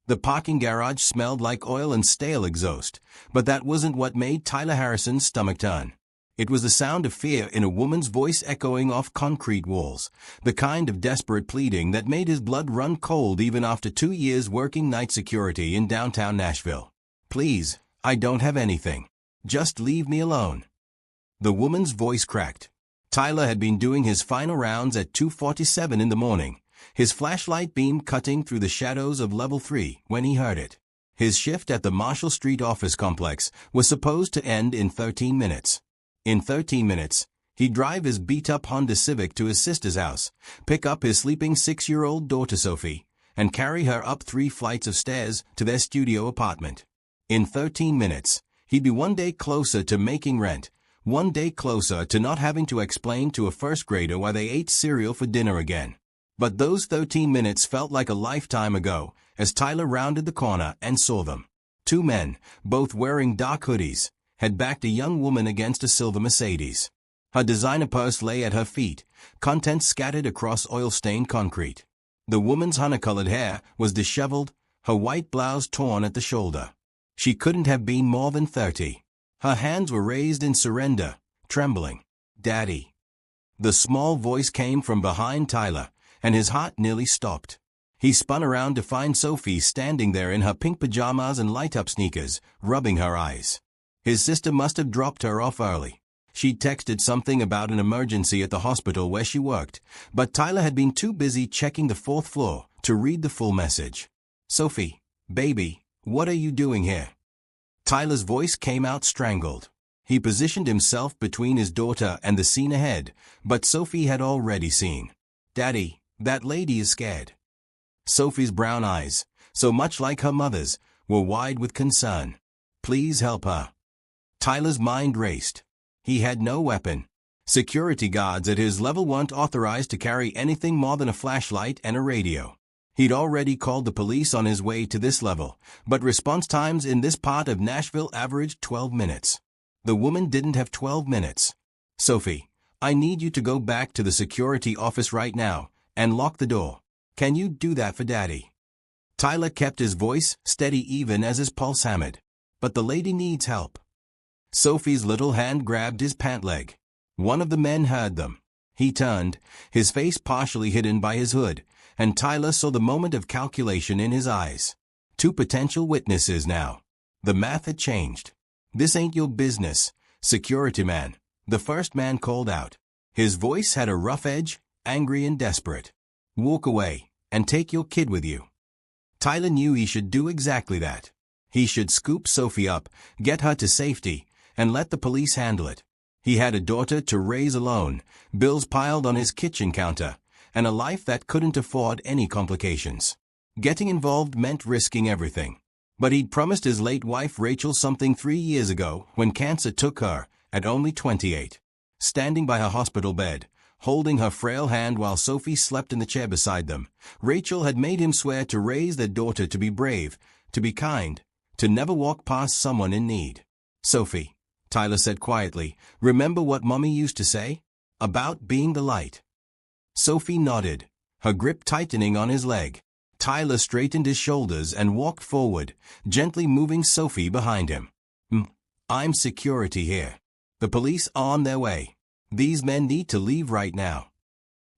The parking garage smelled like oil and stale exhaust, but that wasn't what made Tyler Harrison's stomach turn. It was the sound of fear in a woman's voice echoing off concrete walls, the kind of desperate pleading that made his blood run cold even after 2 years working night security in downtown Nashville. "Please, I don't have anything. Just leave me alone." The woman's voice cracked. Tyler had been doing his final rounds at 2:47 in the morning, his flashlight beam cutting through the shadows of Level 3 when he heard it. His shift at the Marshall Street office complex was supposed to end in 13 minutes. In 13 minutes, he'd drive his beat-up Honda Civic to his sister's house, pick up his sleeping 6-year-old daughter Sophie, and carry her up 3 flights of stairs to their studio apartment. In 13 minutes, he'd be one day closer to making rent, one day closer to not having to explain to a first grader why they ate cereal for dinner again. But those 13 minutes felt like a lifetime ago as Tyler rounded the corner and saw them. 2 men, both wearing dark hoodies, had backed a young woman against a silver Mercedes. Her designer purse lay at her feet, contents scattered across oil-stained concrete. The woman's honey-colored hair was disheveled, her white blouse torn at the shoulder. She couldn't have been more than 30. Her hands were raised in surrender, trembling. "Daddy." The small voice came from behind Tyler, and his heart nearly stopped. He spun around to find Sophie standing there in her pink pajamas and light-up sneakers, rubbing her eyes. His sister must have dropped her off early. She'd texted something about an emergency at the hospital where she worked, but Tyler had been too busy checking the 4th floor to read the full message. "Sophie, baby, what are you doing here?" Tyler's voice came out strangled. He positioned himself between his daughter and the scene ahead, but Sophie had already seen. "Daddy, that lady is scared." Sophie's brown eyes, so much like her mother's, were wide with concern. "Please help her." Tyler's mind raced. He had no weapon. Security guards at his level weren't authorized to carry anything more than a flashlight and a radio. He'd already called the police on his way to this level, but response times in this part of Nashville averaged 12 minutes. The woman didn't have 12 minutes. "Sophie, I need you to go back to the security office right now and lock the door. Can you do that for Daddy?" Tyler kept his voice steady even as his pulse hammered. "But the lady needs help." Sophie's little hand grabbed his pant leg. One of the men heard them. He turned, his face partially hidden by his hood, and Tyler saw the moment of calculation in his eyes. 2 potential witnesses now. The math had changed. "This ain't your business, security man," the first man called out. His voice had a rough edge, angry and desperate. "Walk away, and take your kid with you." Tyler knew he should do exactly that. He should scoop Sophie up, get her to safety, and let the police handle it. He had a daughter to raise alone, bills piled on his kitchen counter, and a life that couldn't afford any complications. Getting involved meant risking everything. But he'd promised his late wife Rachel something 3 years ago when cancer took her, at only 28. Standing by her hospital bed, holding her frail hand while Sophie slept in the chair beside them, Rachel had made him swear to raise their daughter to be brave, to be kind, to never walk past someone in need. "Sophie," Tyler said quietly, "remember what Mommy used to say? About being the light." Sophie nodded, her grip tightening on his leg. Tyler straightened his shoulders and walked forward, gently moving Sophie behind him. "I'm security here. The police are on their way. These men need to leave right now."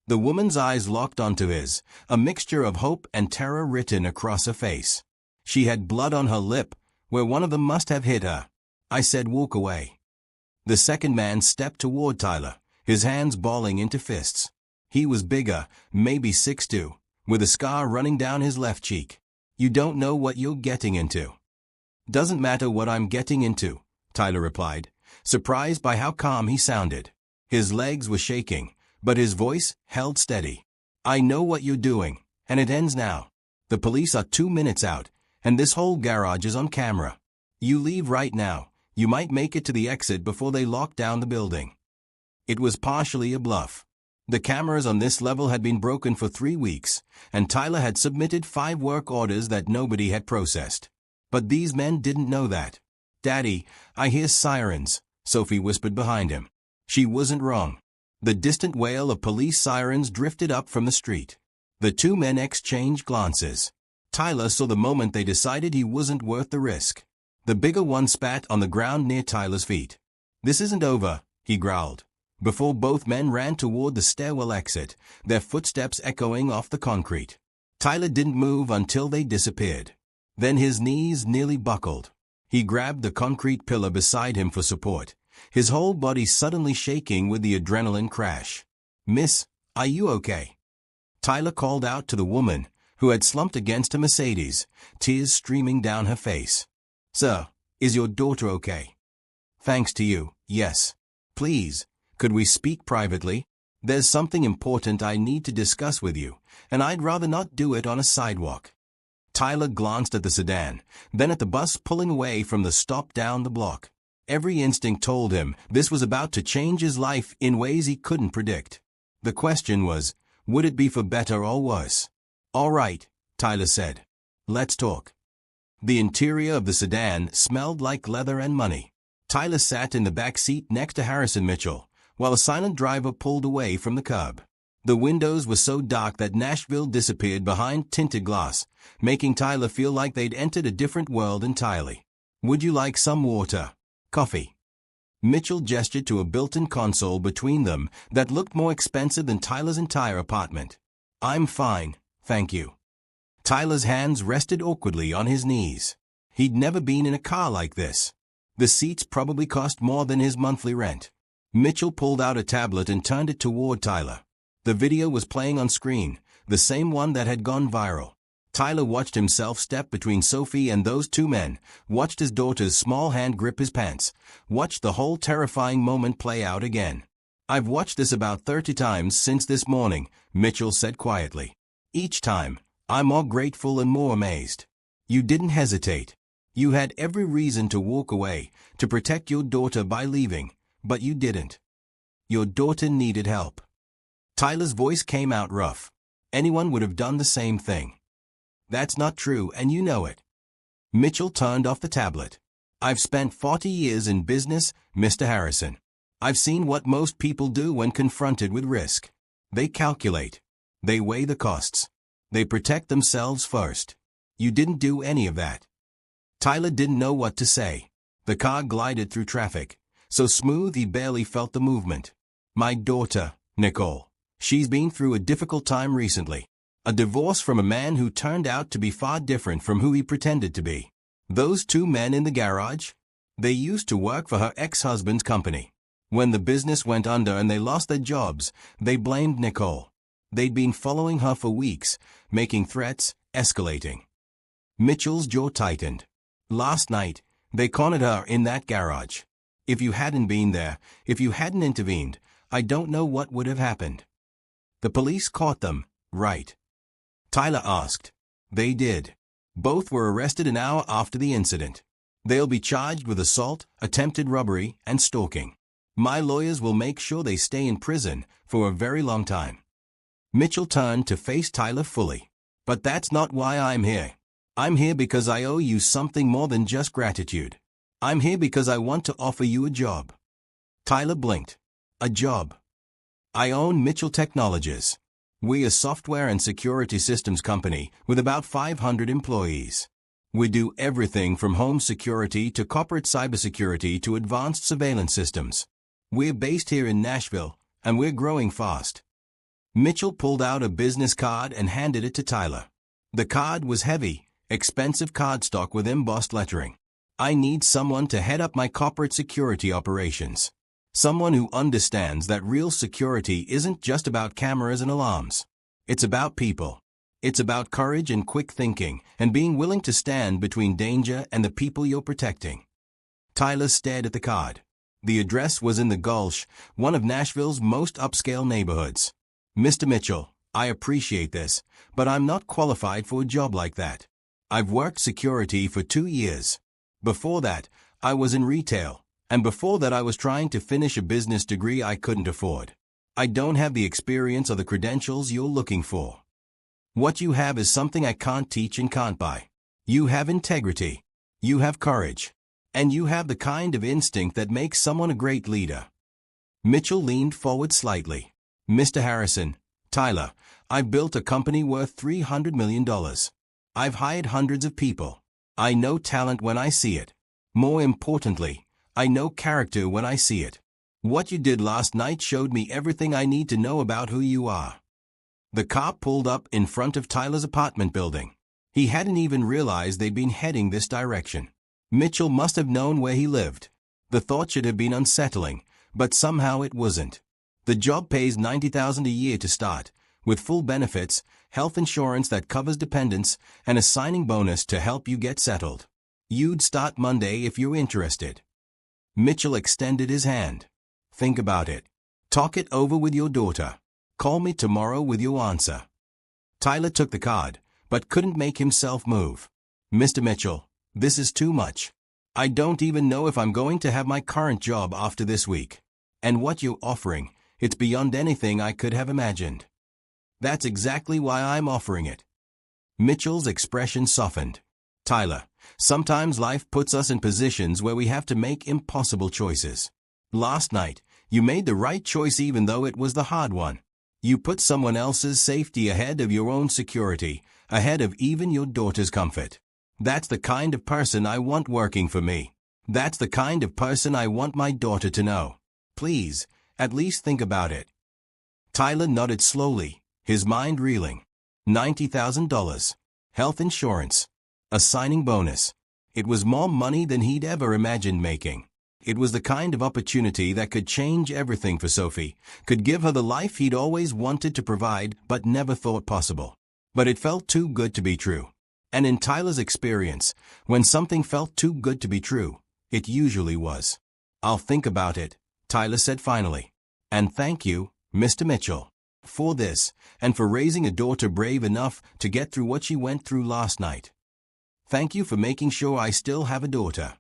The woman's eyes locked onto his, a mixture of hope and terror written across her face. She had blood on her lip, where one of them must have hit her. "I said walk away." The second man stepped toward Tyler, his hands balling into fists. He was bigger, maybe 6'2", with a scar running down his left cheek. "You don't know what you're getting into." "Doesn't matter what I'm getting into," Tyler replied, surprised by how calm he sounded. His legs were shaking, but his voice held steady. "I know what you're doing, and it ends now. The police are 2 minutes out, and this whole garage is on camera. You leave right now. You might make it to the exit before they lock down the building." It was partially a bluff. The cameras on this level had been broken for 3 weeks, and Tyler had submitted 5 work orders that nobody had processed. But these men didn't know that. "Daddy, I hear sirens," Sophie whispered behind him. She wasn't wrong. The distant wail of police sirens drifted up from the street. The 2 men exchanged glances. Tyler saw the moment they decided he wasn't worth the risk. The bigger one spat on the ground near Tyler's feet. "This isn't over," he growled. Before both men ran toward the stairwell exit, their footsteps echoing off the concrete. Tyler didn't move until they disappeared. Then his knees nearly buckled. He grabbed the concrete pillar beside him for support, his whole body suddenly shaking with the adrenaline crash. "Miss, are you okay?" Tyler called out to the woman, who had slumped against a Mercedes, tears streaming down her face. "Sir, is your daughter okay?" "Thanks to you, yes. Please, could we speak privately? There's something important I need to discuss with you, and I'd rather not do it on a sidewalk." Tyler glanced at the sedan, then at the bus pulling away from the stop down the block. Every instinct told him this was about to change his life in ways he couldn't predict. The question was, would it be for better or worse? "All right," Tyler said. "Let's talk." The interior of the sedan smelled like leather and money. Tyler sat in the back seat next to Harrison Mitchell, while a silent driver pulled away from the curb. The windows were so dark that Nashville disappeared behind tinted glass, making Tyler feel like they'd entered a different world entirely. "Would you like some water? Coffee?" Mitchell gestured to a built-in console between them that looked more expensive than Tyler's entire apartment. "I'm fine, thank you." Tyler's hands rested awkwardly on his knees. He'd never been in a car like this. The seats probably cost more than his monthly rent. Mitchell pulled out a tablet and turned it toward Tyler. The video was playing on screen, the same one that had gone viral. Tyler watched himself step between Sophie and those two men, watched his daughter's small hand grip his pants, watched the whole terrifying moment play out again. "I've watched this about 30 times since this morning," Mitchell said quietly. "Each time, I'm more grateful and more amazed. You didn't hesitate. You had every reason to walk away, to protect your daughter by leaving, but you didn't. Your daughter needed help." Tyler's voice came out rough. "Anyone would have done the same thing." "That's not true, and you know it." Mitchell turned off the tablet. "I've spent 40 years in business, Mr. Harrison. I've seen what most people do when confronted with risk. They calculate. They weigh the costs. They protect themselves first. You didn't do any of that." Tyler didn't know what to say. The car glided through traffic, so smooth he barely felt the movement. "My daughter, Nicole. She's been through a difficult time recently. A divorce from a man who turned out to be far different from who he pretended to be. Those two men in the garage? They used to work for her ex-husband's company. When the business went under and they lost their jobs, they blamed Nicole. They'd been following her for weeks, making threats, escalating." Mitchell's jaw tightened. "Last night, they cornered her in that garage. If you hadn't been there, if you hadn't intervened, I don't know what would have happened." "The police caught them, right?" Tyler asked. "They did. Both were arrested an hour after the incident. They'll be charged with assault, attempted robbery, and stalking. My lawyers will make sure they stay in prison for a very long time." Mitchell turned to face Tyler fully. "But that's not why I'm here. I'm here because I owe you something more than just gratitude. I'm here because I want to offer you a job." Tyler blinked. "A job?" "I own Mitchell Technologies. We're a software and security systems company with about 500 employees. We do everything from home security to corporate cybersecurity to advanced surveillance systems. We're based here in Nashville, and we're growing fast." Mitchell pulled out a business card and handed it to Tyler. The card was heavy, expensive cardstock with embossed lettering. "I need someone to head up my corporate security operations. Someone who understands that real security isn't just about cameras and alarms. It's about people. It's about courage and quick thinking, and being willing to stand between danger and the people you're protecting." Tyler stared at the card. The address was in the Gulch, one of Nashville's most upscale neighborhoods. "Mr. Mitchell, I appreciate this, but I'm not qualified for a job like that. I've worked security for 2 years. Before that, I was in retail. And before that I was trying to finish a business degree I couldn't afford. I don't have the experience or the credentials you're looking for. What you have is something I can't teach and can't buy. You have integrity. You have courage. And you have the kind of instinct that makes someone a great leader." Mitchell leaned forward slightly. "Mr. Harrison, Tyler, I've built a company worth $300 million. I've hired hundreds of people. I know talent when I see it. More importantly, I know character when I see it. What you did last night showed me everything I need to know about who you are." The car pulled up in front of Tyler's apartment building. He hadn't even realized they'd been heading this direction. Mitchell must have known where he lived. The thought should have been unsettling, but somehow it wasn't. The job pays $90,000 a year to start, with full benefits, health insurance that covers dependents, and a signing bonus to help you get settled. You'd start Monday if you're interested. Mitchell extended his hand. "Think about it. Talk it over with your daughter. Call me tomorrow with your answer." Tyler took the card, but couldn't make himself move. "Mr. Mitchell, this is too much. I don't even know if I'm going to have my current job after this week. And what you're offering, it's beyond anything I could have imagined." "That's exactly why I'm offering it." Mitchell's expression softened. "Tyler, sometimes life puts us in positions where we have to make impossible choices. Last night, you made the right choice even though it was the hard one. You put someone else's safety ahead of your own security, ahead of even your daughter's comfort. That's the kind of person I want working for me. That's the kind of person I want my daughter to know. Please, at least think about it." Tyler nodded slowly, his mind reeling. $90,000. Health insurance. A signing bonus. It was more money than he'd ever imagined making. It was the kind of opportunity that could change everything for Sophie, could give her the life he'd always wanted to provide but never thought possible. But it felt too good to be true. And in Tyler's experience, when something felt too good to be true, it usually was. "I'll think about it," Tyler said finally. "And thank you, Mr. Mitchell, for this, and for raising a daughter brave enough to get through what she went through last night. Thank you for making sure I still have a daughter."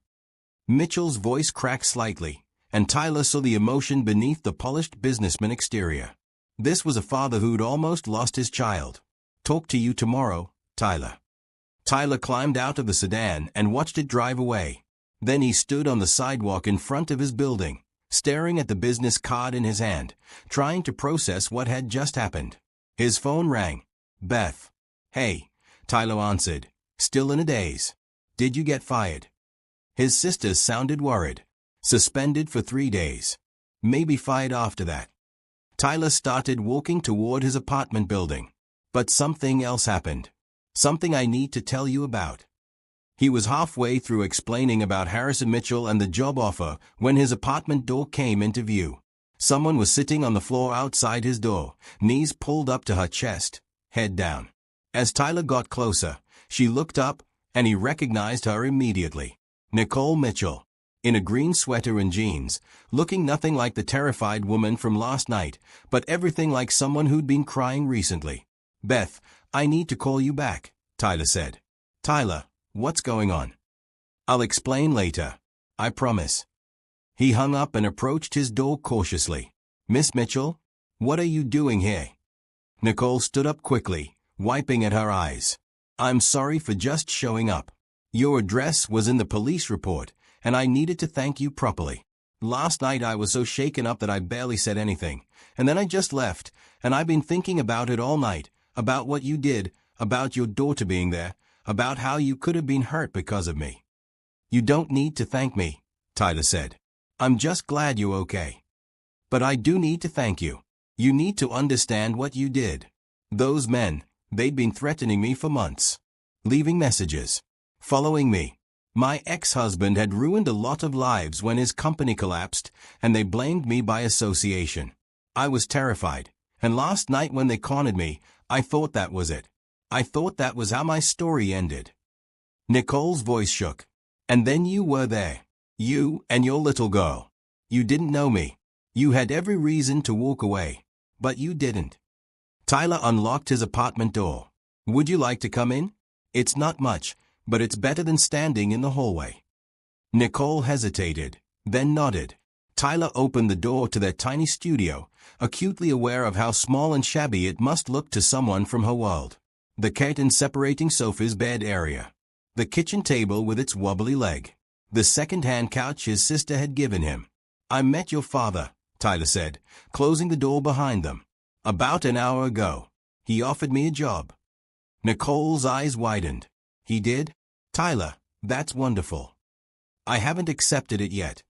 Mitchell's voice cracked slightly, and Tyler saw the emotion beneath the polished businessman exterior. This was a father who'd almost lost his child. "Talk to you tomorrow, Tyler." Tyler climbed out of the sedan and watched it drive away. Then he stood on the sidewalk in front of his building, staring at the business card in his hand, trying to process what had just happened. His phone rang. "Beth." "Hey," Tyler answered, still in a daze. "Did you get fired?" His sister sounded worried. "Suspended for 3 days. Maybe fired after that." Tyler started walking toward his apartment building. But something else happened. Something I need to tell you about. He was halfway through explaining about Harrison Mitchell and the job offer when his apartment door came into view. Someone was sitting on the floor outside his door, knees pulled up to her chest, head down. As Tyler got closer, she looked up, and he recognized her immediately. Nicole Mitchell, in a green sweater and jeans, looking nothing like the terrified woman from last night, but everything like someone who'd been crying recently. "Beth, I need to call you back," Tyler said. "Tyler, what's going on?" "I'll explain later. I promise." He hung up and approached his door cautiously. "Miss Mitchell, what are you doing here?" Nicole stood up quickly, wiping at her eyes. "I'm sorry for just showing up. Your address was in the police report, and I needed to thank you properly. Last night I was so shaken up that I barely said anything, and then I just left, and I've been thinking about it all night, about what you did, about your daughter being there, about how you could have been hurt because of me." "You don't need to thank me," Tyler said. "I'm just glad you're okay. But I do need to thank you. You need to understand what you did. Those men, they'd been threatening me for months. Leaving messages. Following me. My ex-husband had ruined a lot of lives when his company collapsed, and they blamed me by association. I was terrified, and last night when they cornered me, I thought that was it. I thought that was how my story ended." Nicole's voice shook. "And then you were there. You and your little girl. You didn't know me. You had every reason to walk away. But you didn't." Tyler unlocked his apartment door. "Would you like to come in? It's not much, but it's better than standing in the hallway." Nicole hesitated, then nodded. Tyler opened the door to their tiny studio, acutely aware of how small and shabby it must look to someone from her world. The curtain separating Sophie's bed area. The kitchen table with its wobbly leg. The second-hand couch his sister had given him. "I met your father," Tyler said, closing the door behind them. "About an hour ago. He offered me a job." Nicole's eyes widened. He did? Tyler, that's wonderful. I haven't accepted it yet.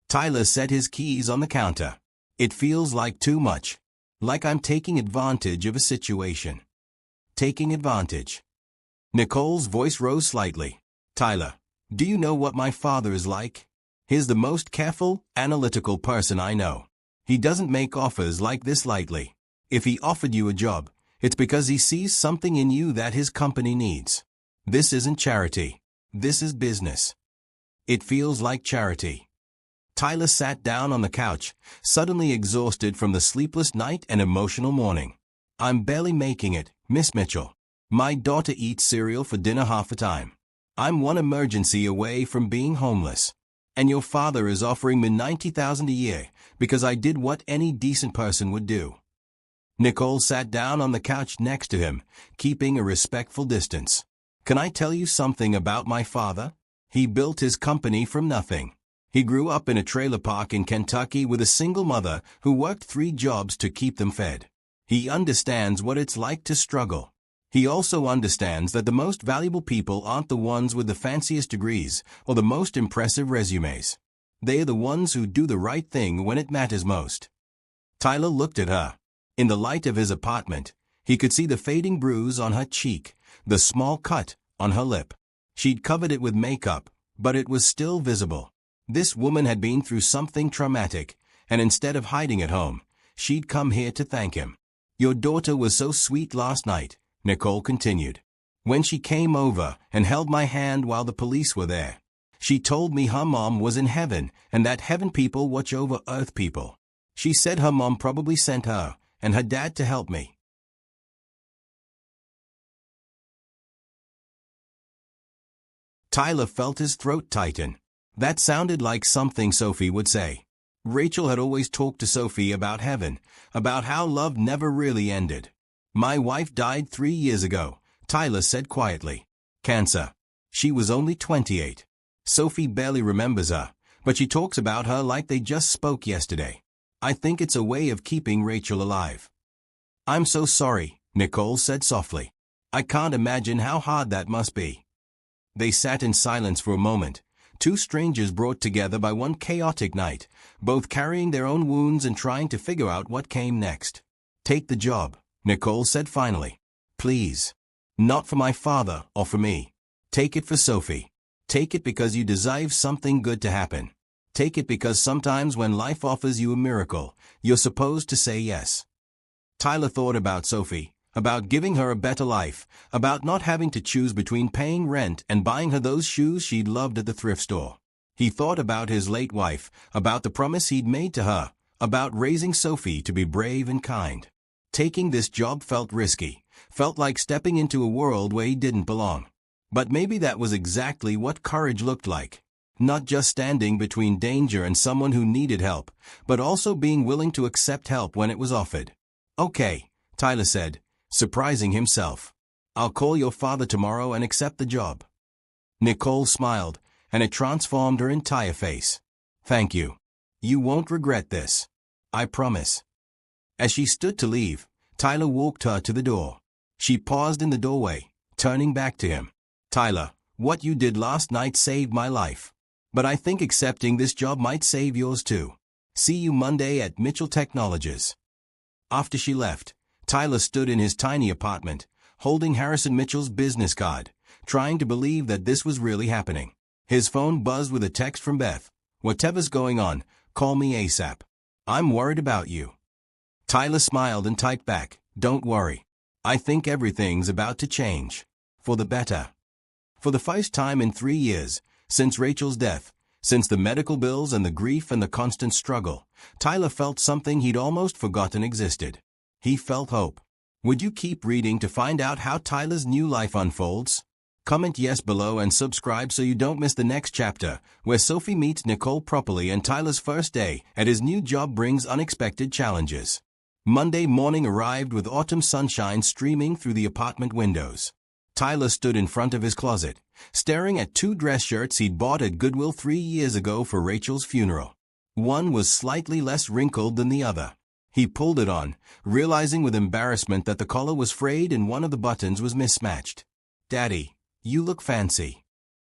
Tyler set his keys on the counter. It feels like too much. Like I'm taking advantage of a situation. Taking advantage. Nicole's voice rose slightly. Tyler, do you know what my father is like? He's the most careful, analytical person I know. He doesn't make offers like this lightly. If he offered you a job, it's because he sees something in you that his company needs. This isn't charity. This is business. It feels like charity. Tyler sat down on the couch, suddenly exhausted from the sleepless night and emotional morning. I'm barely making it, Miss Mitchell. My daughter eats cereal for dinner half the time. I'm one emergency away from being homeless. And your father is offering me $90,000 a year because I did what any decent person would do. Nicole sat down on the couch next to him, keeping a respectful distance. Can I tell you something about my father? He built his company from nothing. He grew up in a trailer park in Kentucky with a single mother who worked 3 jobs to keep them fed. He understands what it's like to struggle. He also understands that the most valuable people aren't the ones with the fanciest degrees or the most impressive resumes. They are the ones who do the right thing when it matters most. Tyler looked at her. In the light of his apartment, he could see the fading bruise on her cheek, the small cut on her lip. She'd covered it with makeup, but it was still visible. This woman had been through something traumatic, and instead of hiding at home, she'd come here to thank him. Your daughter was so sweet last night, Nicole continued. When she came over and held my hand while the police were there, she told me her mom was in heaven and that heaven people watch over earth people. She said her mom probably sent her and her dad to help me. Tyler felt his throat tighten. That sounded like something Sophie would say. Rachel had always talked to Sophie about heaven, about how love never really ended. My wife died 3 years ago, Tyler said quietly. Cancer. She was only 28. Sophie barely remembers her, but she talks about her like they just spoke yesterday. I think it's a way of keeping Rachel alive. I'm so sorry, Nicole said softly. I can't imagine how hard that must be. They sat in silence for a moment, 2 strangers brought together by one chaotic night, both carrying their own wounds and trying to figure out what came next. Take the job, Nicole said finally. Please. Not for my father or for me. Take it for Sophie. Take it because you deserve something good to happen. Take it because sometimes when life offers you a miracle, you're supposed to say yes. Tyler thought about Sophie, about giving her a better life, about not having to choose between paying rent and buying her those shoes she'd loved at the thrift store. He thought about his late wife, about the promise he'd made to her, about raising Sophie to be brave and kind. Taking this job felt risky, felt like stepping into a world where he didn't belong. But maybe that was exactly what courage looked like. Not just standing between danger and someone who needed help, but also being willing to accept help when it was offered. Okay, Tyler said, surprising himself. I'll call your father tomorrow and accept the job. Nicole smiled, and it transformed her entire face. Thank you. You won't regret this. I promise. As she stood to leave, Tyler walked her to the door. She paused in the doorway, turning back to him. Tyler, what you did last night saved my life. But I think accepting this job might save yours too. See you Monday at Mitchell Technologies. After she left, Tyler stood in his tiny apartment, holding Harrison Mitchell's business card, trying to believe that this was really happening. His phone buzzed with a text from Beth. Whatever's going on, call me ASAP. I'm worried about you. Tyler smiled and typed back, don't worry. I think everything's about to change. For the better. For the first time in 3 years, since Rachel's death, since the medical bills and the grief and the constant struggle, Tyler felt something he'd almost forgotten existed. He felt hope. Would you keep reading to find out how Tyler's new life unfolds? Comment yes below and subscribe so you don't miss the next chapter, where Sophie meets Nicole properly and Tyler's first day at his new job brings unexpected challenges. Monday morning arrived with autumn sunshine streaming through the apartment windows. Tyler stood in front of his closet, staring at 2 dress shirts he'd bought at Goodwill 3 years ago for Rachel's funeral. One was slightly less wrinkled than the other. He pulled it on, realizing with embarrassment that the collar was frayed and one of the buttons was mismatched. "Daddy, you look fancy."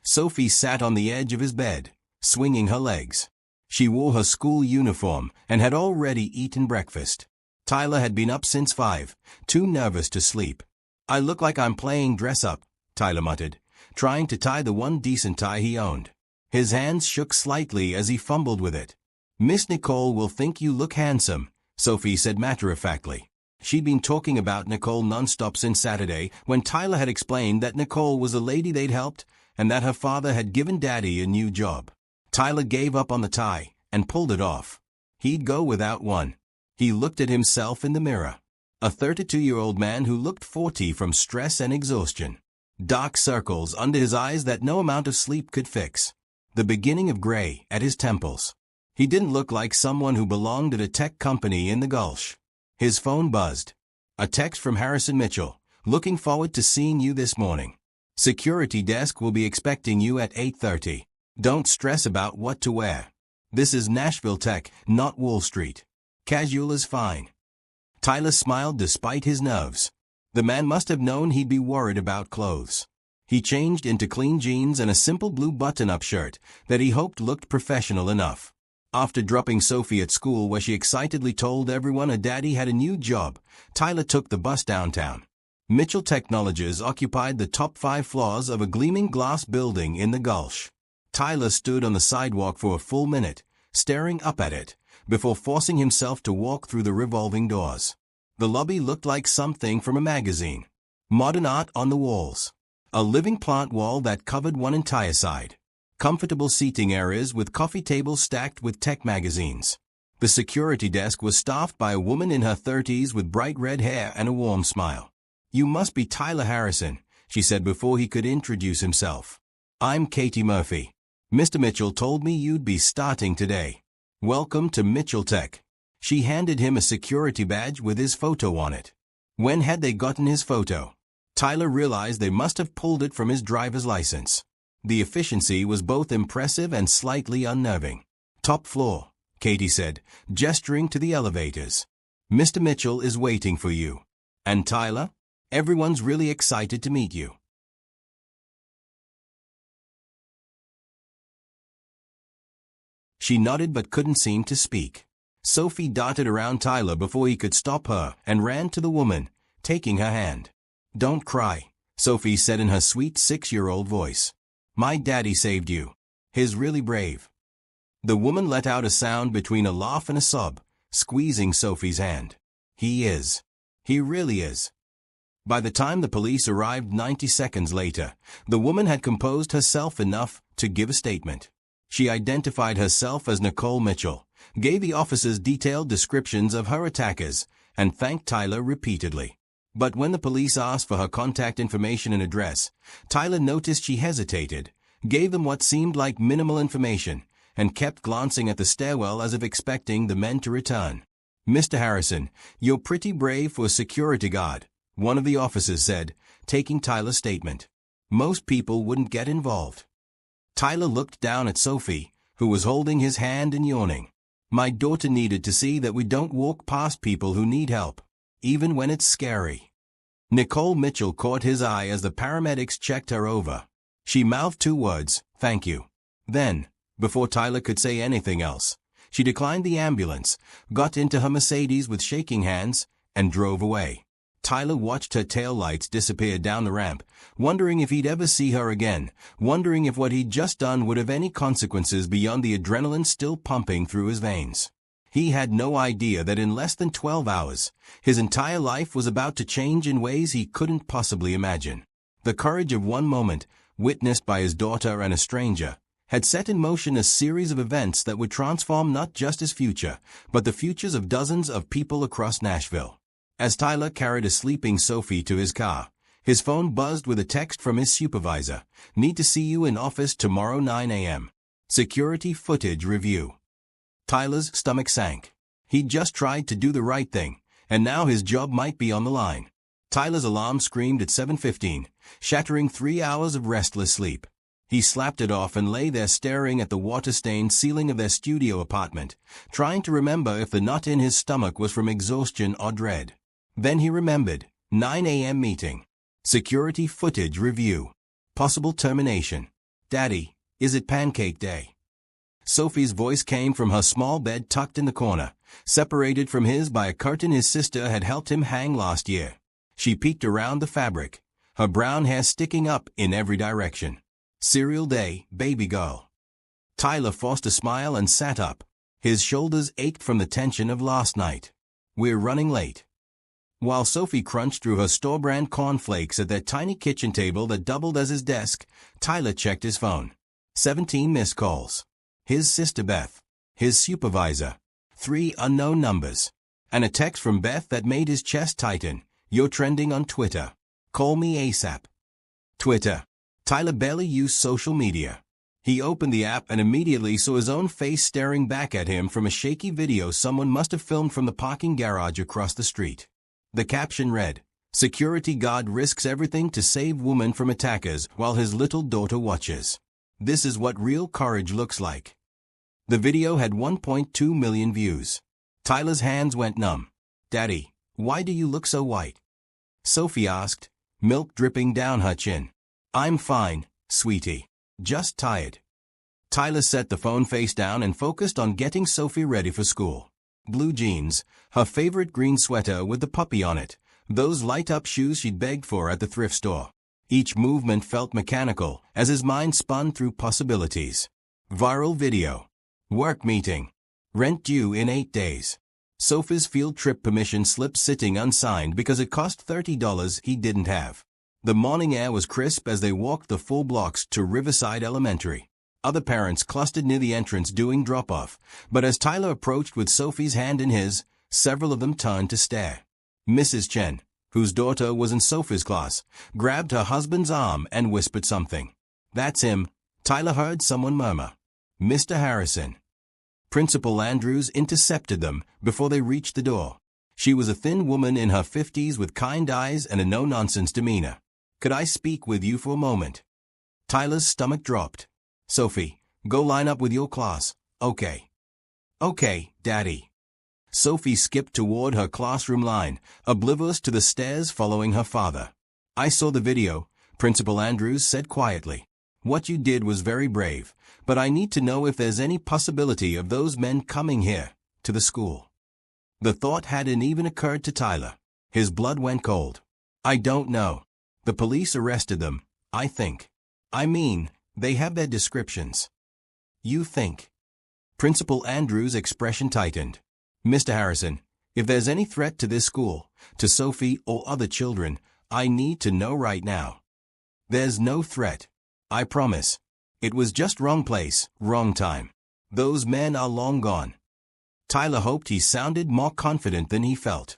Sophie sat on the edge of his bed, swinging her legs. She wore her school uniform and had already eaten breakfast. Tyler had been up since 5, too nervous to sleep. "I look like I'm playing dress-up," Tyler muttered, trying to tie the one decent tie he owned. His hands shook slightly as he fumbled with it. "Miss Nicole will think you look handsome," Sophie said matter-of-factly. She'd been talking about Nicole nonstop since Saturday, when Tyler had explained that Nicole was a lady they'd helped and that her father had given Daddy a new job. Tyler gave up on the tie and pulled it off. He'd go without one. He looked at himself in the mirror. A 32-year-old man who looked 40 from stress and exhaustion. Dark circles under his eyes that no amount of sleep could fix. The beginning of gray at his temples. He didn't look like someone who belonged at a tech company in the Gulch. His phone buzzed. A text from Harrison Mitchell. "Looking forward to seeing you this morning. Security desk will be expecting you at 8:30. Don't stress about what to wear. This is Nashville Tech, not Wall Street. Casual is fine." Tyler smiled despite his nerves. The man must have known he'd be worried about clothes. He changed into clean jeans and a simple blue button-up shirt that he hoped looked professional enough. After dropping Sophie at school where she excitedly told everyone her daddy had a new job, Tyler took the bus downtown. Mitchell Technologies occupied the top 5 floors of a gleaming glass building in the Gulch. Tyler stood on the sidewalk for a full minute, staring up at it, before forcing himself to walk through the revolving doors. The lobby looked like something from a magazine. Modern art on the walls. A living plant wall that covered one entire side. Comfortable seating areas with coffee tables stacked with tech magazines. The security desk was staffed by a woman in her 30s with bright red hair and a warm smile. "You must be Tyler Harrison," she said before he could introduce himself. "I'm Katie Murphy. Mr. Mitchell told me you'd be starting today. Welcome to Mitchell Tech." She handed him a security badge with his photo on it. When had they gotten his photo? Tyler realized they must have pulled it from his driver's license. The efficiency was both impressive and slightly unnerving. "Top floor," Katie said, gesturing to the elevators. "Mr. Mitchell is waiting for you. And Tyler, everyone's really excited to meet you." She nodded but couldn't seem to speak. Sophie darted around Tyler before he could stop her and ran to the woman, taking her hand. "Don't cry," Sophie said in her sweet 6-year-old voice. "My daddy saved you. He's really brave." The woman let out a sound between a laugh and a sob, squeezing Sophie's hand. "He is. He really is." By the time the police arrived 90 seconds later, the woman had composed herself enough to give a statement. She identified herself as Nicole Mitchell, gave the officers detailed descriptions of her attackers, and thanked Tyler repeatedly. But when the police asked for her contact information and address, Tyler noticed she hesitated, gave them what seemed like minimal information, and kept glancing at the stairwell as if expecting the men to return. "Mr. Harrison, you're pretty brave for a security guard," one of the officers said, taking Tyler's statement. "Most people wouldn't get involved." Tyler looked down at Sophie, who was holding his hand and yawning. "My daughter needed to see that we don't walk past people who need help, even when it's scary." Nicole Mitchell caught his eye as the paramedics checked her over. She mouthed 2 words, "Thank you." Then, before Tyler could say anything else, she declined the ambulance, got into her Mercedes with shaking hands, and drove away. Tyler watched her taillights disappear down the ramp, wondering if he'd ever see her again, wondering if what he'd just done would have any consequences beyond the adrenaline still pumping through his veins. He had no idea that in less than 12 hours, his entire life was about to change in ways he couldn't possibly imagine. The courage of one moment, witnessed by his daughter and a stranger, had set in motion a series of events that would transform not just his future, but the futures of dozens of people across Nashville. As Tyler carried a sleeping Sophie to his car, his phone buzzed with a text from his supervisor. "Need to see you in office tomorrow 9 a.m. Security footage review." Tyler's stomach sank. He'd just tried to do the right thing, and now his job might be on the line. Tyler's alarm screamed at 7:15, shattering 3 hours of restless sleep. He slapped it off and lay there staring at the water-stained ceiling of their studio apartment, trying to remember if the knot in his stomach was from exhaustion or dread. Then he remembered. 9 a.m. meeting. Security footage review. Possible termination. Daddy, is it pancake day? Sophie's voice came from her small bed tucked in the corner, separated from his by a curtain his sister had helped him hang last year. She peeked around the fabric, her brown hair sticking up in every direction. Cereal day, baby girl. Tyler forced a smile and sat up. His shoulders ached from the tension of last night. We're running late. While Sophie crunched through her store-brand cornflakes at that tiny kitchen table that doubled as his desk, Tyler checked his phone. 17 missed calls. His sister Beth. His supervisor. 3 unknown numbers. And a text from Beth that made his chest tighten. You're trending on Twitter. Call me ASAP. Twitter. Tyler barely used social media. He opened the app and immediately saw his own face staring back at him from a shaky video someone must have filmed from the parking garage across the street. The caption read, "Security guard risks everything to save woman from attackers while his little daughter watches. This is what real courage looks like." The video had 1.2 million views. Tyler's hands went numb. "Daddy, why do you look so white?" Sophie asked, milk dripping down her chin. "I'm fine, sweetie. Just tired." Tyler set the phone face down and focused on getting Sophie ready for school. Blue jeans, her favorite green sweater with the puppy on it, those light-up shoes she'd begged for at the thrift store. Each movement felt mechanical as his mind spun through possibilities. Viral video. Work meeting. Rent due in 8 days. Sophie's field trip permission slip sitting unsigned because it cost $30 he didn't have. The morning air was crisp as they walked the full blocks to Riverside Elementary. Other parents clustered near the entrance doing drop-off, but as Tyler approached with Sophie's hand in his, several of them turned to stare. Mrs. Chen, whose daughter was in Sophie's class, grabbed her husband's arm and whispered something. "That's him," Tyler heard someone murmur. "Mr. Harrison." Principal Andrews intercepted them before they reached the door. She was a thin woman in her 50s with kind eyes and a no-nonsense demeanor. "Could I speak with you for a moment?" Tyler's stomach dropped. "Sophie, go line up with your class, okay?" "Okay, Daddy." Sophie skipped toward her classroom line, oblivious to the stares following her father. "I saw the video," Principal Andrews said quietly. "What you did was very brave, but I need to know if there's any possibility of those men coming here, to the school." The thought hadn't even occurred to Tyler. His blood went cold. "I don't know. The police arrested them, I think. I mean, they have their descriptions." "You think?" Principal Andrews' expression tightened. "Mr. Harrison, if there's any threat to this school, to Sophie or other children, I need to know right now." "There's no threat. I promise. It was just wrong place, wrong time. Those men are long gone." Tyler hoped he sounded more confident than he felt.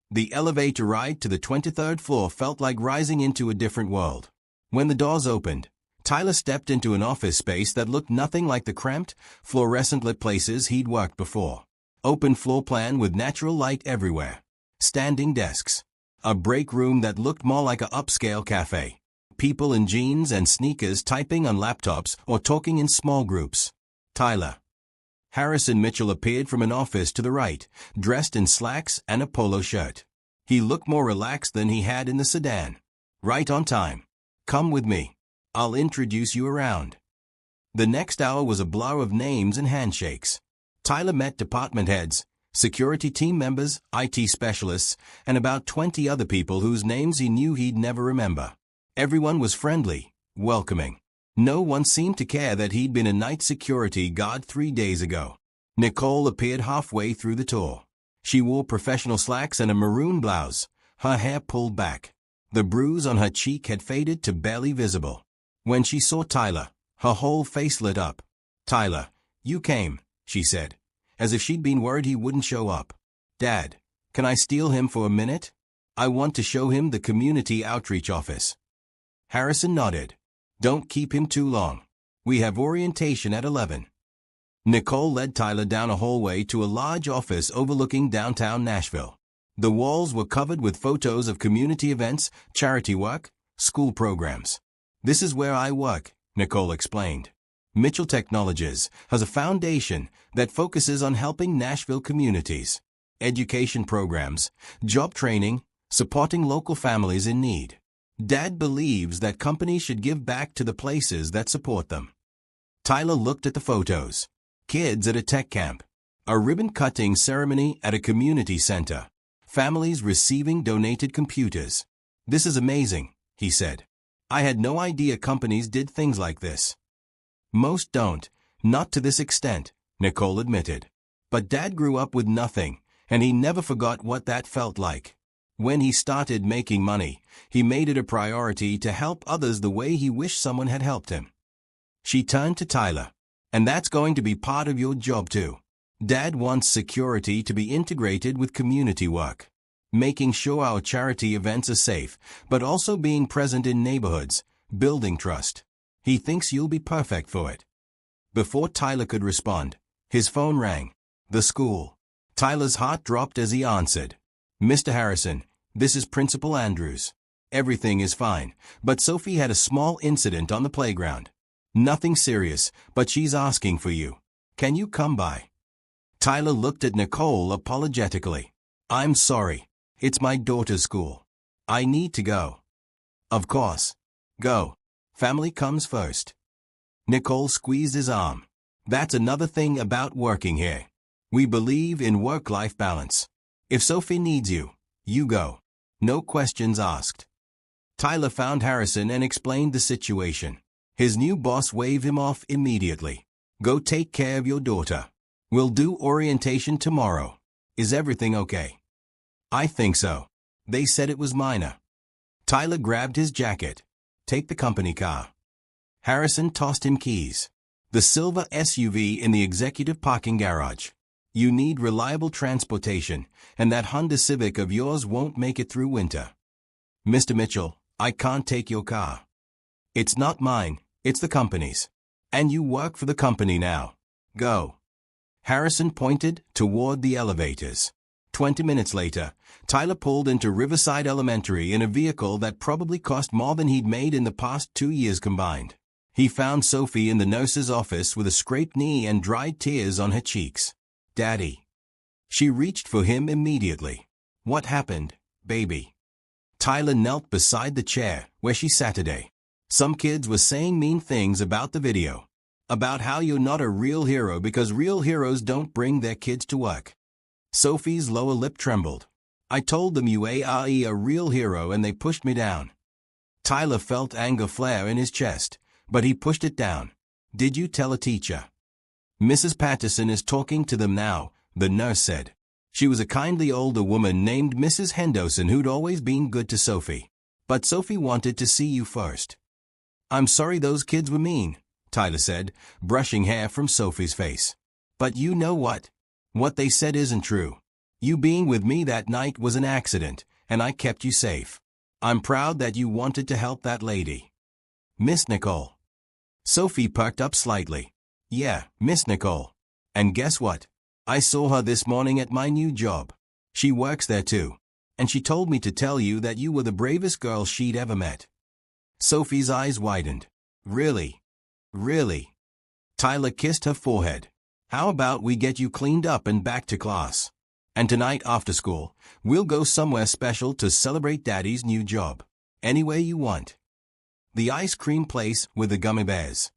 The elevator ride to the 23rd floor felt like rising into a different world. When the doors opened, Tyler stepped into an office space that looked nothing like the cramped, fluorescent-lit places he'd worked before. Open floor plan with natural light everywhere. Standing desks. A break room that looked more like an upscale cafe. People in jeans and sneakers typing on laptops or talking in small groups. Tyler. Harrison Mitchell appeared from an office to the right, dressed in slacks and a polo shirt. He looked more relaxed than he had in the sedan. "Right on time. Come with me. I'll introduce you around." The next hour was a blur of names and handshakes. Tyler met department heads, security team members, IT specialists, and about 20 other people whose names he knew he'd never remember. Everyone was friendly, welcoming. No one seemed to care that he'd been a night security guard 3 days ago. Nicole appeared halfway through the tour. She wore professional slacks and a maroon blouse, her hair pulled back. The bruise on her cheek had faded to barely visible. When she saw Tyler, her whole face lit up. "Tyler, you came," she said, as if she'd been worried he wouldn't show up. "Dad, can I steal him for a minute? I want to show him the community outreach office." Harrison nodded. "Don't keep him too long. We have orientation at 11. Nicole led Tyler down a hallway to a large office overlooking downtown Nashville. The walls were covered with photos of community events, charity work, school programs. "This is where I work," Nicole explained. Mitchell Technologies has a foundation that focuses on helping Nashville communities, education programs, job training, supporting local families in need. Dad believes that companies should give back to the places that support them. Tyler looked at the photos. Kids at a tech camp. A ribbon-cutting ceremony at a community center. Families receiving donated computers. This is amazing, he said. I had no idea companies did things like this. Most don't, not to this extent, Nicole admitted. But Dad grew up with nothing, and he never forgot what that felt like. When he started making money, he made it a priority to help others the way he wished someone had helped him. She turned to Tyler. And that's going to be part of your job too. Dad wants security to be integrated with community work. Making sure our charity events are safe, but also being present in neighborhoods, building trust. He thinks you'll be perfect for it. Before Tyler could respond, his phone rang. The school. Tyler's heart dropped as he answered. Mr. Harrison, this is Principal Andrews. Everything is fine, but Sophie had a small incident on the playground. Nothing serious, but she's asking for you. Can you come by? Tyler looked at Nicole apologetically. I'm sorry. It's my daughter's school. I need to go. Of course. Go. Family comes first. Nicole squeezed his arm. That's another thing about working here. We believe in work-life balance. If Sophie needs you, you go. No questions asked. Tyler found Harrison and explained the situation. His new boss waved him off immediately. Go take care of your daughter. We'll do orientation tomorrow. Is everything okay? I think so. They said it was minor. Tyler grabbed his jacket. Take the company car. Harrison tossed him keys. The silver SUV in the executive parking garage. You need reliable transportation, and that Honda Civic of yours won't make it through winter. Mr. Mitchell, I can't take your car. It's not mine, it's the company's. And you work for the company now. Go. Harrison pointed toward the elevators. 20 minutes later, Tyler pulled into Riverside Elementary in a vehicle that probably cost more than he'd made in the past 2 years combined. He found Sophie in the nurse's office with a scraped knee and dried tears on her cheeks. Daddy. She reached for him immediately. What happened, baby? Tyler knelt beside the chair where she sat today. Some kids were saying mean things about the video. About how you're not a real hero because real heroes don't bring their kids to work. Sophie's lower lip trembled. I told them you are a real hero and they pushed me down. Tyler felt anger flare in his chest, but he pushed it down. Did you tell a teacher? Mrs. Patterson is talking to them now, the nurse said. She was a kindly older woman named Mrs. Henderson who'd always been good to Sophie. But Sophie wanted to see you first. I'm sorry those kids were mean, Tyler said, brushing hair from Sophie's face. But you know what? What they said isn't true. You being with me that night was an accident, and I kept you safe. I'm proud that you wanted to help that lady. Miss Nicole. Sophie perked up slightly. Yeah, Miss Nicole. And guess what? I saw her this morning at my new job. She works there too. And she told me to tell you that you were the bravest girl she'd ever met. Sophie's eyes widened. Really? Really? Tyler kissed her forehead. How about we get you cleaned up and back to class? And tonight after school, we'll go somewhere special to celebrate Daddy's new job. Anywhere you want. The ice cream place with the gummy bears.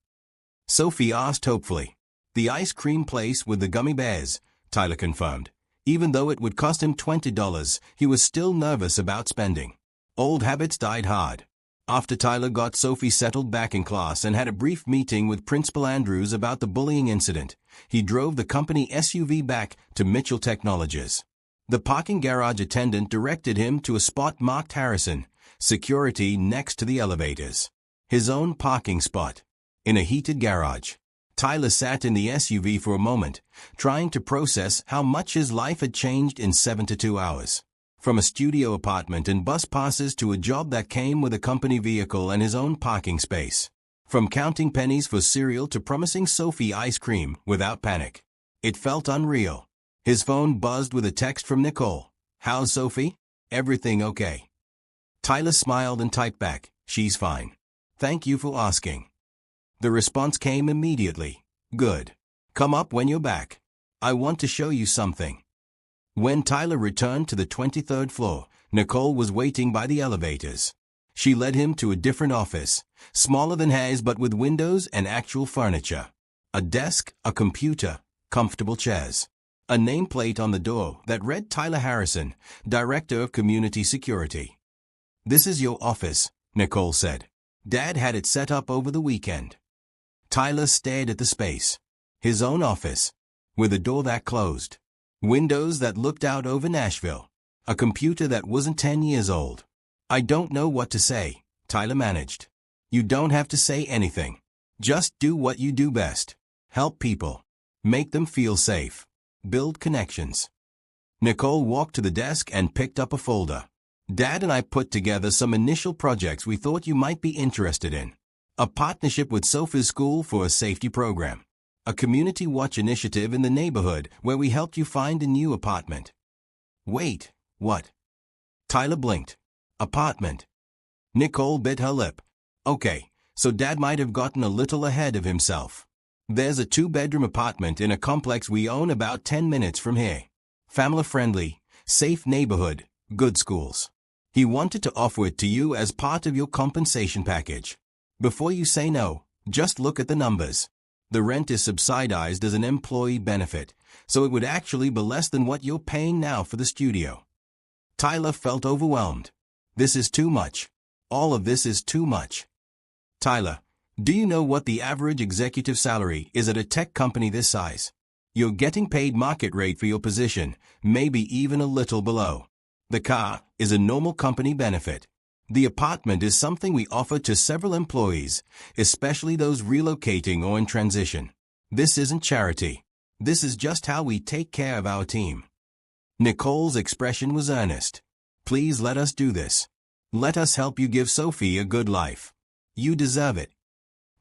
Sophie asked hopefully. The ice cream place with the gummy bears, Tyler confirmed. Even though it would cost him $20, he was still nervous about spending. Old habits died hard. After Tyler got Sophie settled back in class and had a brief meeting with Principal Andrews about the bullying incident, he drove the company SUV back to Mitchell Technologies. The parking garage attendant directed him to a spot marked Harrison, security next to the elevators. His own parking spot. In a heated garage. Tyler sat in the SUV for a moment, trying to process how much his life had changed in 72 hours. From a studio apartment and bus passes to a job that came with a company vehicle and his own parking space. From counting pennies for cereal to promising Sophie ice cream without panic. It felt unreal. His phone buzzed with a text from Nicole. How's Sophie? Everything okay? Tyler smiled and typed back, she's fine. Thank you for asking. The response came immediately. Good. Come up when you're back. I want to show you something. When Tyler returned to the 23rd floor, Nicole was waiting by the elevators. She led him to a different office, smaller than his but with windows and actual furniture. A desk, a computer, comfortable chairs. A nameplate on the door that read Tyler Harrison, Director of Community Security. This is your office, Nicole said. Dad had it set up over the weekend. Tyler stared at the space. His own office, with a door that closed. Windows that looked out over Nashville. A computer that wasn't 10 years old. I don't know what to say, Tyler managed. You don't have to say anything. Just do what you do best. Help people. Make them feel safe. Build connections. Nicole walked to the desk and picked up a folder. Dad and I put together some initial projects we thought you might be interested in. A partnership with Sophie's School for a safety program. A community watch initiative in the neighborhood where we helped you find a new apartment. Wait, what? Tyler blinked. Apartment. Nicole bit her lip. Okay, so Dad might have gotten a little ahead of himself. There's a 2-bedroom apartment in a complex we own about 10 minutes from here. Family-friendly, safe neighborhood, good schools. He wanted to offer it to you as part of your compensation package. Before you say no, just look at the numbers. The rent is subsidized as an employee benefit, so it would actually be less than what you're paying now for the studio. Tyler felt overwhelmed. This is too much. All of this is too much. Tyler, do you know what the average executive salary is at a tech company this size? You're getting paid market rate for your position, maybe even a little below. The car is a normal company benefit. The apartment is something we offer to several employees, especially those relocating or in transition. This isn't charity. This is just how we take care of our team. Nicole's expression was earnest. Please let us do this. Let us help you give Sophie a good life. You deserve it.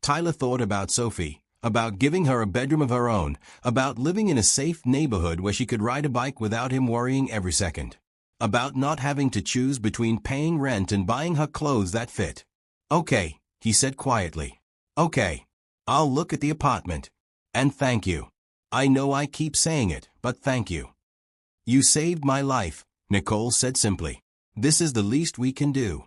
Tyler thought about Sophie, about giving her a bedroom of her own, about living in a safe neighborhood where she could ride a bike without him worrying every second. About not having to choose between paying rent and buying her clothes that fit. Okay, he said quietly. Okay, I'll look at the apartment. And thank you. I know I keep saying it, but thank you. You saved my life, Nicole said simply. This is the least we can do.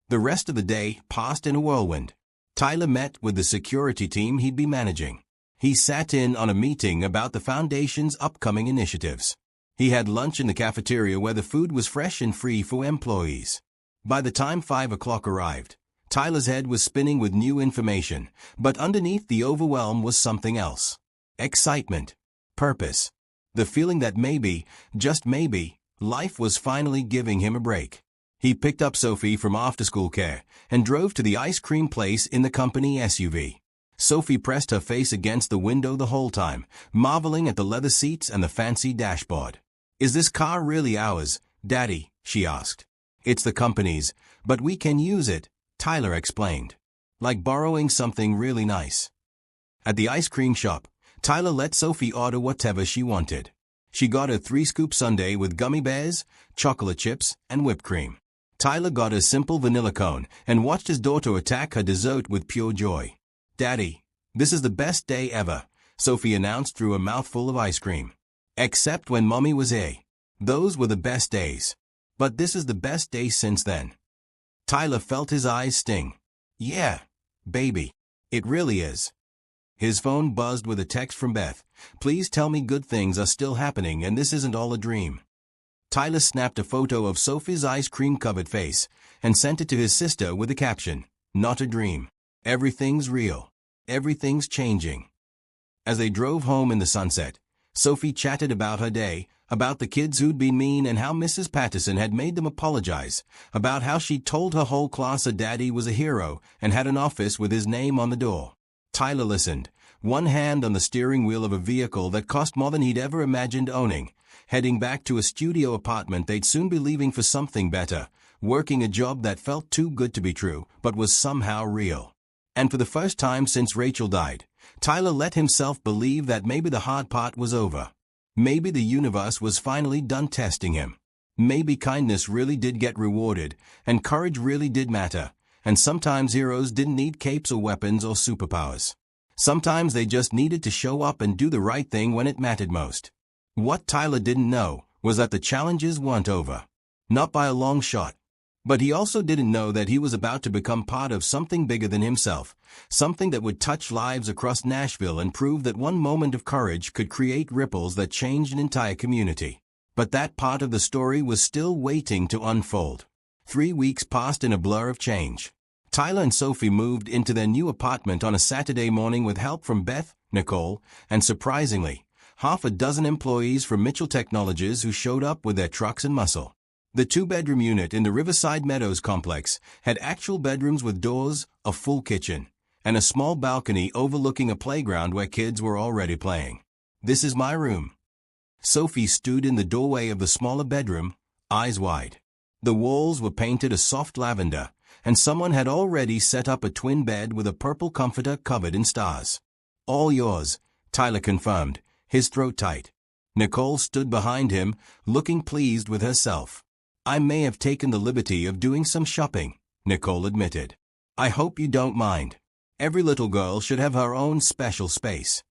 The rest of the day passed in a whirlwind. Tyler met with the security team he'd be managing. He sat in on a meeting about the foundation's upcoming initiatives. He had lunch in the cafeteria where the food was fresh and free for employees. By the time 5 o'clock arrived, Tyler's head was spinning with new information, but underneath the overwhelm was something else. Excitement. Purpose. The feeling that maybe, just maybe, life was finally giving him a break. He picked up Sophie from after-school care and drove to the ice cream place in the company SUV. Sophie pressed her face against the window the whole time, marveling at the leather seats and the fancy dashboard. Is this car really ours, Daddy? She asked. It's the company's, but we can use it, Tyler explained. Like borrowing something really nice. At the ice cream shop, Tyler let Sophie order whatever she wanted. She got a 3-scoop sundae with gummy bears, chocolate chips, and whipped cream. Tyler got a simple vanilla cone and watched his daughter attack her dessert with pure joy. Daddy, this is the best day ever, Sophie announced through a mouthful of ice cream. Except when Mommy was here. Those were the best days. But this is the best day since then. Tyler felt his eyes sting. Yeah, baby. It really is. His phone buzzed with a text from Beth. Please tell me good things are still happening and this isn't all a dream. Tyler snapped a photo of Sophie's ice cream-covered face and sent it to his sister with the caption, "Not a dream. Everything's real. Everything's changing." As they drove home in the sunset, Sophie chatted about her day, about the kids who'd been mean and how Mrs. Patterson had made them apologize, about how she'd told her whole class her daddy was a hero and had an office with his name on the door. Tyler listened, one hand on the steering wheel of a vehicle that cost more than he'd ever imagined owning, heading back to a studio apartment they'd soon be leaving for something better, working a job that felt too good to be true, but was somehow real. And for the first time since Rachel died, Tyler let himself believe that maybe the hard part was over. Maybe the universe was finally done testing him. Maybe kindness really did get rewarded, and courage really did matter, and sometimes heroes didn't need capes or weapons or superpowers. Sometimes they just needed to show up and do the right thing when it mattered most. What Tyler didn't know was that the challenges weren't over. Not by a long shot. But he also didn't know that he was about to become part of something bigger than himself, something that would touch lives across Nashville and prove that one moment of courage could create ripples that changed an entire community. But that part of the story was still waiting to unfold. 3 weeks passed in a blur of change. Tyler and Sophie moved into their new apartment on a Saturday morning with help from Beth, Nicole, and surprisingly, half a dozen employees from Mitchell Technologies who showed up with their trucks and muscle. The two-bedroom unit in the Riverside Meadows complex had actual bedrooms with doors, a full kitchen, and a small balcony overlooking a playground where kids were already playing. "This is my room." Sophie stood in the doorway of the smaller bedroom, eyes wide. The walls were painted a soft lavender, and someone had already set up a twin bed with a purple comforter covered in stars. "All yours," Tyler confirmed, his throat tight. Nicole stood behind him, looking pleased with herself. "I may have taken the liberty of doing some shopping," Nicole admitted. "I hope you don't mind. Every little girl should have her own special space."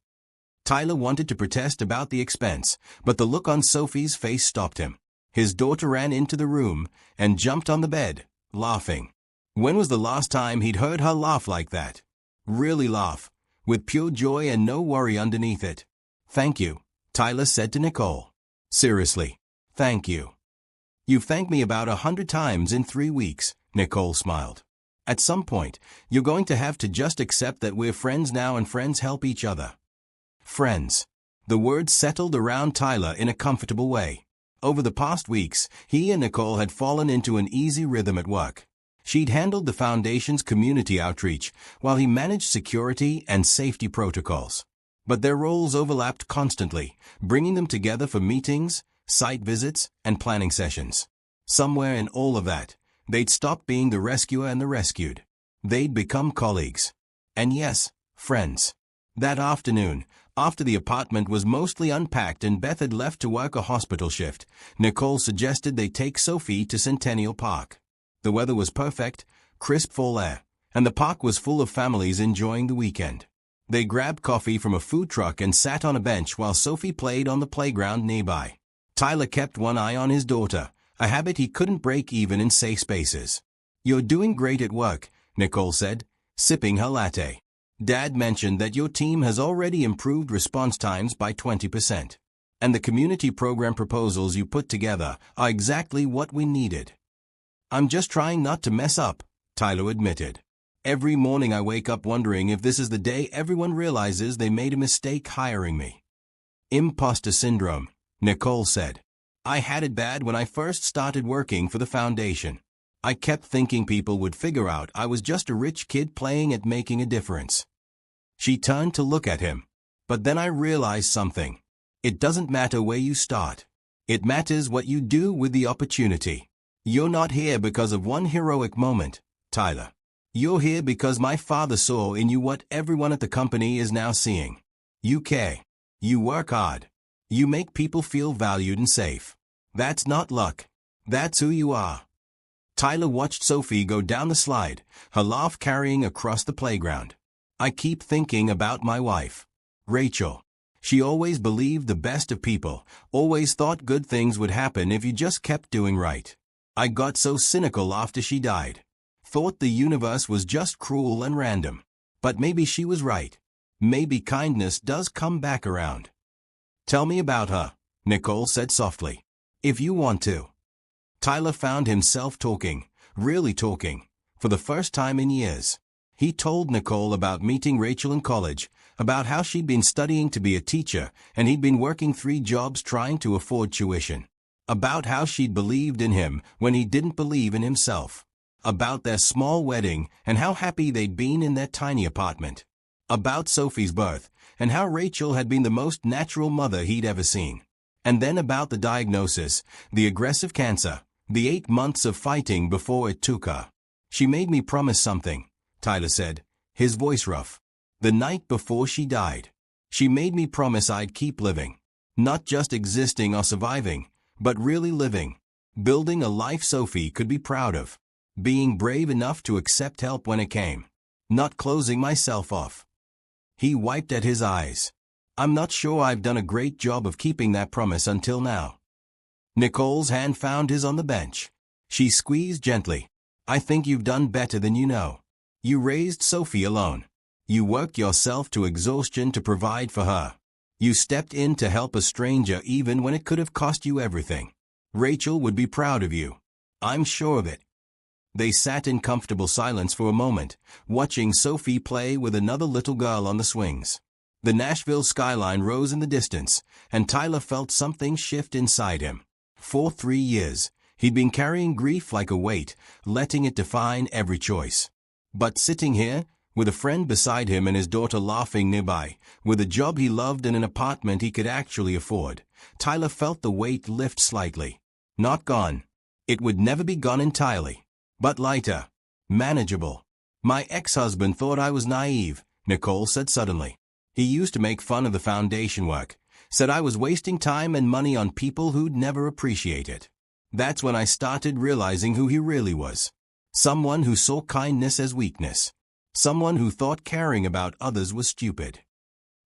Tyler wanted to protest about the expense, but the look on Sophie's face stopped him. His daughter ran into the room and jumped on the bed, laughing. When was the last time he'd heard her laugh like that? Really laugh, with pure joy and no worry underneath it. "Thank you," Tyler said to Nicole. "Seriously, thank you. You've thanked me about 100 times in 3 weeks," Nicole smiled. "At some point, you're going to have to just accept that we're friends now and friends help each other." Friends. The words settled around Tyler in a comfortable way. Over the past weeks, he and Nicole had fallen into an easy rhythm at work. She'd handled the foundation's community outreach, while he managed security and safety protocols. But their roles overlapped constantly, bringing them together for meetings, site visits, and planning sessions. Somewhere in all of that, they'd stop being the rescuer and the rescued. They'd become colleagues. And yes, friends. That afternoon, after the apartment was mostly unpacked and Beth had left to work a hospital shift, Nicole suggested they take Sophie to Centennial Park. The weather was perfect, crisp fall air, and the park was full of families enjoying the weekend. They grabbed coffee from a food truck and sat on a bench while Sophie played on the playground nearby. Tyler kept one eye on his daughter, a habit he couldn't break even in safe spaces. "You're doing great at work," Nicole said, sipping her latte. "Dad mentioned that your team has already improved response times by 20%. And the community program proposals you put together are exactly what we needed." "I'm just trying not to mess up," Tyler admitted. "Every morning I wake up wondering if this is the day everyone realizes they made a mistake hiring me." "Imposter syndrome," Nicole said. "I had it bad when I first started working for the foundation. I kept thinking people would figure out I was just a rich kid playing at making a difference." She turned to look at him. "But then I realized something. It doesn't matter where you start. It matters what you do with the opportunity. You're not here because of one heroic moment, Tyler. You're here because my father saw in you what everyone at the company is now seeing. You care. You work hard. You make people feel valued and safe. That's not luck. That's who you are." Tyler watched Sophie go down the slide, her laugh carrying across the playground. "I keep thinking about my wife, Rachel. She always believed the best of people, always thought good things would happen if you just kept doing right. I got so cynical after she died. Thought the universe was just cruel and random. But maybe she was right. Maybe kindness does come back around." "Tell me about her," Nicole said softly. "If you want to." Tyler found himself talking, really talking, for the first time in years. He told Nicole about meeting Rachel in college, about how she'd been studying to be a teacher and he'd been working 3 jobs trying to afford tuition. About how she'd believed in him when he didn't believe in himself. About their small wedding and how happy they'd been in their tiny apartment. About Sophie's birth and how Rachel had been the most natural mother he'd ever seen. And then about the diagnosis, the aggressive cancer, the 8 months of fighting before it took her. "She made me promise something," Tyler said, his voice rough. "The night before she died. She made me promise I'd keep living. Not just existing or surviving, but really living. Building a life Sophie could be proud of. being brave enough to accept help when it came, not closing myself off. He wiped at his eyes. I'm not sure I've done a great job of keeping that promise until now. Nicole's hand found his on the bench. She squeezed gently. I think you've done better than you know. You raised Sophie alone. You worked yourself to exhaustion to provide for her. You stepped in to help a stranger even when it could have cost you everything. Rachel would be proud of you. I'm sure of it. They sat in comfortable silence for a moment, watching Sophie play with another little girl on the swings. The Nashville skyline rose in the distance, and Tyler felt something shift inside him. For 3 years, he'd been carrying grief like a weight, letting it define every choice. But sitting here, with a friend beside him and his daughter laughing nearby, with a job he loved and an apartment he could actually afford, Tyler felt the weight lift slightly. Not gone. It would never be gone entirely. But lighter. Manageable. My ex-husband thought I was naive, Nicole said suddenly. He used to make fun of the foundation work, said I was wasting time and money on people who'd never appreciate it. That's when I started realizing who he really was. Someone who saw kindness as weakness. Someone who thought caring about others was stupid.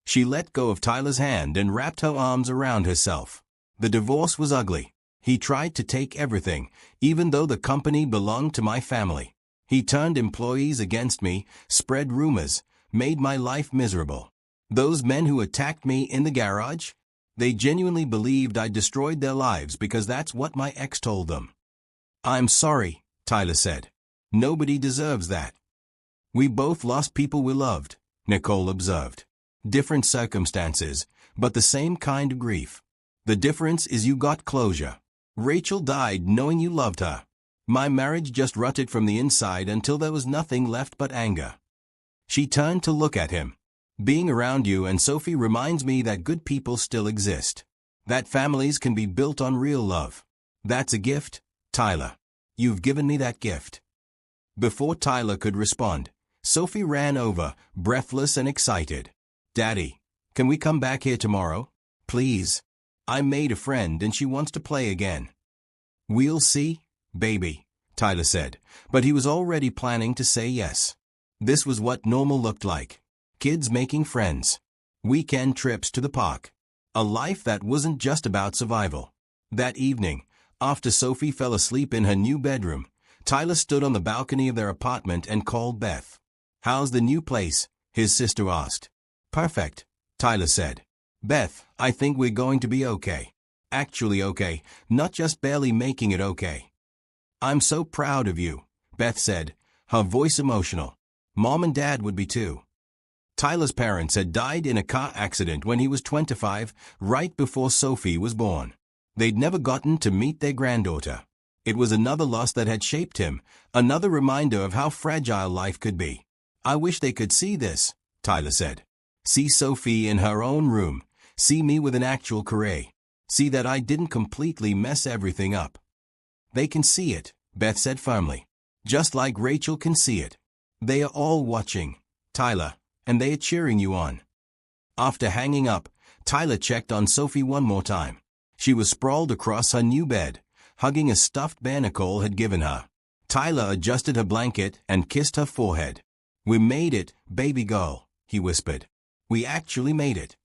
She let go of Tyler's hand and wrapped her arms around herself. The divorce was ugly. He tried to take everything, even though the company belonged to my family. He turned employees against me, spread rumors, made my life miserable. Those men who attacked me in the garage? They genuinely believed I destroyed their lives because that's what my ex told them. I'm sorry, Tyler said. Nobody deserves that. We both lost people we loved, Nicole observed. Different circumstances, but the same kind of grief. The difference is you got closure. Rachel died knowing you loved her. My marriage just rutted from the inside until there was nothing left but anger. She turned to look at him. Being around you and Sophie reminds me that good people still exist. That families can be built on real love. That's a gift, Tyler. You've given me that gift. Before Tyler could respond, Sophie ran over, breathless and excited. Daddy, can we come back here tomorrow? Please. I made a friend and she wants to play again. We'll see, baby, Tyler said, but he was already planning to say yes. This was what normal looked like. Kids making friends. Weekend trips to the park. A life that wasn't just about survival. That evening, after Sophie fell asleep in her new bedroom, Tyler stood on the balcony of their apartment and called Beth. How's the new place? His sister asked. Perfect, Tyler said. Beth, I think we're going to be okay. Actually okay, not just barely making it okay. I'm so proud of you, Beth said, her voice emotional. Mom and Dad would be too. Tyler's parents had died in a car accident when he was 25, right before Sophie was born. They'd never gotten to meet their granddaughter. It was another loss that had shaped him, another reminder of how fragile life could be. I wish they could see this, Tyler said. See Sophie in her own room. See me with an actual career. See that I didn't completely mess everything up. They can see it, Beth said firmly. Just like Rachel can see it. They are all watching, Tyler, and they are cheering you on. After hanging up, Tyler checked on Sophie one more time. She was sprawled across her new bed, hugging a stuffed bear Nicole had given her. Tyler adjusted her blanket and kissed her forehead. We made it, baby girl, he whispered. We actually made it.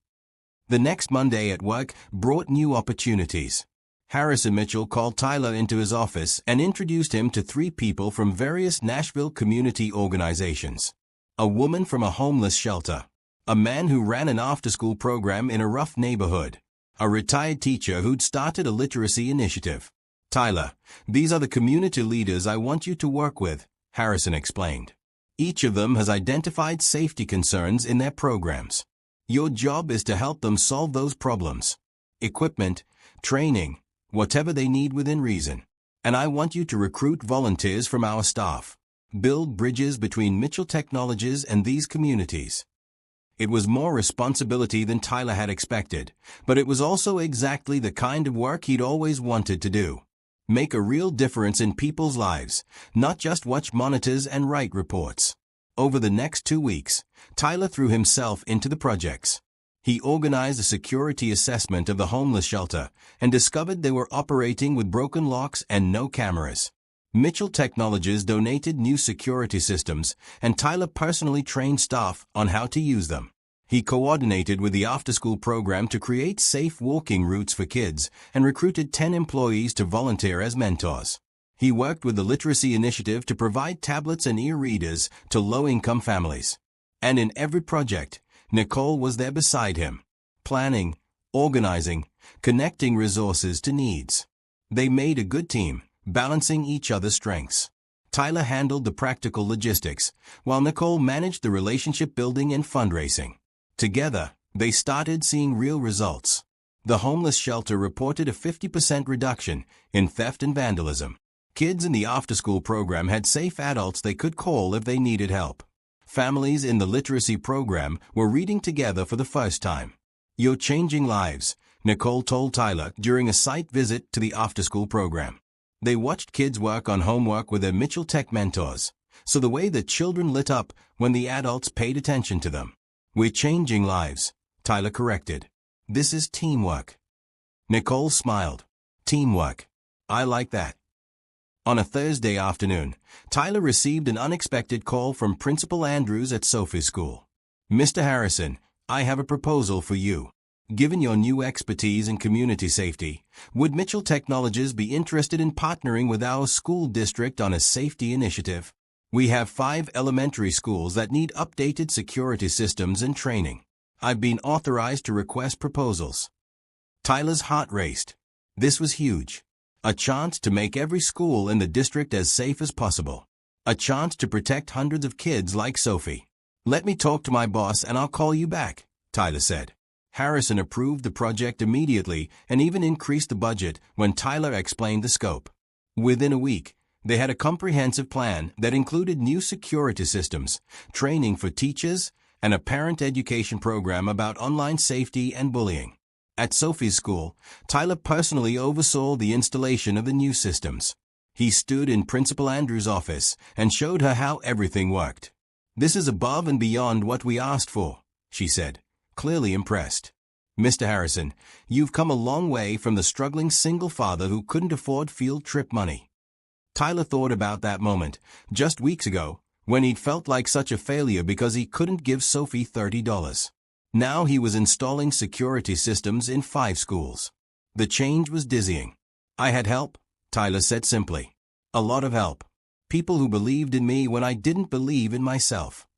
The next Monday at work brought new opportunities. Harrison Mitchell called Tyler into his office and introduced him to 3 people from various Nashville community organizations. A woman from a homeless shelter. A man who ran an after-school program in a rough neighborhood. A retired teacher who'd started a literacy initiative. Tyler, these are the community leaders I want you to work with, Harrison explained. Each of them has identified safety concerns in their programs. Your job is to help them solve those problems. Equipment, training, whatever they need within reason. And I want you to recruit volunteers from our staff. Build bridges between Mitchell Technologies and these communities. It was more responsibility than Tyler had expected, but it was also exactly the kind of work he'd always wanted to do. Make a real difference in people's lives, not just watch monitors and write reports. Over the next 2 weeks, Tyler threw himself into the projects. He organized a security assessment of the homeless shelter and discovered they were operating with broken locks and no cameras. Mitchell Technologies donated new security systems, and Tyler personally trained staff on how to use them. He coordinated with the after-school program to create safe walking routes for kids and recruited 10 employees to volunteer as mentors. He worked with the Literacy Initiative to provide tablets and e-readers to low-income families. And in every project, Nicole was there beside him, planning, organizing, connecting resources to needs. They made a good team, balancing each other's strengths. Tyler handled the practical logistics, while Nicole managed the relationship building and fundraising. Together, they started seeing real results. The homeless shelter reported a 50% reduction in theft and vandalism. Kids in the after-school program had safe adults they could call if they needed help. Families in the literacy program were reading together for the first time. "You're changing lives," Nicole told Tyler during a site visit to the after-school program. They watched kids work on homework with their Mitchell Tech mentors, so the way the children lit up when the adults paid attention to them. "We're changing lives," Tyler corrected. "This is teamwork." Nicole smiled. "Teamwork. I like that." On a Thursday afternoon, Tyler received an unexpected call from Principal Andrews at Sophie's school. "Mr. Harrison, I have a proposal for you. Given your new expertise in community safety, would Mitchell Technologies be interested in partnering with our school district on a safety initiative? We have 5 elementary schools that need updated security systems and training. I've been authorized to request proposals." Tyler's heart raced. This was huge. A chance to make every school in the district as safe as possible. A chance to protect hundreds of kids like Sophie. "Let me talk to my boss and I'll call you back," Tyler said. Harrison approved the project immediately and even increased the budget when Tyler explained the scope. Within a week, they had a comprehensive plan that included new security systems, training for teachers, and a parent education program about online safety and bullying. At Sophie's school, Tyler personally oversaw the installation of the new systems. He stood in Principal Andrews' office and showed her how everything worked. "This is above and beyond what we asked for," she said, clearly impressed. "Mr. Harrison, you've come a long way from the struggling single father who couldn't afford field trip money." Tyler thought about that moment, just weeks ago, when he'd felt like such a failure because he couldn't give Sophie $30. Now he was installing security systems in 5 schools. The change was dizzying. "I had help," Tyler said simply. "A lot of help. People who believed in me when I didn't believe in myself."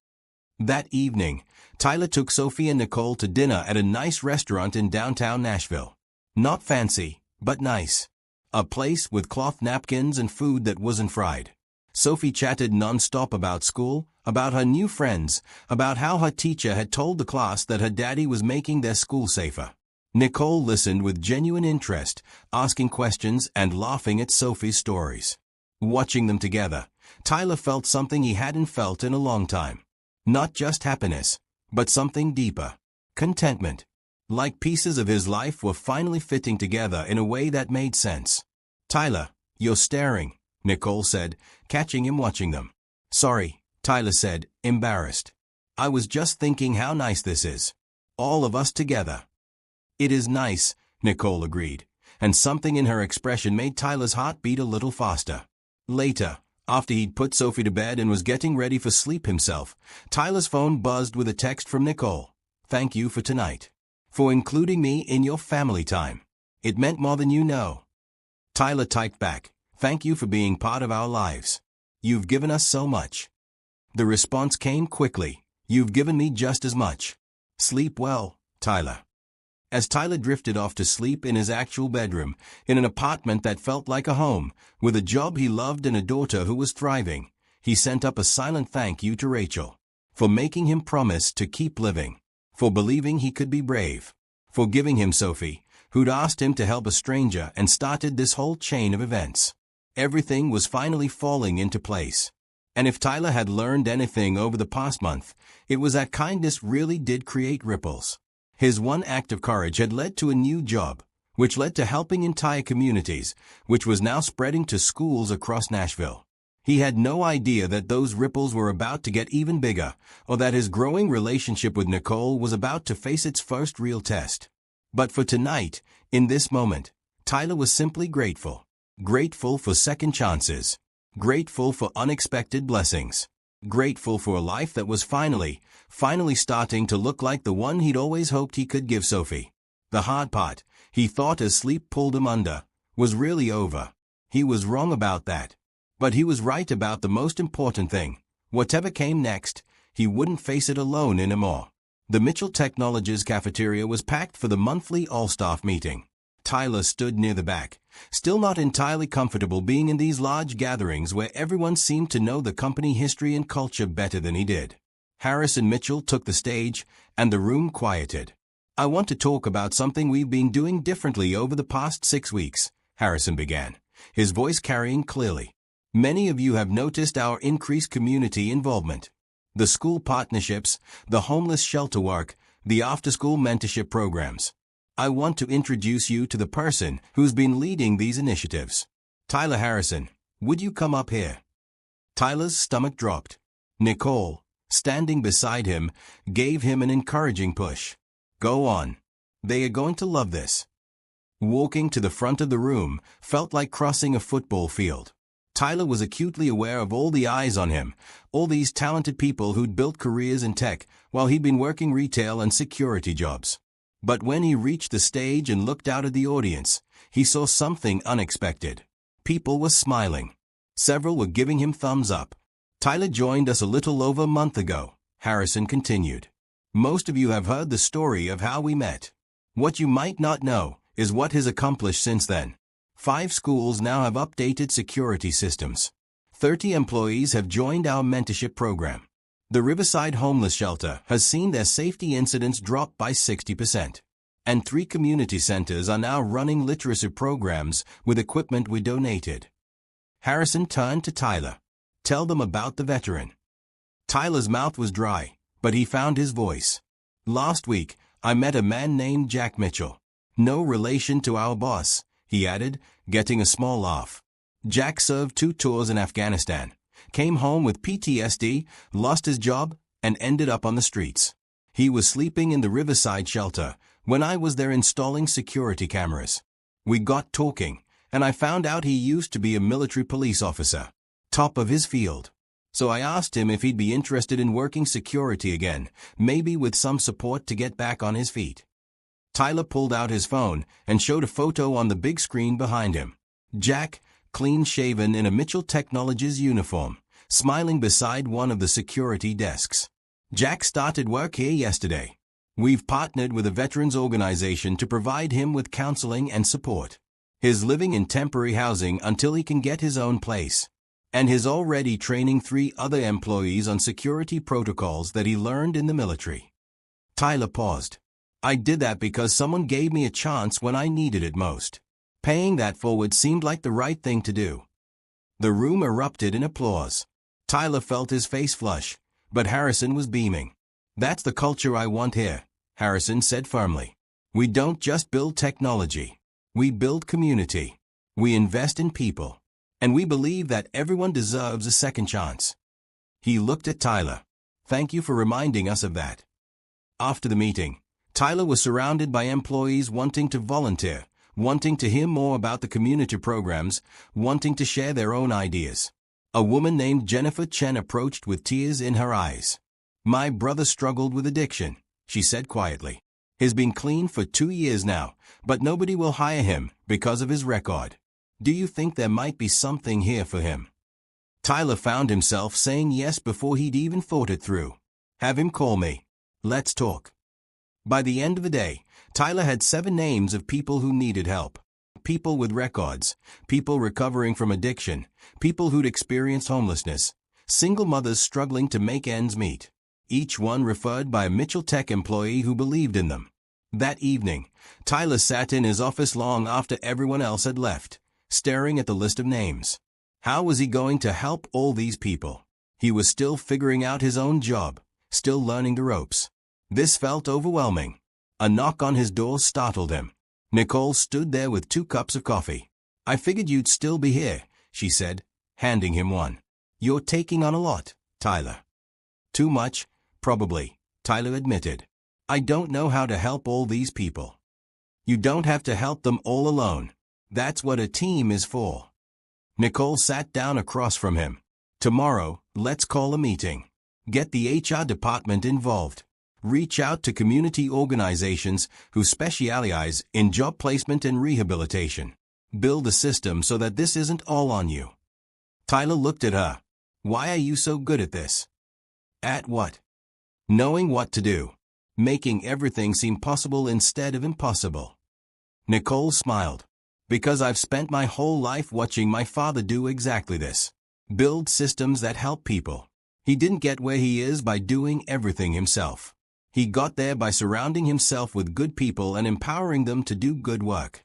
That evening, Tyler took Sophie and Nicole to dinner at a nice restaurant in downtown Nashville. Not fancy, but nice. A place with cloth napkins and food that wasn't fried. Sophie chatted non-stop about school, about her new friends, about how her teacher had told the class that her daddy was making their school safer. Nicole listened with genuine interest, asking questions and laughing at Sophie's stories. Watching them together, Tyler felt something he hadn't felt in a long time. Not just happiness, but something deeper. Contentment. Like pieces of his life were finally fitting together in a way that made sense. "Tyler, you're staring," Nicole said, catching him watching them. "Sorry," Tyler said, embarrassed. "I was just thinking how nice this is. All of us together." "It is nice," Nicole agreed, and something in her expression made Tyler's heart beat a little faster. Later, after he'd put Sophie to bed and was getting ready for sleep himself, Tyler's phone buzzed with a text from Nicole. "Thank you for tonight. For including me in your family time. It meant more than you know." Tyler typed back, "Thank you for being part of our lives. You've given us so much." The response came quickly, "You've given me just as much. Sleep well, Tyler." As Tyler drifted off to sleep in his actual bedroom, in an apartment that felt like a home, with a job he loved and a daughter who was thriving, he sent up a silent thank you to Rachel. For making him promise to keep living. For believing he could be brave. For giving him Sophie, who'd asked him to help a stranger and started this whole chain of events. Everything was finally falling into place. And if Tyler had learned anything over the past month, it was that kindness really did create ripples. His one act of courage had led to a new job, which led to helping entire communities, which was now spreading to schools across Nashville. He had no idea that those ripples were about to get even bigger, or that his growing relationship with Nicole was about to face its first real test. But for tonight, in this moment, Tyler was simply grateful. Grateful for second chances. Grateful for unexpected blessings. Grateful for a life that was finally starting to look like the one he'd always hoped he could give Sophie. The hard part, he thought as sleep pulled him under, was really over. He was wrong about that. But he was right about the most important thing. Whatever came next, he wouldn't face it alone anymore. The Mitchell Technologies cafeteria was packed for the monthly all-staff meeting. Tyler stood near the back, still not entirely comfortable being in these large gatherings where everyone seemed to know the company history and culture better than he did. Harrison Mitchell took the stage, and the room quieted. "I want to talk about something we've been doing differently over the past 6 weeks, Harrison began, his voice carrying clearly. "Many of you have noticed our increased community involvement. The school partnerships, the homeless shelter work, the after-school mentorship programs. I want to introduce you to the person who's been leading these initiatives. Tyler Harrison, would you come up here?" Tyler's stomach dropped. Nicole, standing beside him, gave him an encouraging push. "Go on. They are going to love this." Walking to the front of the room felt like crossing a football field. Tyler was acutely aware of all the eyes on him, all these talented people who'd built careers in tech while he'd been working retail and security jobs. But when he reached the stage and looked out at the audience, he saw something unexpected. People were smiling. Several were giving him thumbs up. "Tyler joined us a little over a month ago," Harrison continued. "Most of you have heard the story of how we met. What you might not know is what he's accomplished since then. 5 schools now have updated security systems. 30 employees have joined our mentorship program. The Riverside Homeless Shelter has seen their safety incidents drop by 60%. And 3 community centers are now running literacy programs with equipment we donated." Harrison turned to Tyler. "Tell them about the veteran." Tyler's mouth was dry, but he found his voice. "Last week, I met a man named Jack Mitchell. No relation to our boss," he added, getting a small laugh. "Jack served 2 tours in Afghanistan, came home with PTSD, lost his job, and ended up on the streets. He was sleeping in the Riverside shelter when I was there installing security cameras. We got talking, and I found out he used to be a military police officer, top of his field. So I asked him if he'd be interested in working security again, maybe with some support to get back on his feet." Tyler pulled out his phone and showed a photo on the big screen behind him. Jack, clean-shaven in a Mitchell Technologies uniform, smiling beside one of the security desks. "Jack started work here yesterday. We've partnered with a veterans organization to provide him with counseling and support. He's living in temporary housing until he can get his own place. And he's already training 3 other employees on security protocols that he learned in the military." Tyler paused. "I did that because someone gave me a chance when I needed it most. Paying that forward seemed like the right thing to do." The room erupted in applause. Tyler felt his face flush, but Harrison was beaming. "That's the culture I want here," Harrison said firmly. "We don't just build technology. We build community. We invest in people. And we believe that everyone deserves a second chance." He looked at Tyler. "Thank you for reminding us of that." After the meeting, Tyler was surrounded by employees wanting to volunteer, wanting to hear more about the community programs, wanting to share their own ideas. A woman named Jennifer Chen approached with tears in her eyes. "My brother struggled with addiction," she said quietly. "He's been clean for 2 years now, but nobody will hire him because of his record. Do you think there might be something here for him?" Tyler found himself saying yes before he'd even thought it through. "Have him call me. Let's talk." By the end of the day, Tyler had 7 names of people who needed help. People with records, people recovering from addiction, people who'd experienced homelessness, single mothers struggling to make ends meet. Each one referred by a Mitchell Tech employee who believed in them. That evening, Tyler sat in his office long after everyone else had left, staring at the list of names. How was he going to help all these people? He was still figuring out his own job, still learning the ropes. This felt overwhelming. A knock on his door startled him. Nicole stood there with 2 cups of coffee. "I figured you'd still be here," she said, handing him one. "You're taking on a lot, Tyler." "Too much, probably," Tyler admitted. "I don't know how to help all these people." "You don't have to help them all alone. That's what a team is for." Nicole sat down across from him. Tomorrow, let's call a meeting. Get the HR department involved. Reach out to community organizations who specialize in job placement and rehabilitation. Build a system so that this isn't all on you. Tyler looked at her. Why are you so good at this? At what? Knowing what to do. Making everything seem possible instead of impossible. Nicole smiled. Because I've spent my whole life watching my father do exactly this. Build systems that help people. He didn't get where he is by doing everything himself. He got there by surrounding himself with good people and empowering them to do good work.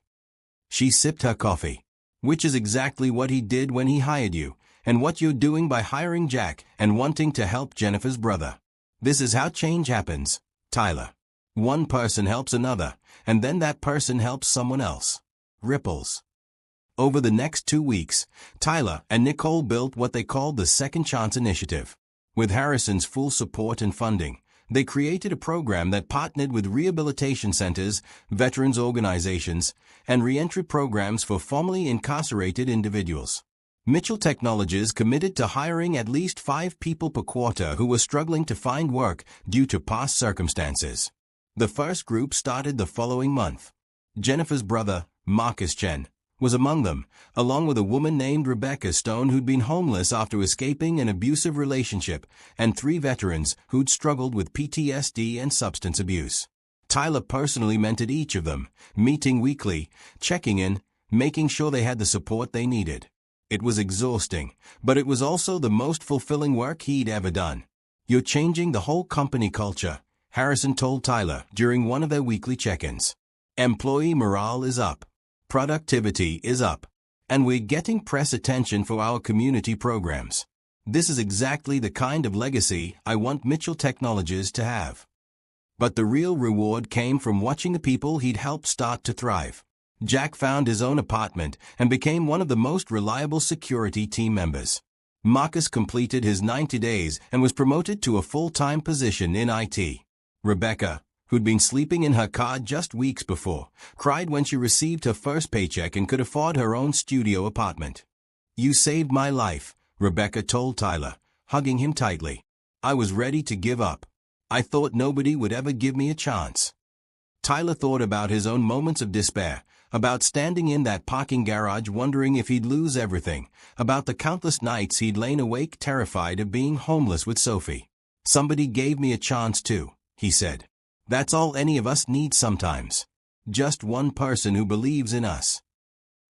She sipped her coffee. Which is exactly what he did when he hired you, and what you're doing by hiring Jack and wanting to help Jennifer's brother. This is how change happens, Tyler. One person helps another, and then that person helps someone else. Ripples. Over the next 2 weeks, Tyler and Nicole built what they called the Second Chance Initiative. With Harrison's full support and funding, they created a program that partnered with rehabilitation centers, veterans organizations, and reentry programs for formerly incarcerated individuals. Mitchell Technologies committed to hiring at least 5 people per quarter who were struggling to find work due to past circumstances. The first group started the following month. Jennifer's brother, Marcus Chen, was among them, along with a woman named Rebecca Stone who'd been homeless after escaping an abusive relationship, and 3 veterans who'd struggled with PTSD and substance abuse. Tyler personally mentored each of them, meeting weekly, checking in, making sure they had the support they needed. It was exhausting, but it was also the most fulfilling work he'd ever done. You're changing the whole company culture, Harrison told Tyler during one of their weekly check-ins. Employee morale is up. Productivity is up. And we're getting press attention for our community programs. This is exactly the kind of legacy I want Mitchell Technologies to have. But the real reward came from watching the people he'd helped start to thrive. Jack found his own apartment and became one of the most reliable security team members. Marcus completed his 90 days and was promoted to a full-time position in IT. Rebecca, who'd been sleeping in her car just weeks before, cried when she received her first paycheck and could afford her own studio apartment. You saved my life, Rebecca told Tyler, hugging him tightly. I was ready to give up. I thought nobody would ever give me a chance. Tyler thought about his own moments of despair, about standing in that parking garage wondering if he'd lose everything, about the countless nights he'd lain awake terrified of being homeless with Sophie. Somebody gave me a chance too, he said. That's all any of us need sometimes. Just one person who believes in us.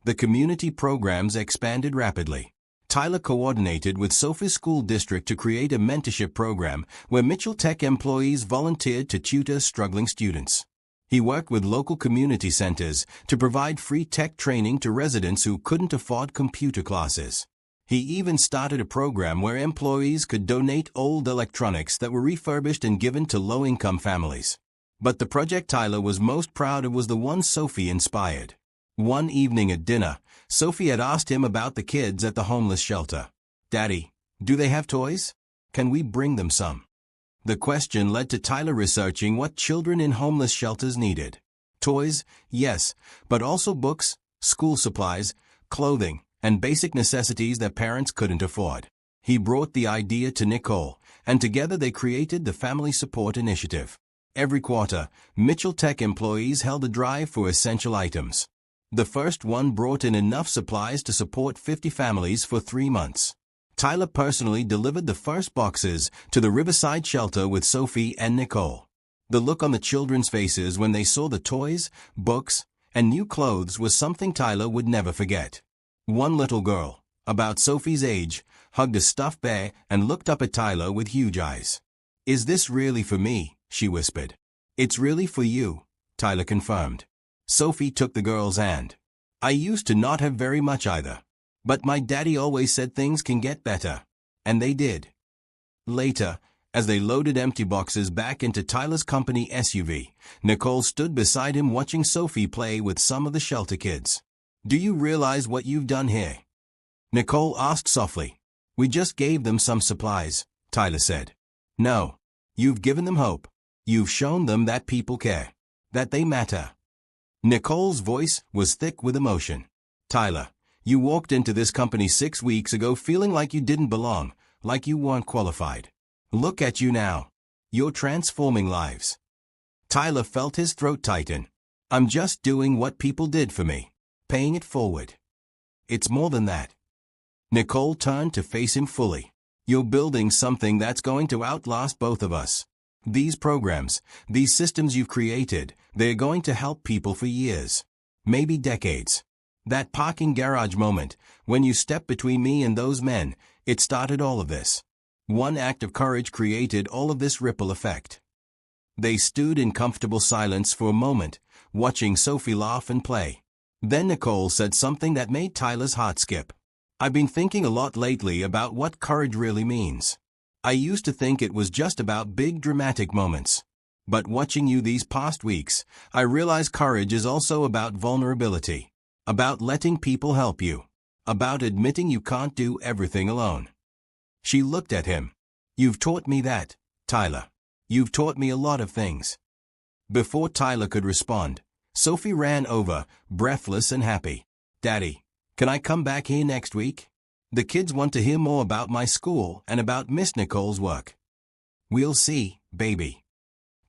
The community programs expanded rapidly. Tyler coordinated with Sophie's school district to create a mentorship program where Mitchell Tech employees volunteered to tutor struggling students. He worked with local community centers to provide free tech training to residents who couldn't afford computer classes. He even started a program where employees could donate old electronics that were refurbished and given to low-income families. But the project Tyler was most proud of was the one Sophie inspired. One evening at dinner, Sophie had asked him about the kids at the homeless shelter. Daddy, do they have toys? Can we bring them some? The question led to Tyler researching what children in homeless shelters needed. Toys, yes, but also books, school supplies, clothing, and basic necessities that parents couldn't afford. He brought the idea to Nicole, and together they created the Family Support Initiative. Every quarter, Mitchell Tech employees held a drive for essential items. The first one brought in enough supplies to support 50 families for 3 months. Tyler personally delivered the first boxes to the Riverside shelter with Sophie and Nicole. The look on the children's faces when they saw the toys, books, and new clothes was something Tyler would never forget. One little girl, about Sophie's age, hugged a stuffed bear and looked up at Tyler with huge eyes. Is this really for me? She whispered. It's really for you, Tyler confirmed. Sophie took the girl's hand. I used to not have very much either. But my daddy always said things can get better. And they did. Later, as they loaded empty boxes back into Tyler's company SUV, Nicole stood beside him watching Sophie play with some of the shelter kids. Do you realize what you've done here? Nicole asked softly. We just gave them some supplies, Tyler said. No. You've given them hope. You've shown them that people care. That they matter. Nicole's voice was thick with emotion. Tyler, You walked into this company 6 weeks ago feeling like you didn't belong, like you weren't qualified. Look at you now. You're transforming lives. Tyler felt his throat tighten. I'm just doing what people did for me. Paying it forward. It's more than that. Nicole turned to face him fully. You're building something that's going to outlast both of us. These programs, these systems you've created, they're going to help people for years. Maybe decades. That parking garage moment, when you stepped between me and those men, it started all of this. One act of courage created all of this ripple effect. They stood in comfortable silence for a moment, watching Sophie laugh and play. Then Nicole said something that made Tyler's heart skip. I've been thinking a lot lately about what courage really means. I used to think it was just about big dramatic moments. But watching you these past weeks, I realize courage is also about vulnerability. About letting people help you. About admitting you can't do everything alone. She looked at him. You've taught me that, Tyler. You've taught me a lot of things. Before Tyler could respond, Sophie ran over, breathless and happy. Daddy, can I come back here next week? The kids want to hear more about my school and about Miss Nicole's work. We'll see, baby.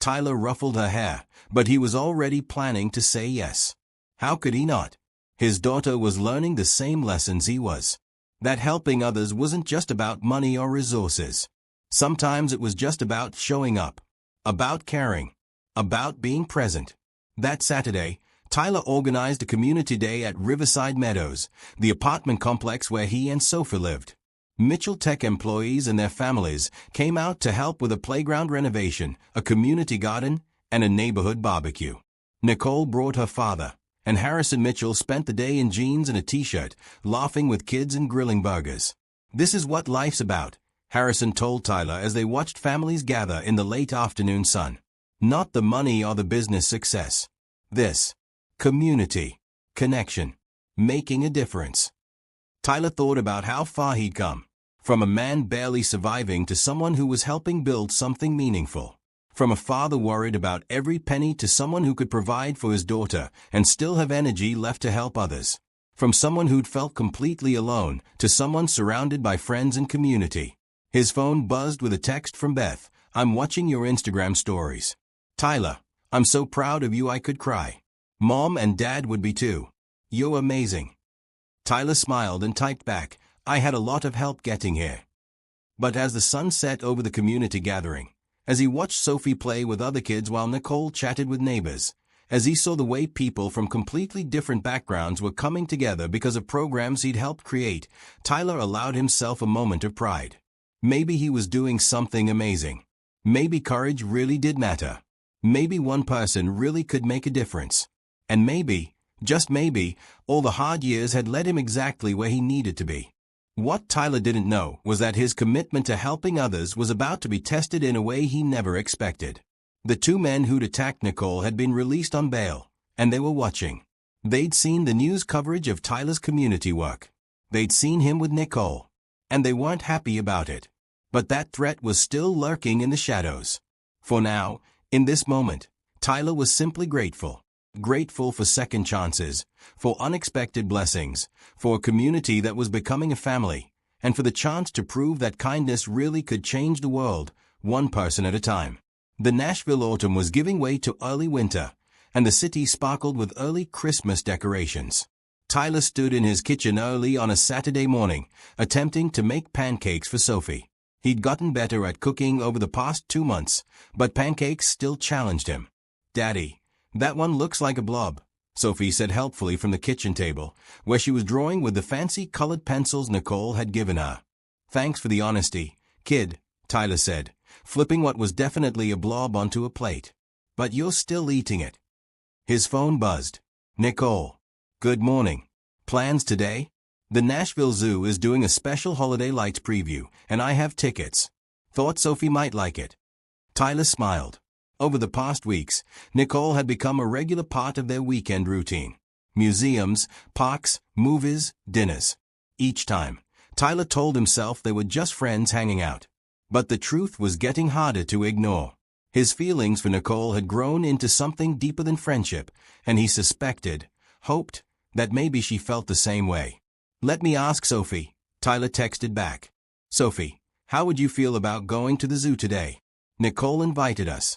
Tyler ruffled her hair, but he was already planning to say yes. How could he not? His daughter was learning the same lessons he was. That helping others wasn't just about money or resources. Sometimes it was just about showing up. About caring. About being present. That Saturday, Tyler organized a community day at Riverside Meadows, the apartment complex where he and Sophie lived. Mitchell Tech employees and their families came out to help with a playground renovation, a community garden, and a neighborhood barbecue. Nicole brought her father, and Harrison Mitchell spent the day in jeans and a t-shirt, laughing with kids and grilling burgers. This is what life's about, Harrison told Tyler as they watched families gather in the late afternoon sun. Not the money or the business success. This. Community. Connection. Making a difference. Tyler thought about how far he'd come. From a man barely surviving to someone who was helping build something meaningful. From a father worried about every penny to someone who could provide for his daughter and still have energy left to help others. From someone who'd felt completely alone to someone surrounded by friends and community. His phone buzzed with a text from Beth. I'm watching your Instagram stories. Tyler, I'm so proud of you I could cry. Mom and Dad would be too. You're amazing. Tyler smiled and typed back, I had a lot of help getting here. But as the sun set over the community gathering, as he watched Sophie play with other kids while Nicole chatted with neighbors, as he saw the way people from completely different backgrounds were coming together because of programs he'd helped create, Tyler allowed himself a moment of pride. Maybe he was doing something amazing. Maybe courage really did matter. Maybe one person really could make a difference. And maybe, just maybe, all the hard years had led him exactly where he needed to be. What Tyler didn't know was that his commitment to helping others was about to be tested in a way he never expected. The two men who'd attacked Nicole had been released on bail, and they were watching. They'd seen the news coverage of Tyler's community work. They'd seen him with Nicole. And they weren't happy about it. But that threat was still lurking in the shadows. For now, in this moment, Tyler was simply grateful. Grateful for second chances, for unexpected blessings, for a community that was becoming a family, and for the chance to prove that kindness really could change the world, one person at a time. The Nashville autumn was giving way to early winter, and the city sparkled with early Christmas decorations. Tyler stood in his kitchen early on a Saturday morning, attempting to make pancakes for Sophie. He'd gotten better at cooking over the past 2 months, but pancakes still challenged him. Daddy, that one looks like a blob, Sophie said helpfully from the kitchen table, where she was drawing with the fancy colored pencils Nicole had given her. Thanks for the honesty, kid, Tyler said, flipping what was definitely a blob onto a plate. But you're still eating it. His phone buzzed. Nicole. Good morning. Plans today? The Nashville Zoo is doing a special holiday lights preview, and I have tickets. Thought Sophie might like it. Tyler smiled. Over the past weeks, Nicole had become a regular part of their weekend routine. Museums, parks, movies, dinners. Each time, Tyler told himself they were just friends hanging out. But the truth was getting harder to ignore. His feelings for Nicole had grown into something deeper than friendship, and he suspected, hoped, that maybe she felt the same way. Let me ask Sophie, Tyler texted back. Sophie, how would you feel about going to the zoo today? Nicole invited us.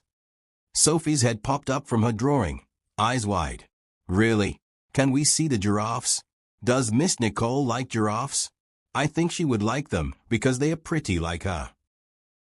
Sophie's head popped up from her drawing, eyes wide. Really? Can we see the giraffes? Does Miss Nicole like giraffes? I think she would like them because they are pretty like her.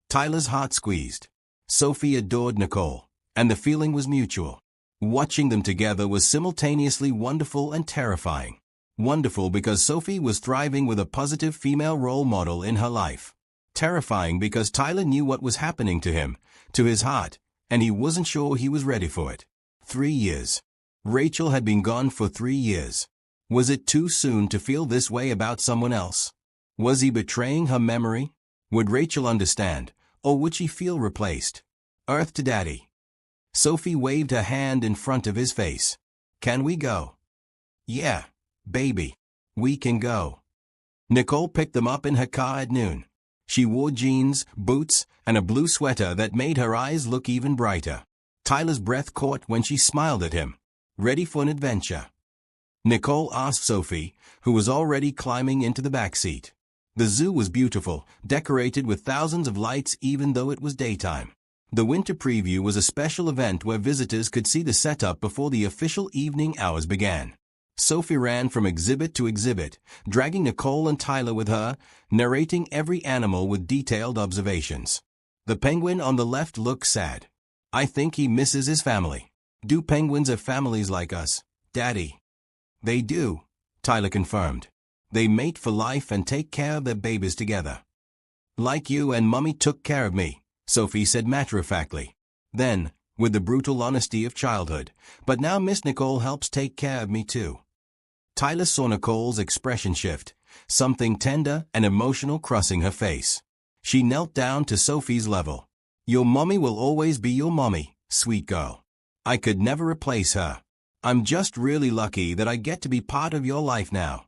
Tyler's heart squeezed. Sophie adored Nicole, and the feeling was mutual. Watching them together was simultaneously wonderful and terrifying. Wonderful because Sophie was thriving with a positive female role model in her life. Terrifying because Tyler knew what was happening to him, to his heart, and he wasn't sure he was ready for it. 3 years. Rachel had been gone for 3 years. Was it too soon to feel this way about someone else? Was he betraying her memory? Would Rachel understand, or would she feel replaced? Earth to Daddy. Sophie waved her hand in front of his face. Can we go? Yeah, baby. We can go. Nicole picked them up in her car at noon. She wore jeans, boots, and a blue sweater that made her eyes look even brighter. Tyler's breath caught when she smiled at him. Ready for an adventure? Nicole asked Sophie, who was already climbing into the back seat. The zoo was beautiful, decorated with thousands of lights even though it was daytime. The winter preview was a special event where visitors could see the setup before the official evening hours began. Sophie ran from exhibit to exhibit, dragging Nicole and Tyler with her, narrating every animal with detailed observations. The penguin on the left looked sad. I think he misses his family. Do penguins have families like us, Daddy? They do, Tyler confirmed. They mate for life and take care of their babies together. Like you and Mummy took care of me, Sophie said matter-of-factly. Then, with the brutal honesty of childhood, but now Miss Nicole helps take care of me too. Tyler saw Nicole's expression shift, something tender and emotional crossing her face. She knelt down to Sophie's level. Your mommy will always be your mommy, sweet girl. I could never replace her. I'm just really lucky that I get to be part of your life now.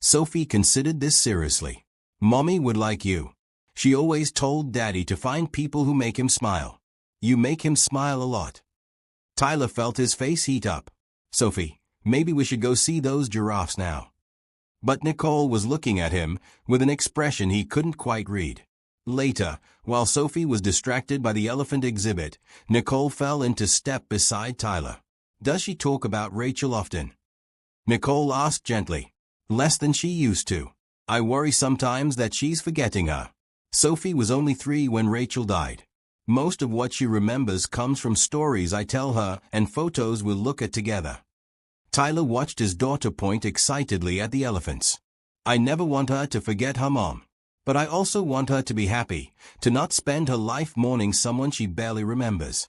Sophie considered this seriously. Mommy would like you. She always told Daddy to find people who make him smile. You make him smile a lot. Tyler felt his face heat up. Sophie, maybe we should go see those giraffes now. But Nicole was looking at him with an expression he couldn't quite read. Later, while Sophie was distracted by the elephant exhibit, Nicole fell into step beside Tyler. Does she talk about Rachel often? Nicole asked gently. Less than she used to. I worry sometimes that she's forgetting her. Sophie was only 3 when Rachel died. Most of what she remembers comes from stories I tell her and photos we'll look at together. Tyler watched his daughter point excitedly at the elephants. I never want her to forget her mom. But I also want her to be happy, to not spend her life mourning someone she barely remembers.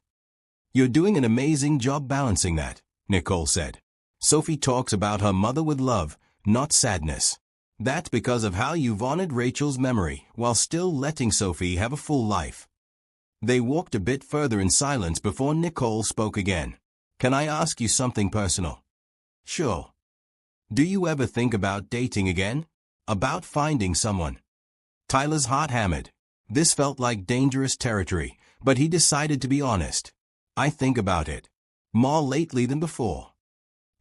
You're doing an amazing job balancing that, Nicole said. Sophie talks about her mother with love, not sadness. That's because of how you've honored Rachel's memory while still letting Sophie have a full life. They walked a bit further in silence before Nicole spoke again. Can I ask you something personal? Sure. Do you ever think about dating again? About finding someone? Tyler's heart hammered. This felt like dangerous territory, but he decided to be honest. I think about it. More lately than before.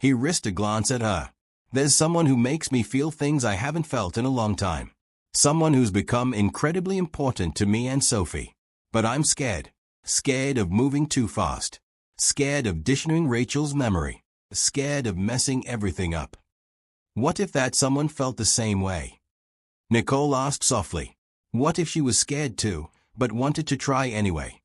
He risked a glance at her. There's someone who makes me feel things I haven't felt in a long time. Someone who's become incredibly important to me and Sophie. But I'm scared. Scared of moving too fast. Scared of dishing Rachel's memory. Scared of messing everything up. What if that someone felt the same way? Nicole asked softly. What if she was scared too, but wanted to try anyway?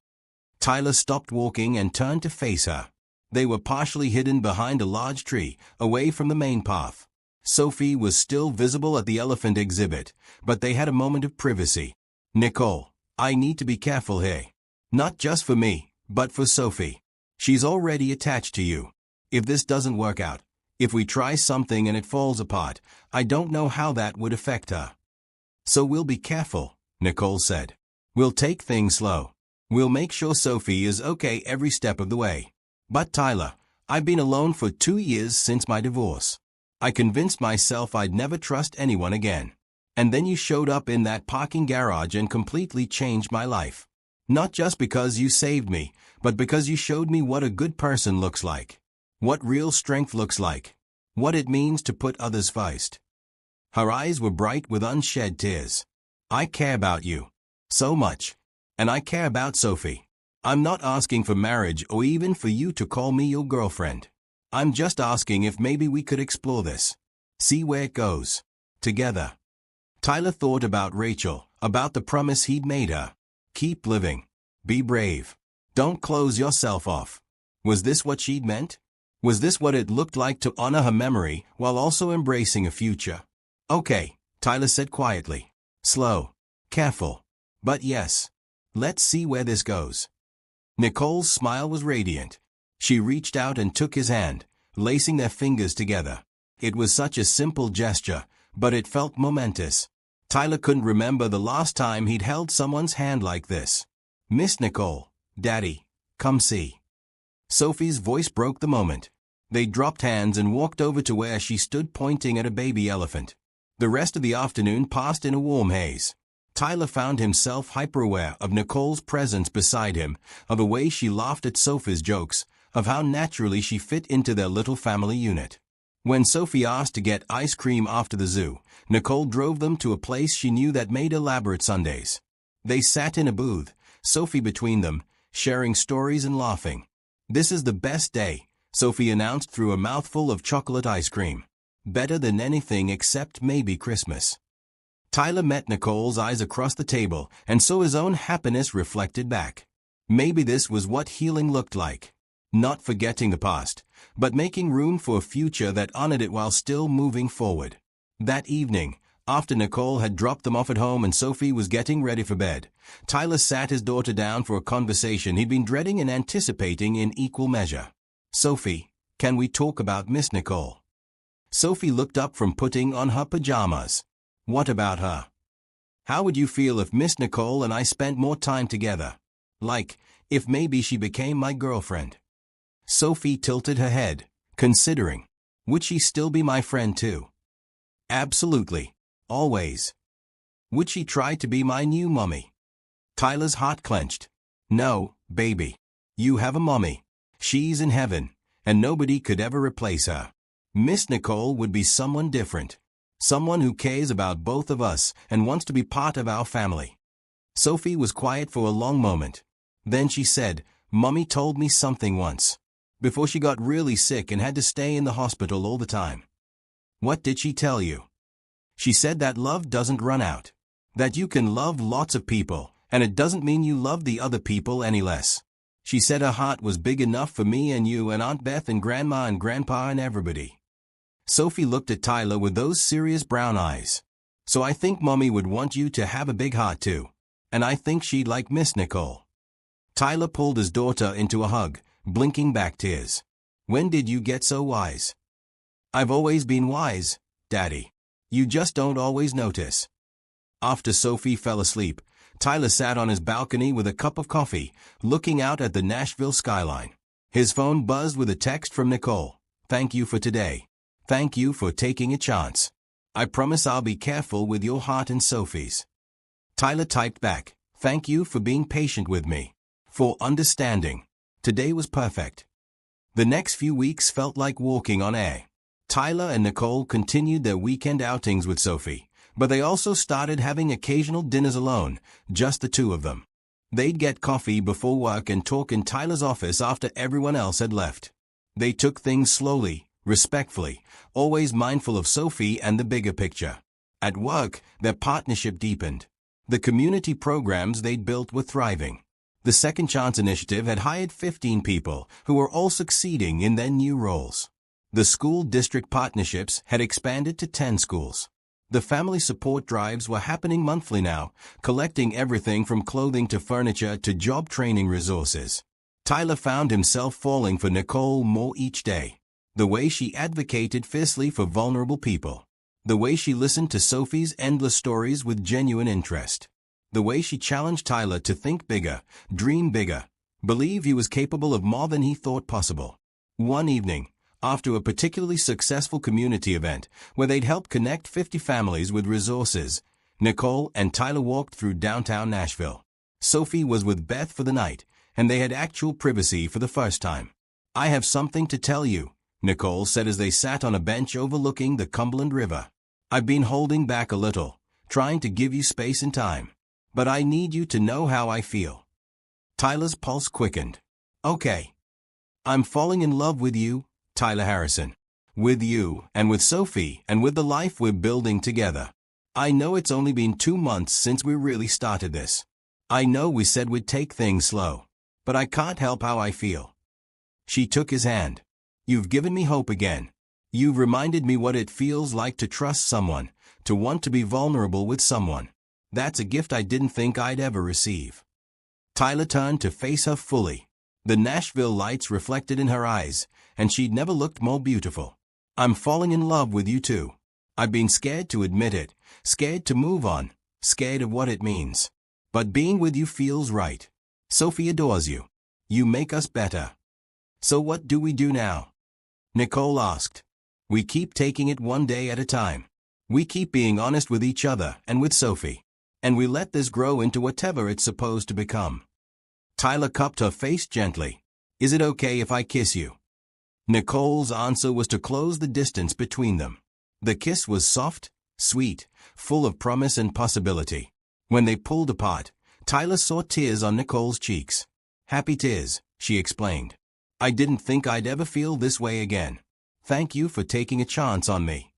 Tyler stopped walking and turned to face her. They were partially hidden behind a large tree, away from the main path. Sophie was still visible at the elephant exhibit, but they had a moment of privacy. Nicole, I need to be careful here. Not just for me, but for Sophie. She's already attached to you. If this doesn't work out, if we try something and it falls apart, I don't know how that would affect her. So we'll be careful, Nicole said. We'll take things slow. We'll make sure Sophie is okay every step of the way. But Tyler, I've been alone for 2 years since my divorce. I convinced myself I'd never trust anyone again. And then you showed up in that parking garage and completely changed my life. Not just because you saved me, but because you showed me what a good person looks like. What real strength looks like. What it means to put others first. Her eyes were bright with unshed tears. I care about you. So much. And I care about Sophie. I'm not asking for marriage or even for you to call me your girlfriend. I'm just asking if maybe we could explore this. See where it goes. Together. Tyler thought about Rachel, about the promise he'd made her. Keep living. Be brave. Don't close yourself off. Was this what she'd meant? Was this what it looked like to honor her memory while also embracing a future? Okay, Tyler said quietly. Slow. Careful. But yes. Let's see where this goes. Nicole's smile was radiant. She reached out and took his hand, lacing their fingers together. It was such a simple gesture, but it felt momentous. Tyler couldn't remember the last time he'd held someone's hand like this. Miss Nicole, Daddy, come see. Sophie's voice broke the moment. They dropped hands and walked over to where she stood pointing at a baby elephant. The rest of the afternoon passed in a warm haze. Tyler found himself hyper-aware of Nicole's presence beside him, of the way she laughed at Sophie's jokes, of how naturally she fit into their little family unit. When Sophie asked to get ice cream after the zoo, Nicole drove them to a place she knew that made elaborate sundaes. They sat in a booth, Sophie between them, sharing stories and laughing. This is the best day, Sophie announced through a mouthful of chocolate ice cream. Better than anything except maybe Christmas. Tyler met Nicole's eyes across the table and saw his own happiness reflected back. Maybe this was what healing looked like. Not forgetting the past, but making room for a future that honored it while still moving forward. That evening, after Nicole had dropped them off at home and Sophie was getting ready for bed, Tyler sat his daughter down for a conversation he'd been dreading and anticipating in equal measure. Sophie, can we talk about Miss Nicole? Sophie looked up from putting on her pajamas. What about her? How would you feel if Miss Nicole and I spent more time together? Like, if maybe she became my girlfriend. Sophie tilted her head, considering. Would she still be my friend too? Absolutely. Always. Would she try to be my new mommy? Tyler's heart clenched. No, baby. You have a mommy. She's in heaven, and nobody could ever replace her. Miss Nicole would be someone different. Someone who cares about both of us and wants to be part of our family. Sophie was quiet for a long moment. Then she said, Mommy told me something once. Before she got really sick and had to stay in the hospital all the time. What did she tell you? She said that love doesn't run out. That you can love lots of people, and it doesn't mean you love the other people any less. She said her heart was big enough for me and you and Aunt Beth and Grandma and Grandpa and everybody. Sophie looked at Tyler with those serious brown eyes. So I think Mommy would want you to have a big heart too. And I think she'd like Miss Nicole. Tyler pulled his daughter into a hug, blinking back tears. When did you get so wise? I've always been wise, Daddy. You just don't always notice. After Sophie fell asleep, Tyler sat on his balcony with a cup of coffee, looking out at the Nashville skyline. His phone buzzed with a text from Nicole. Thank you for today. Thank you for taking a chance. I promise I'll be careful with your heart and Sophie's. Tyler typed back, thank you for being patient with me. For understanding. Today was perfect. The next few weeks felt like walking on air. Tyler and Nicole continued their weekend outings with Sophie, but they also started having occasional dinners alone, just the two of them. They'd get coffee before work and talk in Tyler's office after everyone else had left. They took things slowly, respectfully, always mindful of Sophie and the bigger picture. At work, their partnership deepened. The community programs they'd built were thriving. The Second Chance Initiative had hired 15 people who were all succeeding in their new roles. The school district partnerships had expanded to 10 schools. The family support drives were happening monthly now, collecting everything from clothing to furniture to job training resources. Tyler found himself falling for Nicole more each day. The way she advocated fiercely for vulnerable people. The way she listened to Sophie's endless stories with genuine interest. The way she challenged Tyler to think bigger, dream bigger, believe he was capable of more than he thought possible. One evening, after a particularly successful community event where they'd helped connect 50 families with resources, Nicole and Tyler walked through downtown Nashville. Sophie was with Beth for the night, and they had actual privacy for the first time. I have something to tell you, Nicole said as they sat on a bench overlooking the Cumberland River. I've been holding back a little, trying to give you space and time. But I need you to know how I feel. Tyler's pulse quickened. Okay. I'm falling in love with you, Tyler Harrison. With you, and with Sophie, and with the life we're building together. I know it's only been 2 months since we really started this. I know we said we'd take things slow. But I can't help how I feel. She took his hand. You've given me hope again. You've reminded me what it feels like to trust someone, to want to be vulnerable with someone. That's a gift I didn't think I'd ever receive. Tyler turned to face her fully. The Nashville lights reflected in her eyes, and she'd never looked more beautiful. I'm falling in love with you too. I've been scared to admit it, scared to move on, scared of what it means. But being with you feels right. Sophie adores you. You make us better. So what do we do now? Nicole asked. We keep taking it one day at a time. We keep being honest with each other and with Sophie. And we let this grow into whatever it's supposed to become. Tyler cupped her face gently. Is it okay if I kiss you? Nicole's answer was to close the distance between them. The kiss was soft, sweet, full of promise and possibility. When they pulled apart, Tyler saw tears on Nicole's cheeks. Happy tears, she explained. I didn't think I'd ever feel this way again. Thank you for taking a chance on me.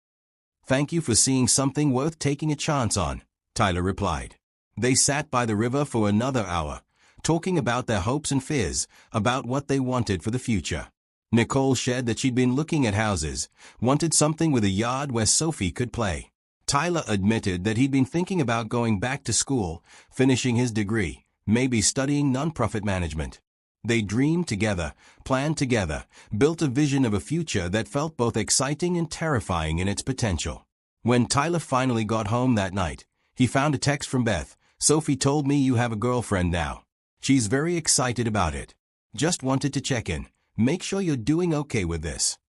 Thank you for seeing something worth taking a chance on, Tyler replied. They sat by the river for another hour, talking about their hopes and fears, about what they wanted for the future. Nicole shared that she'd been looking at houses, wanted something with a yard where Sophie could play. Tyler admitted that he'd been thinking about going back to school, finishing his degree, maybe studying nonprofit management. They dreamed together, planned together, built a vision of a future that felt both exciting and terrifying in its potential. When Tyler finally got home that night, he found a text from Beth. Sophie told me you have a girlfriend now. She's very excited about it. Just wanted to check in. Make sure you're doing okay with this.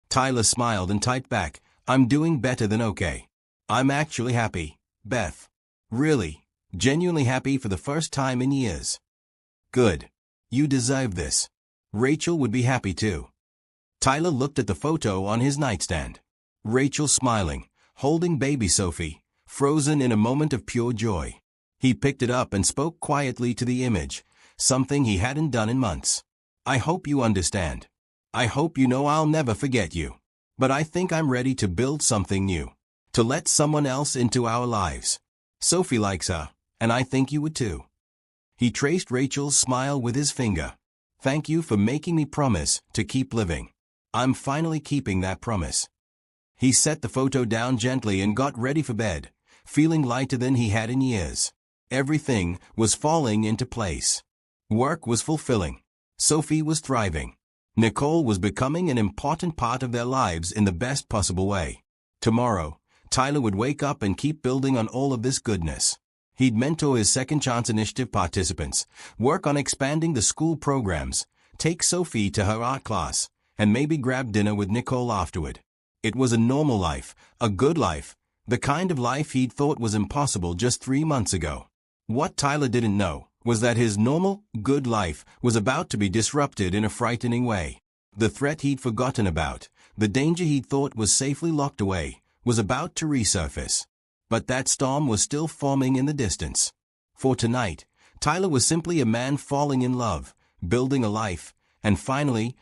Tyler smiled and typed back, I'm doing better than okay. I'm actually happy, Beth. Really, genuinely happy for the first time in years. Good. You deserve this. Rachel would be happy too. Tyler looked at the photo on his nightstand. Rachel smiling, holding baby Sophie, frozen in a moment of pure joy. He picked it up and spoke quietly to the image, something he hadn't done in months. I hope you understand. I hope you know I'll never forget you. But I think I'm ready to build something new. To let someone else into our lives. Sophie likes her, and I think you would too. He traced Rachel's smile with his finger. Thank you for making me promise to keep living. I'm finally keeping that promise. He set the photo down gently and got ready for bed, feeling lighter than he had in years. Everything was falling into place. Work was fulfilling. Sophie was thriving. Nicole was becoming an important part of their lives in the best possible way. Tomorrow, Tyler would wake up and keep building on all of this goodness. He'd mentor his Second Chance Initiative participants, work on expanding the school programs, take Sophie to her art class, and maybe grab dinner with Nicole afterward. It was a normal life, a good life, the kind of life he'd thought was impossible just 3 months ago. What Tyler didn't know was that his normal, good life was about to be disrupted in a frightening way. The threat he'd forgotten about, the danger he'd thought was safely locked away, was about to resurface. But that storm was still forming in the distance. For tonight, Tyler was simply a man falling in love, building a life, and finally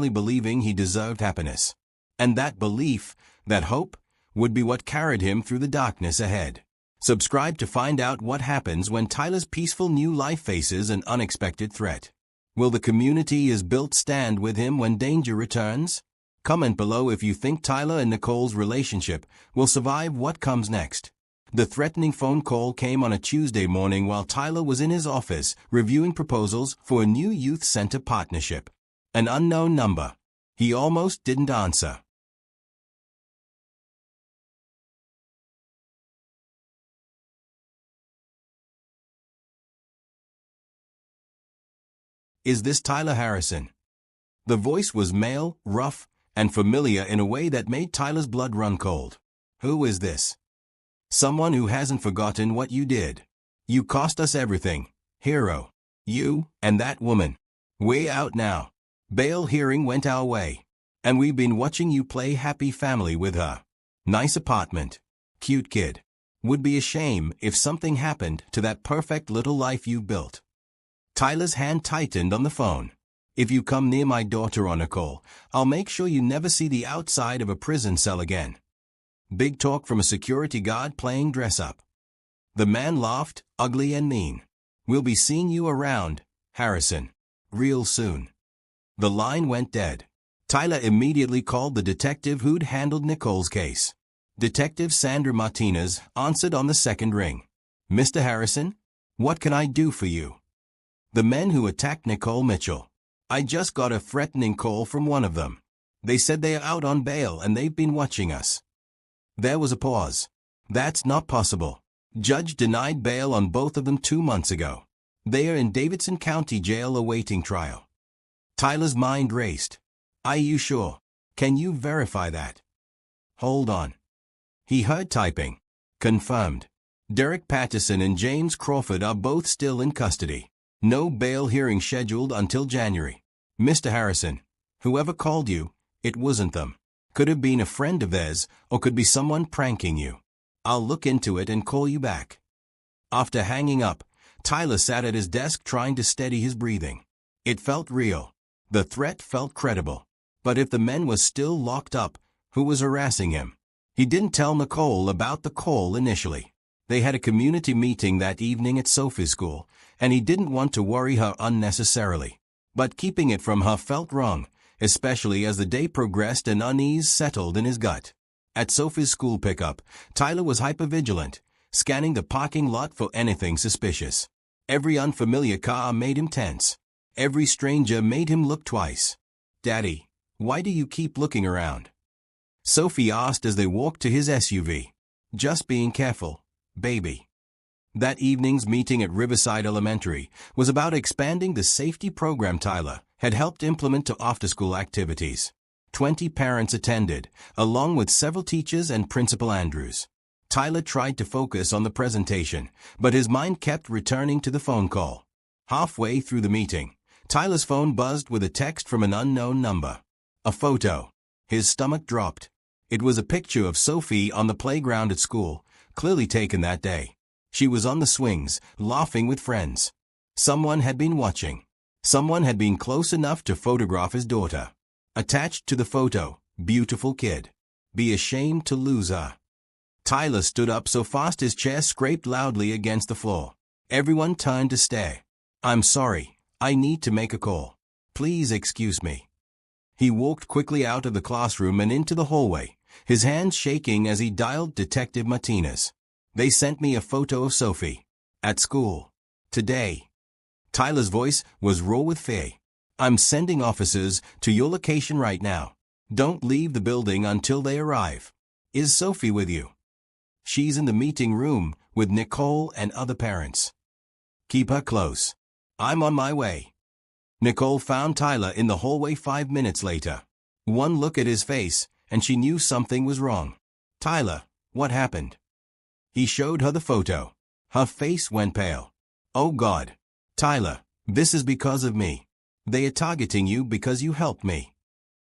believing he deserved happiness. And that belief, that hope, would be what carried him through the darkness ahead. Subscribe to find out what happens when Tyler's peaceful new life faces an unexpected threat. Will the community he has built stand with him when danger returns? Comment below if you think Tyler and Nicole's relationship will survive what comes next. The threatening phone call came on a Tuesday morning while Tyler was in his office reviewing proposals for a new youth center partnership. An unknown number. He almost didn't answer. Is this Tyler Harrison? The voice was male, rough, and familiar in a way that made Tyler's blood run cold. Who is this? Someone who hasn't forgotten what you did. You cost us everything, hero. You and that woman. Way out now. Bail hearing went our way. And we've been watching you play happy family with her. Nice apartment. Cute kid. Would be a shame if something happened to that perfect little life you built. Tyler's hand tightened on the phone. If you come near my daughter on a call, I'll make sure you never see the outside of a prison cell again. Big talk from a security guard playing dress-up. The man laughed, ugly and mean. We'll be seeing you around, Harrison. Real soon. The line went dead. Tyler immediately called the detective who'd handled Nicole's case. Detective Sandra Martinez answered on the second ring. Mr. Harrison? What can I do for you? The men who attacked Nicole Mitchell. I just got a threatening call from one of them. They said they are out on bail and they've been watching us. There was a pause. That's not possible. Judge denied bail on both of them 2 months ago. They are in Davidson County Jail awaiting trial. Tyler's mind raced. Are you sure? Can you verify that? Hold on. He heard typing. Confirmed. Derek Patterson and James Crawford are both still in custody. No bail hearing scheduled until January. Mr. Harrison, whoever called you, it wasn't them. Could have been a friend of theirs, or could be someone pranking you. I'll look into it and call you back. After hanging up, Tyler sat at his desk trying to steady his breathing. It felt real. The threat felt credible. But if the men were still locked up, who was harassing him? He didn't tell Nicole about the call initially. They had a community meeting that evening at Sophie's school, and he didn't want to worry her unnecessarily. But keeping it from her felt wrong, especially as the day progressed and unease settled in his gut. At Sophie's school pickup, Tyler was hypervigilant, scanning the parking lot for anything suspicious. Every unfamiliar car made him tense. Every stranger made him look twice. Daddy, why do you keep looking around? Sophie asked as they walked to his SUV. Just being careful, baby. That evening's meeting at Riverside Elementary was about expanding the safety program Tyler had helped implement to after-school activities. 20 parents attended, along with several teachers and Principal Andrews. Tyler tried to focus on the presentation, but his mind kept returning to the phone call. Halfway through the meeting, Tyler's phone buzzed with a text from an unknown number. A photo. His stomach dropped. It was a picture of Sophie on the playground at school, clearly taken that day. She was on the swings, laughing with friends. Someone had been watching. Someone had been close enough to photograph his daughter. Attached to the photo, beautiful kid. Be ashamed to lose her. Tyler stood up so fast his chair scraped loudly against the floor. Everyone turned to stare. I'm sorry, I need to make a call. Please excuse me. He walked quickly out of the classroom and into the hallway, his hands shaking as he dialed Detective Martinez. They sent me a photo of Sophie. At school. Today. Tyler's voice was raw with fear. I'm sending officers to your location right now. Don't leave the building until they arrive. Is Sophie with you? She's in the meeting room with Nicole and other parents. Keep her close. I'm on my way. Nicole found Tyler in the hallway 5 minutes later. One look at his face, and she knew something was wrong. Tyler, what happened? He showed her the photo. Her face went pale. Oh God. Tyler, this is because of me. They are targeting you because you helped me.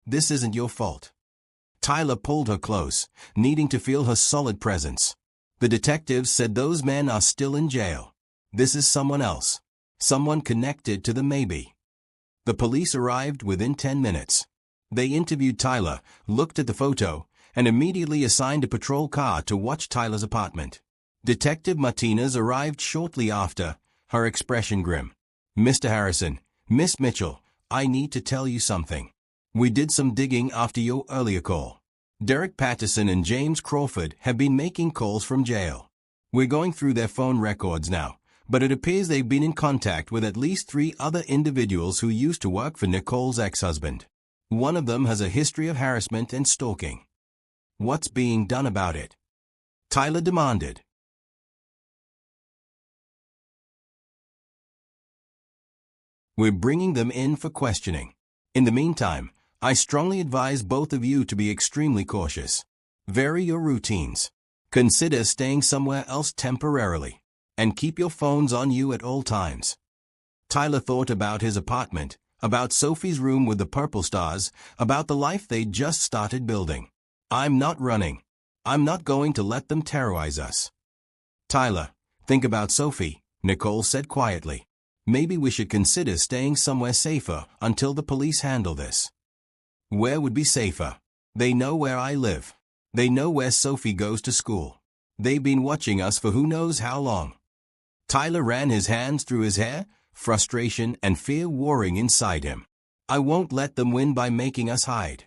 This isn't your fault. Tyler pulled her close, needing to feel her solid presence. The detectives said those men are still in jail. This is someone else. Someone connected to the maybe. The police arrived within 10 minutes. They interviewed Tyler, looked at the photo, and immediately assigned a patrol car to watch Tyler's apartment. Detective Martinez arrived shortly after, her expression grim. Mr. Harrison, Miss Mitchell, I need to tell you something. We did some digging after your earlier call. Derek Patterson and James Crawford have been making calls from jail. We're going through their phone records now, but it appears they've been in contact with at least 3 other individuals who used to work for Nicole's ex-husband. One of them has a history of harassment and stalking. What's being done about it? Tyler demanded. We're bringing them in for questioning. In the meantime, I strongly advise both of you to be extremely cautious. Vary your routines. Consider staying somewhere else temporarily. And keep your phones on you at all times. Tyler thought about his apartment, about Sophie's room with the purple stars, about the life they'd just started building. I'm not running. I'm not going to let them terrorize us. Tyler, think about Sophie, Nicole said quietly. Maybe we should consider staying somewhere safer until the police handle this. Where would be safer? They know where I live. They know where Sophie goes to school. They've been watching us for who knows how long. Tyler ran his hands through his hair, frustration and fear warring inside him. I won't let them win by making us hide.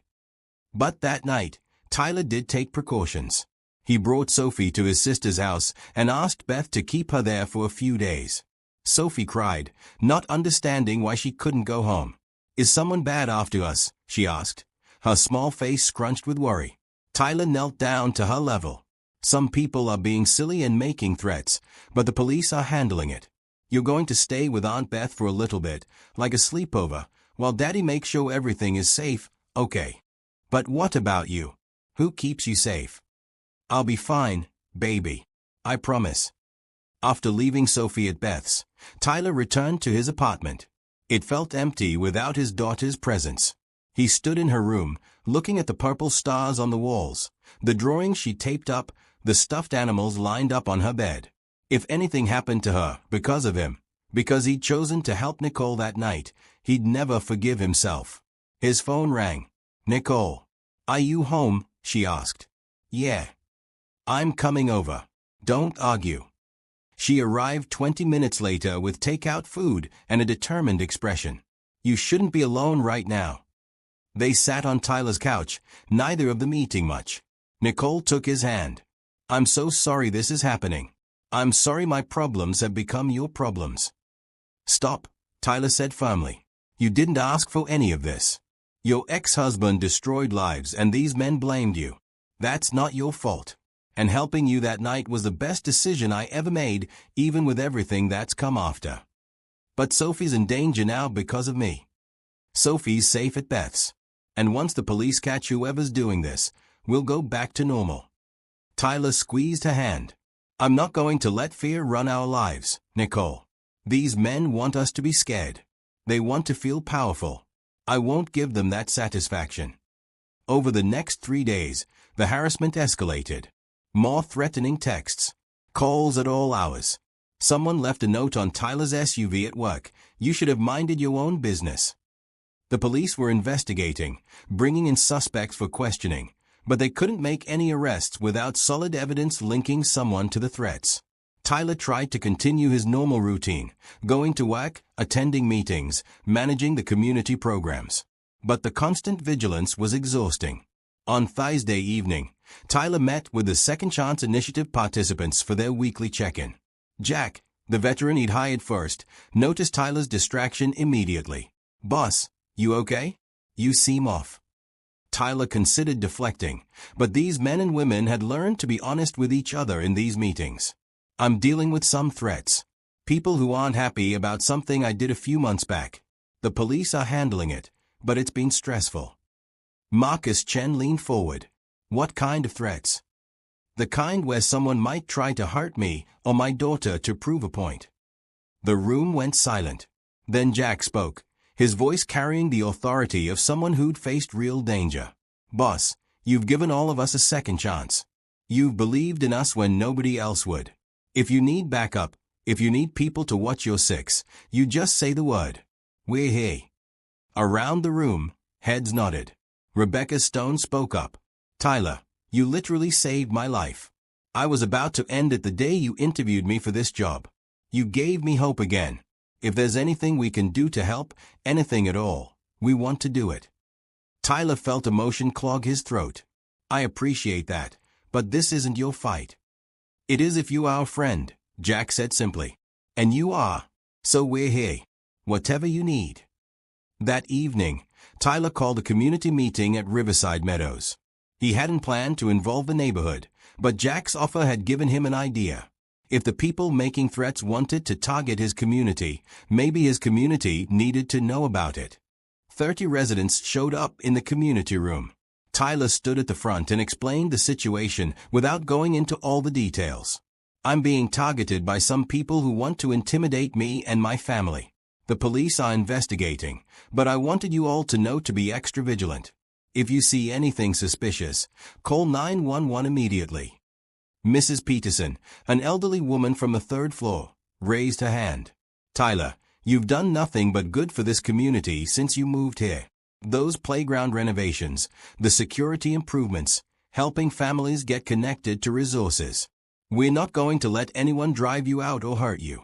But that night, Tyler did take precautions. He brought Sophie to his sister's house and asked Beth to keep her there for a few days. Sophie cried, not understanding why she couldn't go home. Is someone bad after us? She asked, her small face scrunched with worry. Tyler knelt down to her level. Some people are being silly and making threats, but the police are handling it. You're going to stay with Aunt Beth for a little bit, like a sleepover, while Daddy makes sure everything is safe, okay? But what about you? Who keeps you safe? I'll be fine, baby. I promise. After leaving Sophie at Beth's, Tyler returned to his apartment. It felt empty without his daughter's presence. He stood in her room, looking at the purple stars on the walls, the drawings she taped up, the stuffed animals lined up on her bed. If anything happened to her because of him, because he'd chosen to help Nicole that night, he'd never forgive himself. His phone rang. Nicole. Are you home? She asked. Yeah. I'm coming over. Don't argue. She arrived 20 minutes later with takeout food and a determined expression. You shouldn't be alone right now. They sat on Tyler's couch, neither of them eating much. Nicole took his hand. I'm so sorry this is happening. I'm sorry my problems have become your problems. Stop, Tyler said firmly. You didn't ask for any of this. Your ex-husband destroyed lives and these men blamed you. That's not your fault. And helping you that night was the best decision I ever made, even with everything that's come after. But Sophie's in danger now because of me. Sophie's safe at Beth's. And once the police catch whoever's doing this, we'll go back to normal. Tyler squeezed her hand. I'm not going to let fear run our lives, Nicole. These men want us to be scared. They want to feel powerful. I won't give them that satisfaction. Over the next 3 days, the harassment escalated. More threatening texts. Calls at all hours. Someone left a note on Tyler's SUV at work. You should have minded your own business. The police were investigating, bringing in suspects for questioning, but they couldn't make any arrests without solid evidence linking someone to the threats. Tyler tried to continue his normal routine, going to work, attending meetings, managing the community programs. But the constant vigilance was exhausting. On Thursday evening, Tyler met with the Second Chance Initiative participants for their weekly check-in. Jack, the veteran he'd hired first, noticed Tyler's distraction immediately. Boss, you okay? You seem off. Tyler considered deflecting, but these men and women had learned to be honest with each other in these meetings. I'm dealing with some threats. People who aren't happy about something I did a few months back. The police are handling it, but it's been stressful. Marcus Chen leaned forward. What kind of threats? The kind where someone might try to hurt me or my daughter to prove a point. The room went silent. Then Jack spoke, his voice carrying the authority of someone who'd faced real danger. Boss, you've given all of us a second chance. You've believed in us when nobody else would. If you need backup, if you need people to watch your six, you just say the word. We're here. Around the room, heads nodded. Rebecca Stone spoke up. Tyler, you literally saved my life. I was about to end it the day you interviewed me for this job. You gave me hope again. If there's anything we can do to help, anything at all, we want to do it. Tyler felt emotion clog his throat. I appreciate that, but this isn't your fight. It is if you are a friend, Jack said simply. And you are. So we're here. Whatever you need. That evening, Tyler called a community meeting at Riverside Meadows. He hadn't planned to involve the neighborhood, but Jack's offer had given him an idea. If the people making threats wanted to target his community, maybe his community needed to know about it. 30 residents showed up in the community room. Tyler stood at the front and explained the situation without going into all the details. I'm being targeted by some people who want to intimidate me and my family. The police are investigating, but I wanted you all to know to be extra vigilant. If you see anything suspicious, call 911 immediately. Mrs. Peterson, an elderly woman from the third floor, raised her hand. Tyler, you've done nothing but good for this community since you moved here. Those playground renovations, the security improvements, helping families get connected to resources. We're not going to let anyone drive you out or hurt you.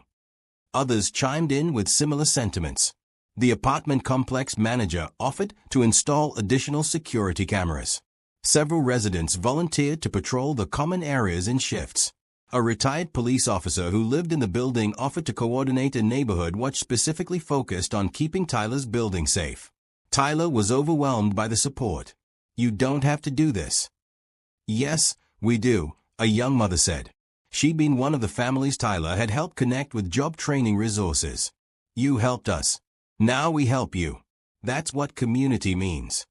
Others chimed in with similar sentiments. The apartment complex manager offered to install additional security cameras. Several residents volunteered to patrol the common areas in shifts. A retired police officer who lived in the building offered to coordinate a neighborhood watch specifically focused on keeping Tyler's building safe. Tyler was overwhelmed by the support. You don't have to do this. Yes, we do, a young mother said. She'd been one of the families Tyler had helped connect with job training resources. You helped us. Now we help you. That's what community means.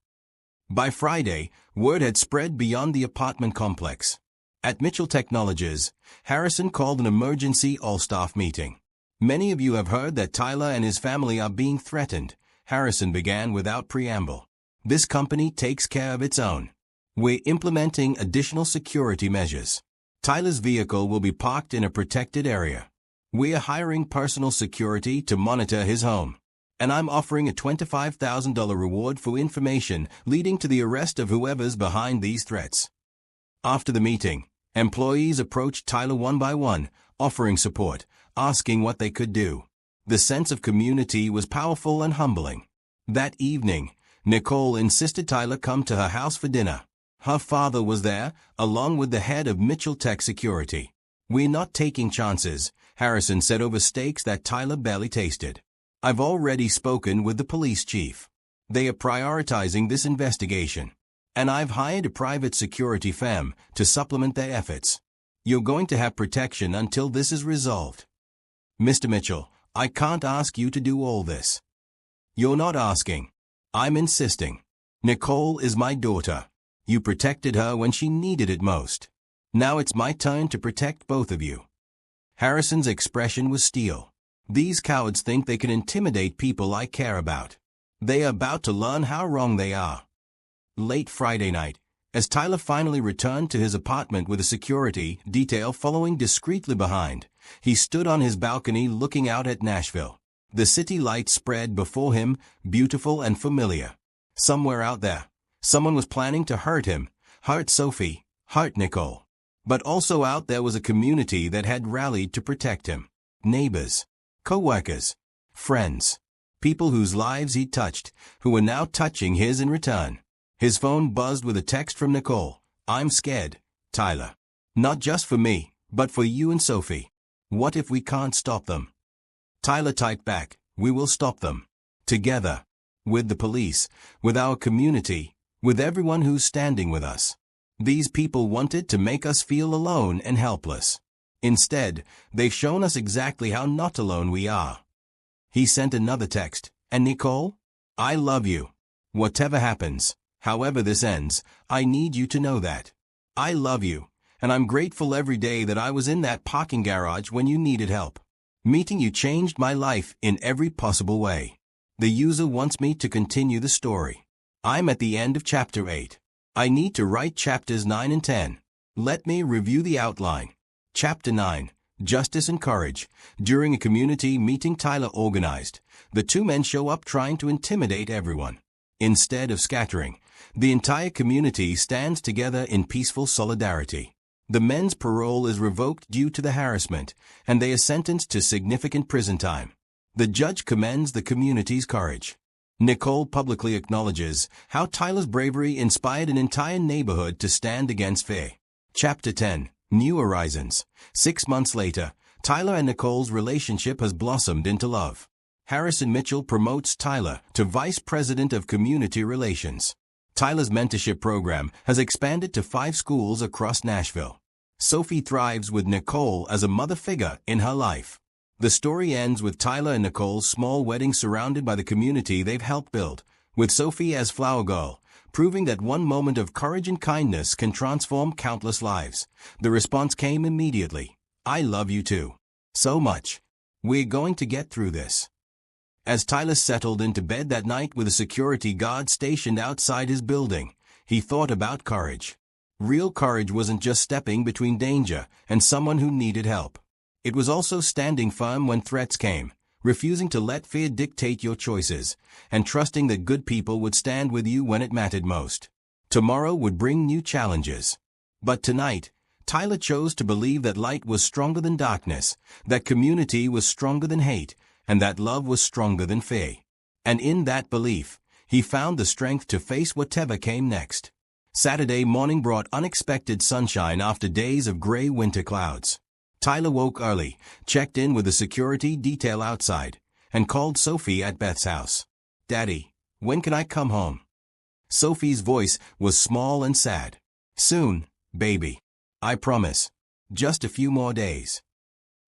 By Friday, word had spread beyond the apartment complex. At Mitchell Technologies, Harrison called an emergency all-staff meeting. Many of you have heard that Tyler and his family are being threatened, Harrison began without preamble. This company takes care of its own. We're implementing additional security measures. Tyler's vehicle will be parked in a protected area. We're hiring personal security to monitor his home. And I'm offering a $25,000 reward for information leading to the arrest of whoever's behind these threats. After the meeting, employees approached Tyler one by one, offering support, asking what they could do. The sense of community was powerful and humbling. That evening, Nicole insisted Tyler come to her house for dinner. Her father was there, along with the head of Mitchell Tech Security. We're not taking chances, Harrison said over steaks that Tyler barely tasted. I've already spoken with the police chief. They are prioritizing this investigation. And I've hired a private security firm to supplement their efforts. You're going to have protection until this is resolved. Mr. Mitchell, I can't ask you to do all this. You're not asking. I'm insisting. Nicole is my daughter. You protected her when she needed it most. Now it's my turn to protect both of you. Harrison's expression was steel. These cowards think they can intimidate people I care about. They are about to learn how wrong they are. Late Friday night, as Tyler finally returned to his apartment with a security detail following discreetly behind, he stood on his balcony looking out at Nashville. The city lights spread before him, beautiful and familiar. Somewhere out there, someone was planning to hurt him, hurt Sophie, hurt Nicole. But also out there was a community that had rallied to protect him. Neighbors, co-workers, friends, people whose lives he touched, who were now touching his in return. His phone buzzed with a text from Nicole. I'm scared, Tyler. Not just for me, but for you and Sophie. What if we can't stop them? Tyler typed back, we will stop them. Together. With the police, with our community, with everyone who's standing with us. These people wanted to make us feel alone and helpless. Instead, they've shown us exactly how not alone we are. He sent another text, and Nicole? I love you. Whatever happens, however this ends, I need you to know that. I love you, and I'm grateful every day that I was in that parking garage when you needed help. Meeting you changed my life in every possible way. The user wants me to continue the story. I'm at the end of chapter 8. I need to write chapters 9 and 10. Let me review the outline. Chapter 9, Justice and Courage. During a community meeting Tyler organized, the two men show up trying to intimidate everyone. Instead of scattering, the entire community stands together in peaceful solidarity. The men's parole is revoked due to the harassment, and they are sentenced to significant prison time. The judge commends the community's courage. Nicole publicly acknowledges how Tyler's bravery inspired an entire neighborhood to stand against fear. Chapter 10, New Horizons. 6 months later, Tyler and Nicole's relationship has blossomed into love. Harrison Mitchell promotes Tyler to Vice President of Community Relations. Tyler's mentorship program has expanded to 5 schools across Nashville. Sophie thrives with Nicole as a mother figure in her life. The story ends with Tyler and Nicole's small wedding surrounded by the community they've helped build, with Sophie as flower girl, proving that one moment of courage and kindness can transform countless lives. The response came immediately. I love you too. So much. We're going to get through this. As Tyler settled into bed that night with a security guard stationed outside his building, he thought about courage. Real courage wasn't just stepping between danger and someone who needed help. It was also standing firm when threats came, refusing to let fear dictate your choices, and trusting that good people would stand with you when it mattered most. Tomorrow would bring new challenges. But tonight, Tyler chose to believe that light was stronger than darkness, that community was stronger than hate, and that love was stronger than fear. And in that belief, he found the strength to face whatever came next. Saturday morning brought unexpected sunshine after days of gray winter clouds. Tyler woke early, checked in with the security detail outside, and called Sophie at Beth's house. "Daddy, when can I come home?" Sophie's voice was small and sad. "Soon, baby. I promise. Just a few more days."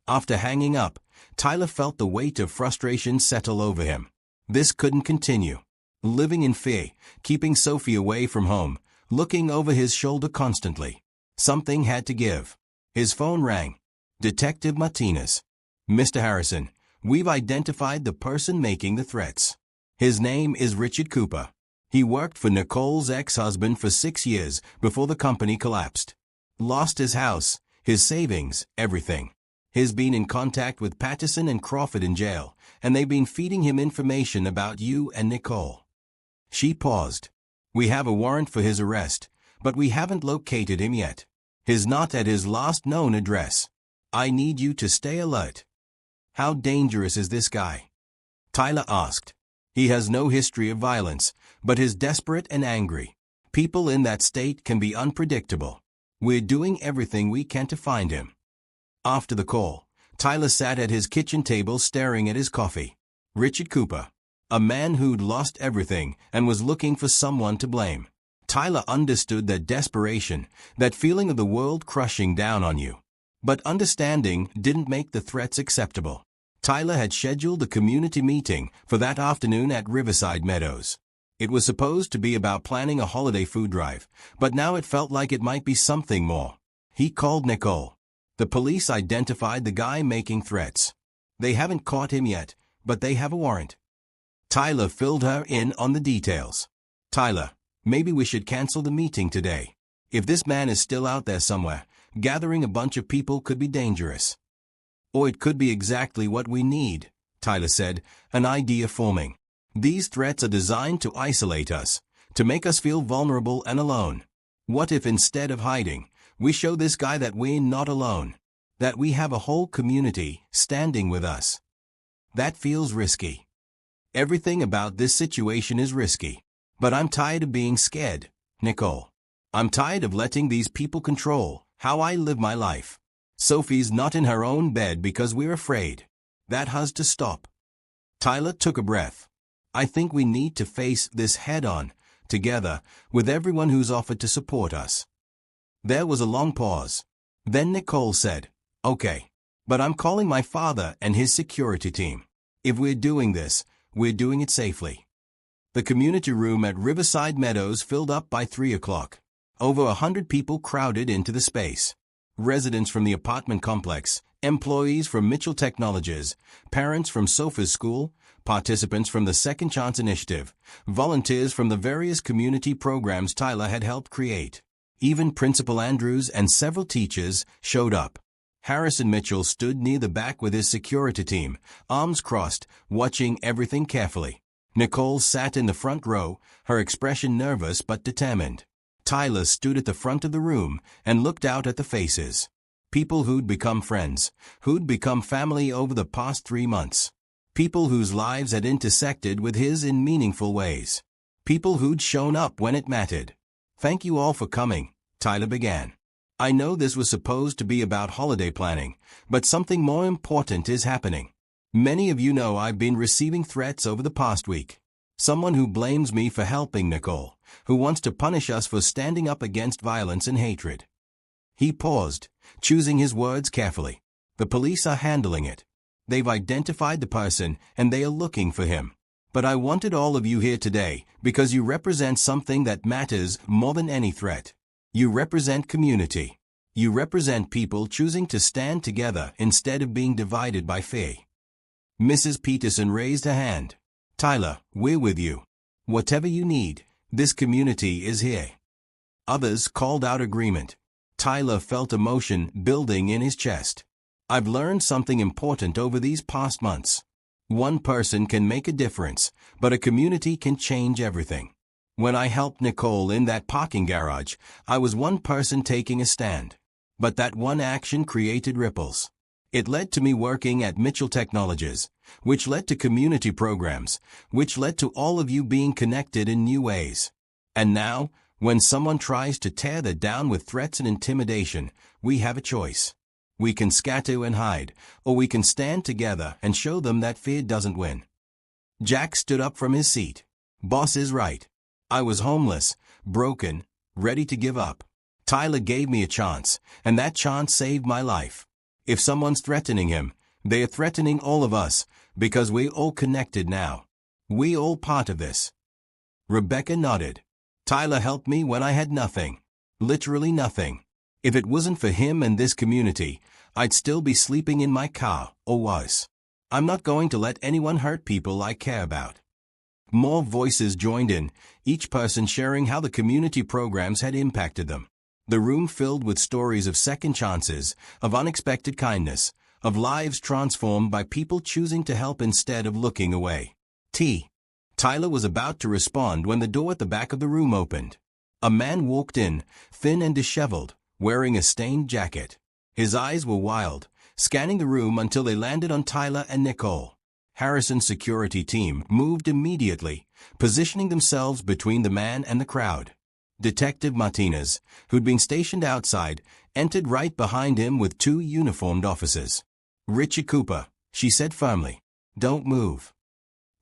After hanging up, Tyler felt the weight of frustration settle over him. This couldn't continue. Living in fear, keeping Sophie away from home, looking over his shoulder constantly. Something had to give. His phone rang. "Detective Martinez." "Mr. Harrison, we've identified the person making the threats. His name is Richard Cooper. He worked for Nicole's ex-husband for 6 years before the company collapsed. Lost his house, his savings, everything. He's been in contact with Patterson and Crawford in jail, and they've been feeding him information about you and Nicole." She paused. "We have a warrant for his arrest, but we haven't located him yet. He's not at his last known address. I need you to stay alert." "How dangerous is this guy?" Tyler asked. "He has no history of violence, but is desperate and angry. People in that state can be unpredictable. We're doing everything we can to find him." After the call, Tyler sat at his kitchen table staring at his coffee. Richard Cooper. A man who'd lost everything and was looking for someone to blame. Tyler understood that desperation, that feeling of the world crushing down on you. But understanding didn't make the threats acceptable. Tyler had scheduled a community meeting for that afternoon at Riverside Meadows. It was supposed to be about planning a holiday food drive, but now it felt like it might be something more. He called Nicole. The police identified the guy making threats. They haven't caught him yet, but they have a warrant. Tyler filled her in on the details. "Tyler, maybe we should cancel the meeting today. If this man is still out there somewhere, gathering a bunch of people could be dangerous." "Or it could be exactly what we need," Tyler said, an idea forming. "These threats are designed to isolate us, to make us feel vulnerable and alone. What if instead of hiding, we show this guy that we're not alone, that we have a whole community standing with us?" That feels risky. Everything about this situation is risky. But I'm tired of being scared, Nicole. I'm tired of letting these people control how I live my life. Sophie's not in her own bed because we're afraid. That has to stop. Tyler took a breath. "I think we need to face this head-on, together, with everyone who's offered to support us." There was a long pause. Then Nicole said, "Okay, but I'm calling my father and his security team. If we're doing this, we're doing it safely." The community room at Riverside Meadows filled up by 3 o'clock. Over 100 people crowded into the space. Residents from the apartment complex, employees from Mitchell Technologies, parents from Sophie's School, participants from the Second Chance Initiative, volunteers from the various community programs Tyler had helped create. Even Principal Andrews and several teachers showed up. Harrison Mitchell stood near the back with his security team, arms crossed, watching everything carefully. Nicole sat in the front row, her expression nervous but determined. Tyler stood at the front of the room and looked out at the faces. People who'd become friends, who'd become family over the past 3 months. People whose lives had intersected with his in meaningful ways. People who'd shown up when it mattered. "Thank you all for coming," Tyler began. "I know this was supposed to be about holiday planning, but something more important is happening. Many of you know I've been receiving threats over the past week. Someone who blames me for helping Nicole, who wants to punish us for standing up against violence and hatred." He paused, choosing his words carefully. "The police are handling it. They've identified the person and they are looking for him. But I wanted all of you here today because you represent something that matters more than any threat. You represent community. You represent people choosing to stand together instead of being divided by fear." Mrs. Peterson raised her hand. Tyler, we're with you. Whatever you need, this community is here. Others called out agreement. Tyler felt emotion building in his chest. I've learned something important over these past months. One person can make a difference, but a community can change everything. When I helped Nicole in that parking garage, I was one person taking a stand. But that one action created ripples. It led to me working at Mitchell Technologies, which led to community programs, which led to all of you being connected in new ways. And now, when someone tries to tear that down with threats and intimidation, we have a choice. We can scatter and hide, or we can stand together and show them that fear doesn't win. Jack stood up from his seat. Boss is right. I was homeless, broken, ready to give up. Tyler gave me a chance, and that chance saved my life. If someone's threatening him, they are threatening all of us, because we're all connected now. We all part of this. Rebecca nodded. Tyler helped me when I had nothing. Literally nothing. If it wasn't for him and this community, I'd still be sleeping in my car, or worse. I'm not going to let anyone hurt people I care about. More voices joined in, each person sharing how the community programs had impacted them. The room filled with stories of second chances, of unexpected kindness, of lives transformed by people choosing to help instead of looking away. Tyler was about to respond when the door at the back of the room opened. A man walked in, thin and disheveled, wearing a stained jacket. His eyes were wild, scanning the room until they landed on Tyler and Nicole. Harrison's security team moved immediately, positioning themselves between the man and the crowd. Detective Martinez, who'd been stationed outside, entered right behind him with two uniformed officers. Richard Cooper, she said firmly. Don't move.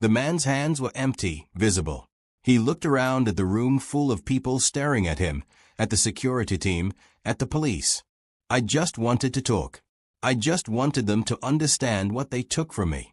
The man's hands were empty, visible. He looked around at the room full of people staring at him, at the security team, at the police. I just wanted to talk. I just wanted them to understand what they took from me.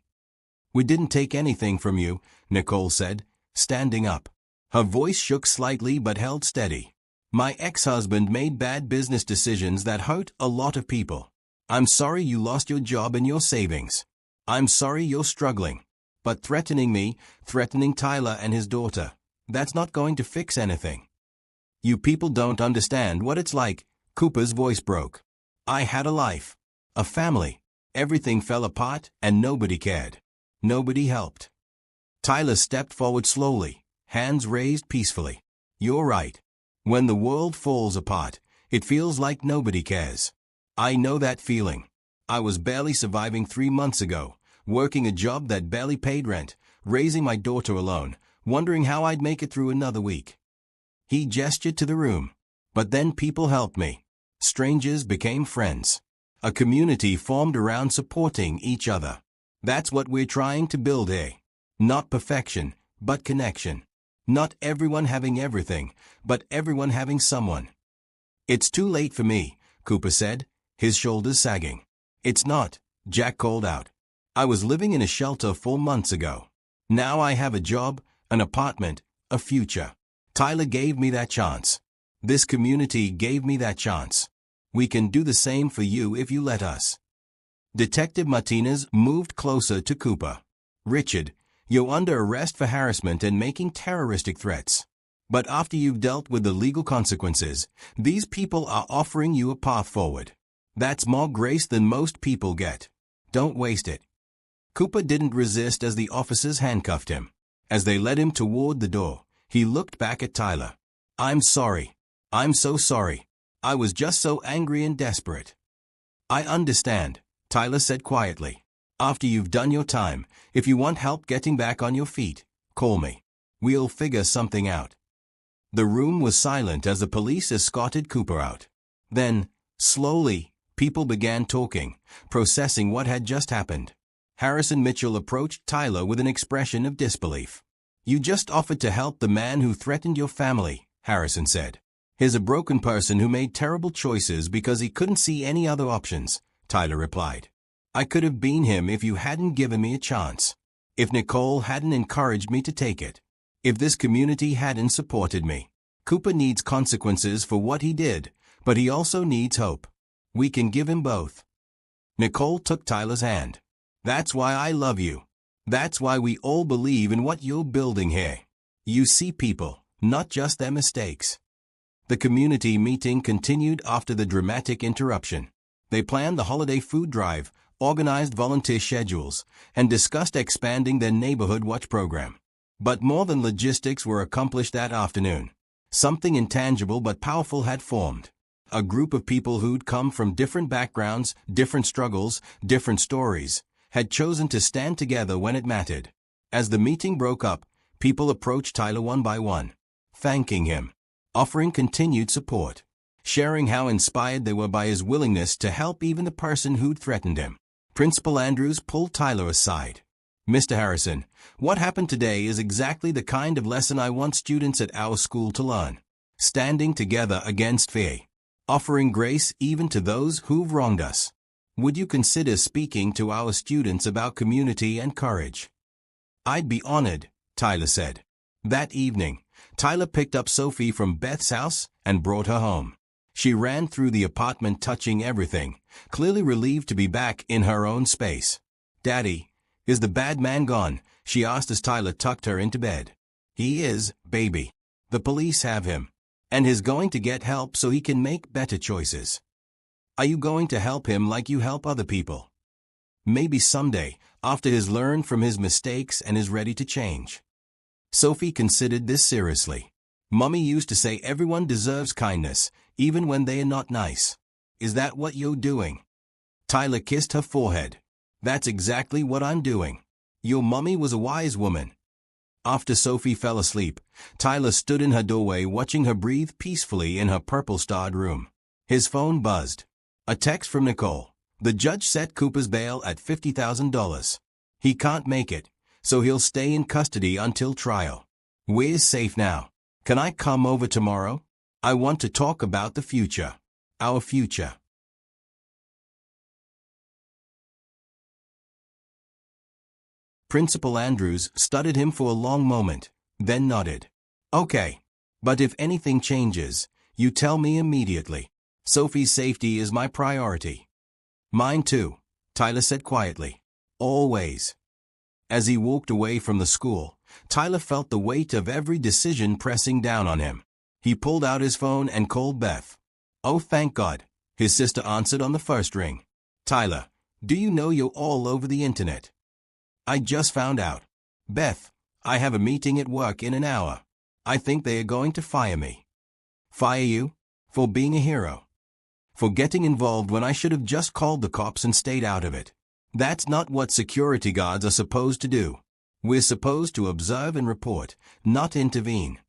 We didn't take anything from you, Nicole said, standing up. Her voice shook slightly but held steady. My ex-husband made bad business decisions that hurt a lot of people. I'm sorry you lost your job and your savings. I'm sorry you're struggling. But threatening me, threatening Tyler and his daughter, that's not going to fix anything. You people don't understand what it's like. Cooper's voice broke. I had a life. A family. Everything fell apart and nobody cared. Nobody helped. Tyler stepped forward slowly, hands raised peacefully. You're right. When the world falls apart, it feels like nobody cares. I know that feeling. I was barely surviving 3 months ago, working a job that barely paid rent, raising my daughter alone, wondering how I'd make it through another week. He gestured to the room. But then people helped me. Strangers became friends. A community formed around supporting each other. That's what we're trying to build here. Not perfection, but connection. Not everyone having everything, but everyone having someone. It's too late for me, Cooper said, his shoulders sagging. It's not, Jack called out. I was living in a shelter 4 months ago. Now I have a job, an apartment, a future. Tyler gave me that chance. This community gave me that chance. We can do the same for you if you let us. Detective Martinez moved closer to Cooper. Richard, you're under arrest for harassment and making terroristic threats. But after you've dealt with the legal consequences, these people are offering you a path forward. That's more grace than most people get. Don't waste it. Cooper didn't resist as the officers handcuffed him. As they led him toward the door, he looked back at Tyler. I'm sorry. I'm so sorry. I was just so angry and desperate. I understand, Tyler said quietly. After you've done your time, if you want help getting back on your feet, call me. We'll figure something out. The room was silent as the police escorted Cooper out. Then, slowly, people began talking, processing what had just happened. Harrison Mitchell approached Tyler with an expression of disbelief. You just offered to help the man who threatened your family, Harrison said. He's a broken person who made terrible choices because he couldn't see any other options, Tyler replied. I could have been him if you hadn't given me a chance. If Nicole hadn't encouraged me to take it. If this community hadn't supported me. Cooper needs consequences for what he did, but he also needs hope. We can give him both. Nicole took Tyler's hand. That's why I love you. That's why we all believe in what you're building here. You see people, not just their mistakes. The community meeting continued after the dramatic interruption. They planned the holiday food drive, organized volunteer schedules, and discussed expanding their neighborhood watch program. But more than logistics were accomplished that afternoon. Something intangible but powerful had formed. A group of people who'd come from different backgrounds, different struggles, different stories, had chosen to stand together when it mattered. As the meeting broke up, people approached Tyler one by one, thanking him, offering continued support, sharing how inspired they were by his willingness to help even the person who'd threatened him. Principal Andrews pulled Tyler aside. "Mr. Harrison, what happened today is exactly the kind of lesson I want students at our school to learn. Standing together against fear. Offering grace even to those who've wronged us. Would you consider speaking to our students about community and courage?" "I'd be honored," Tyler said. That evening, Tyler picked up Sophie from Beth's house and brought her home. She ran through the apartment touching everything, clearly relieved to be back in her own space. "Daddy, is the bad man gone?" she asked as Tyler tucked her into bed. "He is, baby. The police have him. And he's going to get help so he can make better choices. Are you going to help him like you help other people? Maybe someday, after he's learned from his mistakes and is ready to change." Sophie considered this seriously. "Mommy used to say everyone deserves kindness, even when they are not nice. Is that what you're doing?" Tyler kissed her forehead. "That's exactly what I'm doing. Your mommy was a wise woman." After Sophie fell asleep, Tyler stood in her doorway watching her breathe peacefully in her purple-starred room. His phone buzzed. A text from Nicole. "The judge set Cooper's bail at $50,000. He can't make it, so he'll stay in custody until trial. We're safe now. Can I come over tomorrow? I want to talk about the future. Our future." Principal Andrews studied him for a long moment, then nodded. "Okay. But if anything changes, you tell me immediately. Sophie's safety is my priority." "Mine too," Tyler said quietly. "Always." As he walked away from the school, Tyler felt the weight of every decision pressing down on him. He pulled out his phone and called Beth. "Oh, thank God," his sister answered on the first ring. "Tyler, do you know you're all over the internet?" "I just found out. Beth, I have a meeting at work in an hour. I think they are going to fire me." "Fire you? For being a hero? For getting involved when I should have just called the cops and stayed out of it? That's not what security guards are supposed to do. We're supposed to observe and report, not intervene."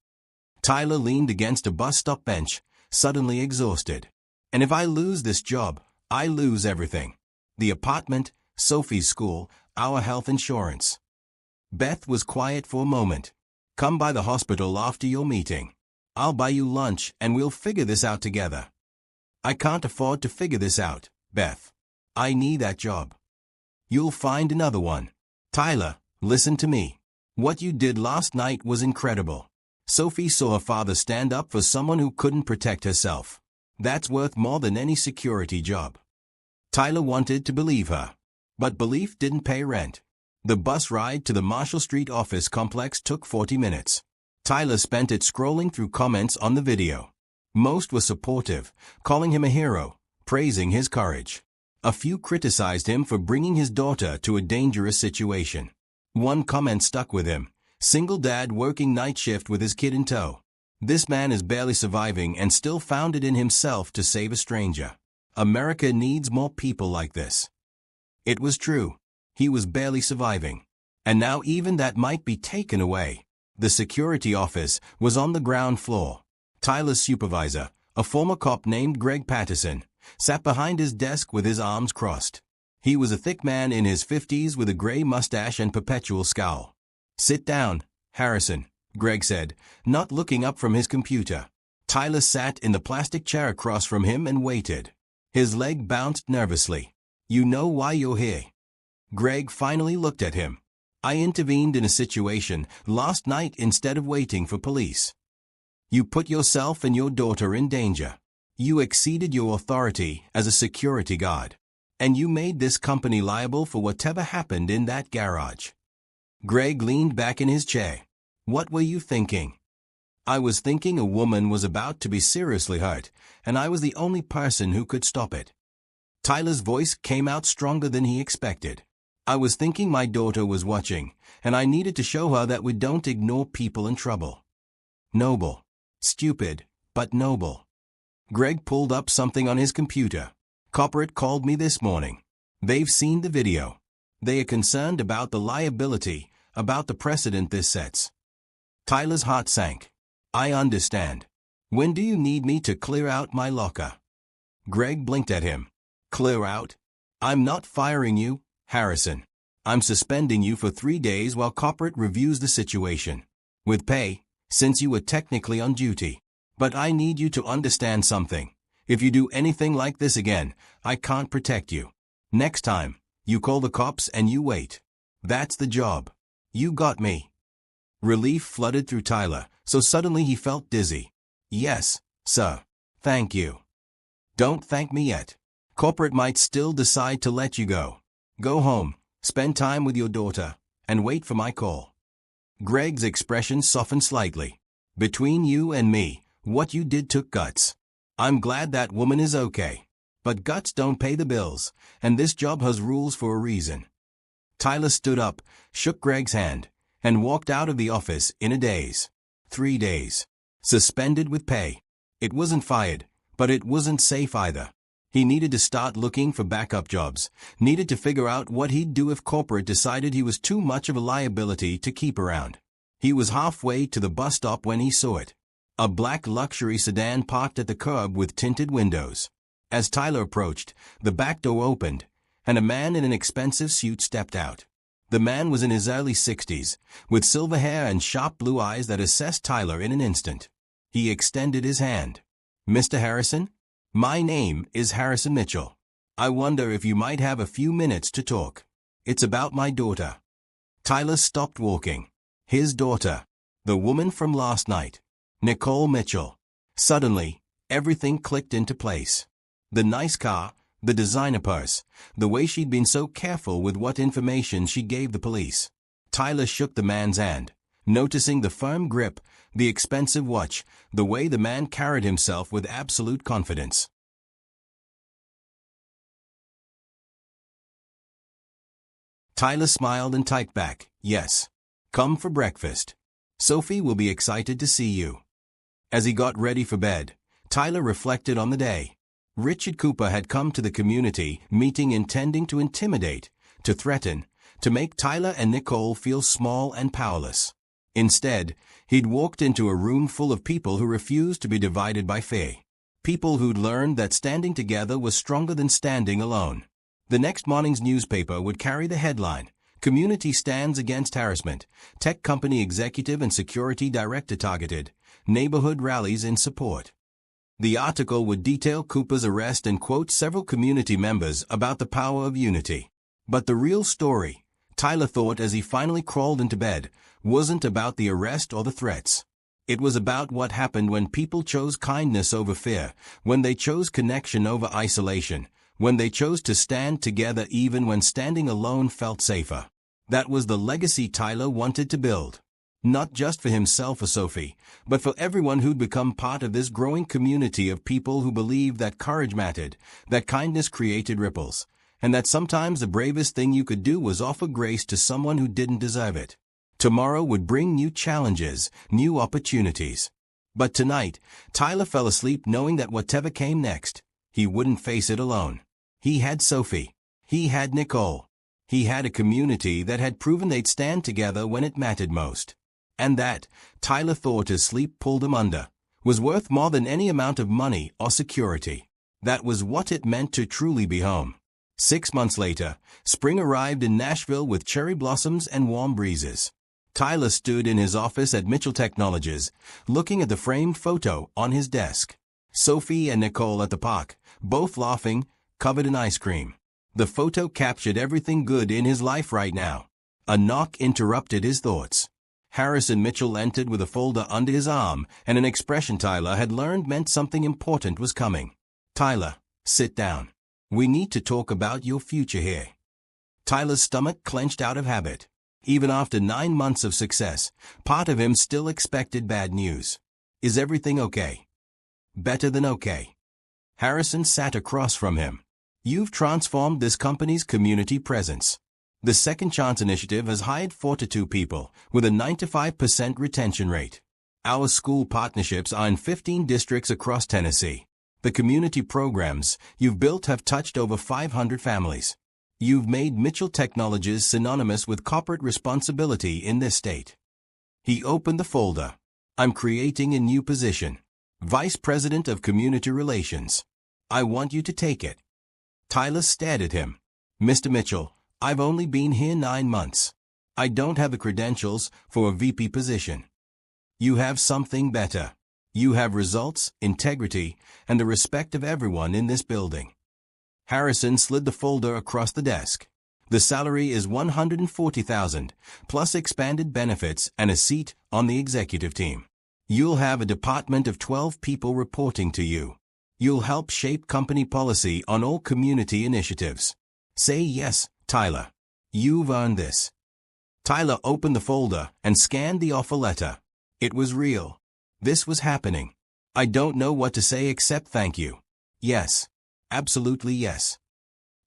Tyler leaned against a bus stop bench, suddenly exhausted. "And if I lose this job, I lose everything. The apartment, Sophie's school, our health insurance." Beth was quiet for a moment. "Come by the hospital after your meeting. I'll buy you lunch and we'll figure this out together." "I can't afford to figure this out, Beth. I need that job." "You'll find another one. Tyler, listen to me. What you did last night was incredible. Sophie saw her father stand up for someone who couldn't protect herself. That's worth more than any security job." Tyler wanted to believe her. But belief didn't pay rent. The bus ride to the Marshall Street office complex took 40 minutes. Tyler spent it scrolling through comments on the video. Most were supportive, calling him a hero, praising his courage. A few criticized him for bringing his daughter to a dangerous situation. One comment stuck with him: "Single dad working night shift with his kid in tow. This man is barely surviving and still found it in himself to save a stranger. America needs more people like this." It was true. He was barely surviving. And now even that might be taken away. The security office was on the ground floor. Tyler's supervisor, a former cop named Greg Patterson, sat behind his desk with his arms crossed. He was a thick man in his 50s with a gray mustache and perpetual scowl. "Sit down, Harrison," Greg said, not looking up from his computer. Tyler sat in the plastic chair across from him and waited. His leg bounced nervously. "You know why you're here." Greg finally looked at him. "I intervened in a situation last night instead of waiting for police. You put yourself and your daughter in danger. You exceeded your authority as a security guard. And you made this company liable for whatever happened in that garage. Greg leaned back in his chair. What were you thinking? I was thinking a woman was about to be seriously hurt, and I was the only person who could stop it. Tyler's voice came out stronger than he expected. I was thinking my daughter was watching, and I needed to show her that we don't ignore people in trouble. Noble. Stupid, but noble. Greg pulled up something on his computer. Corporate called me this morning. They've seen the video. They are concerned about the liability, about the precedent this sets. Tyler's heart sank. I understand. When do you need me to clear out my locker? Greg blinked at him. Clear out? I'm not firing you, Harrison. I'm suspending you for 3 days while corporate reviews the situation. With pay, since you were technically on duty. But I need you to understand something. If you do anything like this again, I can't protect you. Next time, you call the cops and you wait. That's the job. You got me. Relief flooded through Tyler, so suddenly he felt dizzy. Yes, sir. Thank you. Don't thank me yet. Corporate might still decide to let you go. Go home, spend time with your daughter, and wait for my call. Greg's expression softened slightly. Between you and me, what you did took guts. I'm glad that woman is okay. But guts don't pay the bills, and this job has rules for a reason. Tyler stood up, shook Greg's hand, and walked out of the office in a daze. 3 days. Suspended with pay. It wasn't fired, but it wasn't safe either. He needed to start looking for backup jobs, needed to figure out what he'd do if corporate decided he was too much of a liability to keep around. He was halfway to the bus stop when he saw it. A black luxury sedan parked at the curb with tinted windows. As Tyler approached, the back door opened, and a man in an expensive suit stepped out. The man was in his early 60s, with silver hair and sharp blue eyes that assessed Tyler in an instant. He extended his hand. Mr. Harrison? My name is Harrison Mitchell. I wonder if you might have a few minutes to talk. It's about my daughter. Tyler stopped walking. His daughter. The woman from last night. Nicole Mitchell. Suddenly, everything clicked into place. The nice car, the designer purse, the way she'd been so careful with what information she gave the police. Tyler shook the man's hand, noticing the firm grip, the expensive watch, the way the man carried himself with absolute confidence. Tyler smiled and typed back, "Yes. Come for breakfast. Sophie will be excited to see you." As he got ready for bed, Tyler reflected on the day. Richard Cooper had come to the community meeting intending to intimidate, to threaten, to make Tyler and Nicole feel small and powerless. Instead, he'd walked into a room full of people who refused to be divided by fear. People who'd learned that standing together was stronger than standing alone. The next morning's newspaper would carry the headline, "Community Stands Against Harassment, Tech Company Executive and Security Director Targeted, Neighborhood Rallies in Support." The article would detail Cooper's arrest and quote several community members about the power of unity. But the real story, Tyler thought as he finally crawled into bed, wasn't about the arrest or the threats. It was about what happened when people chose kindness over fear, when they chose connection over isolation, when they chose to stand together even when standing alone felt safer. That was the legacy Tyler wanted to build. Not just for himself or Sophie, but for everyone who'd become part of this growing community of people who believed that courage mattered, that kindness created ripples, and that sometimes the bravest thing you could do was offer grace to someone who didn't deserve it. Tomorrow would bring new challenges, new opportunities. But tonight, Tyler fell asleep knowing that whatever came next, he wouldn't face it alone. He had Sophie. He had Nicole. He had a community that had proven they'd stand together when it mattered most. And that, Tyler thought as sleep pulled him under, was worth more than any amount of money or security. That was what it meant to truly be home. 6 months later, spring arrived in Nashville with cherry blossoms and warm breezes. Tyler stood in his office at Mitchell Technologies, looking at the framed photo on his desk. Sophie and Nicole at the park, both laughing, covered in ice cream. The photo captured everything good in his life right now. A knock interrupted his thoughts. Harrison Mitchell entered with a folder under his arm and an expression Tyler had learned meant something important was coming. "Tyler, sit down." We need to talk about your future here. Tyler's stomach clenched out of habit. Even after 9 months of success, part of him still expected bad news. Is everything okay? Better than okay. Harrison sat across from him. You've transformed this company's community presence. The Second Chance Initiative has hired 42 people with a 95% retention rate. Our school partnerships are in 15 districts across Tennessee. The community programs you've built have touched over 500 families. You've made Mitchell Technologies synonymous with corporate responsibility in this state. He opened the folder. I'm creating a new position. Vice President of Community Relations. I want you to take it. Tyler stared at him. Mr. Mitchell, I've only been here 9 months. I don't have the credentials for a VP position. You have something better. You have results, integrity, and the respect of everyone in this building. Harrison slid the folder across the desk. The salary is $140,000, plus expanded benefits and a seat on the executive team. You'll have a department of 12 people reporting to you. You'll help shape company policy on all community initiatives. Say yes, Tyler. You've earned this. Tyler opened the folder and scanned the offer letter. It was real. This was happening. I don't know what to say except thank you. Yes. Absolutely yes.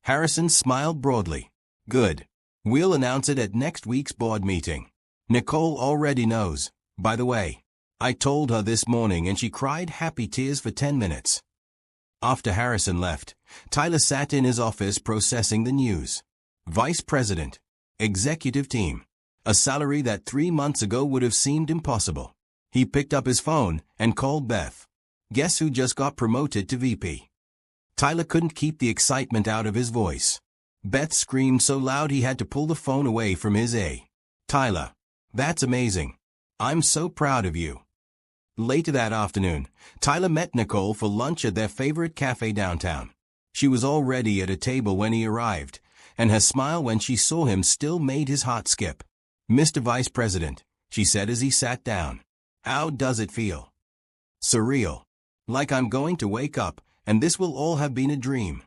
Harrison smiled broadly. Good. We'll announce it at next week's board meeting. Nicole already knows. By the way, I told her this morning and she cried happy tears for 10 minutes. After Harrison left, Tyler sat in his office processing the news. Vice President. Executive team. A salary that 3 months ago would have seemed impossible. He picked up his phone and called Beth. Guess who just got promoted to VP? Tyler couldn't keep the excitement out of his voice. Beth screamed so loud he had to pull the phone away from his ear. Tyler, that's amazing. I'm so proud of you. Later that afternoon, Tyler met Nicole for lunch at their favorite cafe downtown. She was already at a table when he arrived, and her smile when she saw him still made his heart skip. Mr. Vice President, she said as he sat down. How does it feel? Surreal. Like I'm going to wake up, and this will all have been a dream.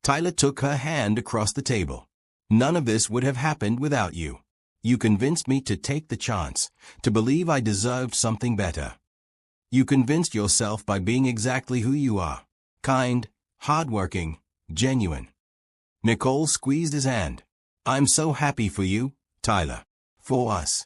Tyler took her hand across the table. None of this would have happened without you. You convinced me to take the chance, to believe I deserved something better. You convinced yourself by being exactly who you are. Kind, hardworking, genuine. Nicole squeezed his hand. I'm so happy for you, Tyler. For us.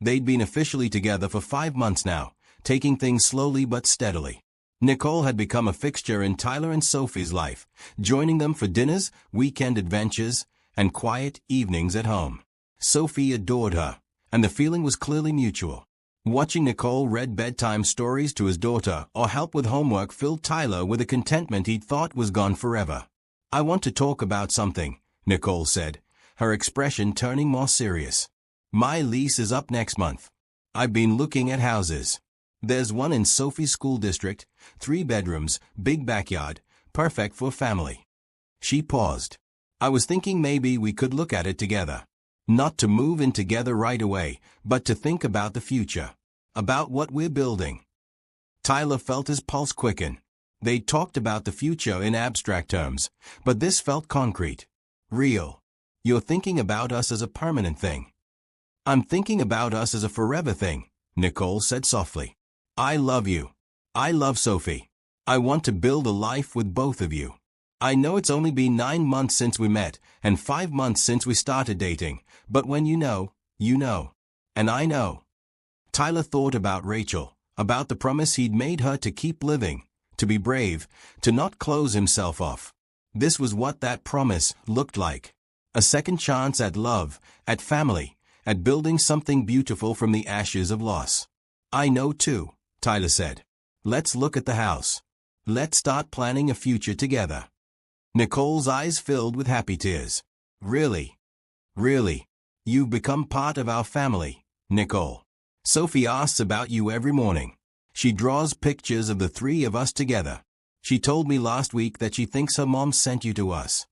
They'd been officially together for 5 months now, taking things slowly but steadily. Nicole had become a fixture in Tyler and Sophie's life, joining them for dinners, weekend adventures, and quiet evenings at home. Sophie adored her, and the feeling was clearly mutual. Watching Nicole read bedtime stories to his daughter or help with homework filled Tyler with a contentment he'd thought was gone forever. I want to talk about something, Nicole said, her expression turning more serious. My lease is up next month. I've been looking at houses. There's one in Sophie's school district, 3 bedrooms, big backyard, perfect for a family. She paused. I was thinking maybe we could look at it together. Not to move in together right away, but to think about the future. About what we're building. Tyler felt his pulse quicken. They talked about the future in abstract terms, but this felt concrete. Real. You're thinking about us as a permanent thing. I'm thinking about us as a forever thing, Nicole said softly. I love you. I love Sophie. I want to build a life with both of you. I know it's only been 9 months since we met and 5 months since we started dating, but when you know, you know. And I know. Tyler thought about Rachel, about the promise he'd made her to keep living, to be brave, to not close himself off. This was what that promise looked like. A second chance at love, at family, at building something beautiful from the ashes of loss. I know too, Tyler said. Let's look at the house. Let's start planning a future together. Nicole's eyes filled with happy tears. Really? Really? You've become part of our family, Nicole. Sophie asks about you every morning. She draws pictures of the 3 of us together. She told me last week that she thinks her mom sent you to us.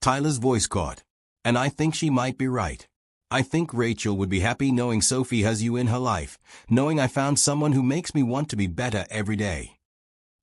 Tyler's voice caught. And I think she might be right. I think Rachel would be happy knowing Sophie has you in her life, knowing I found someone who makes me want to be better every day.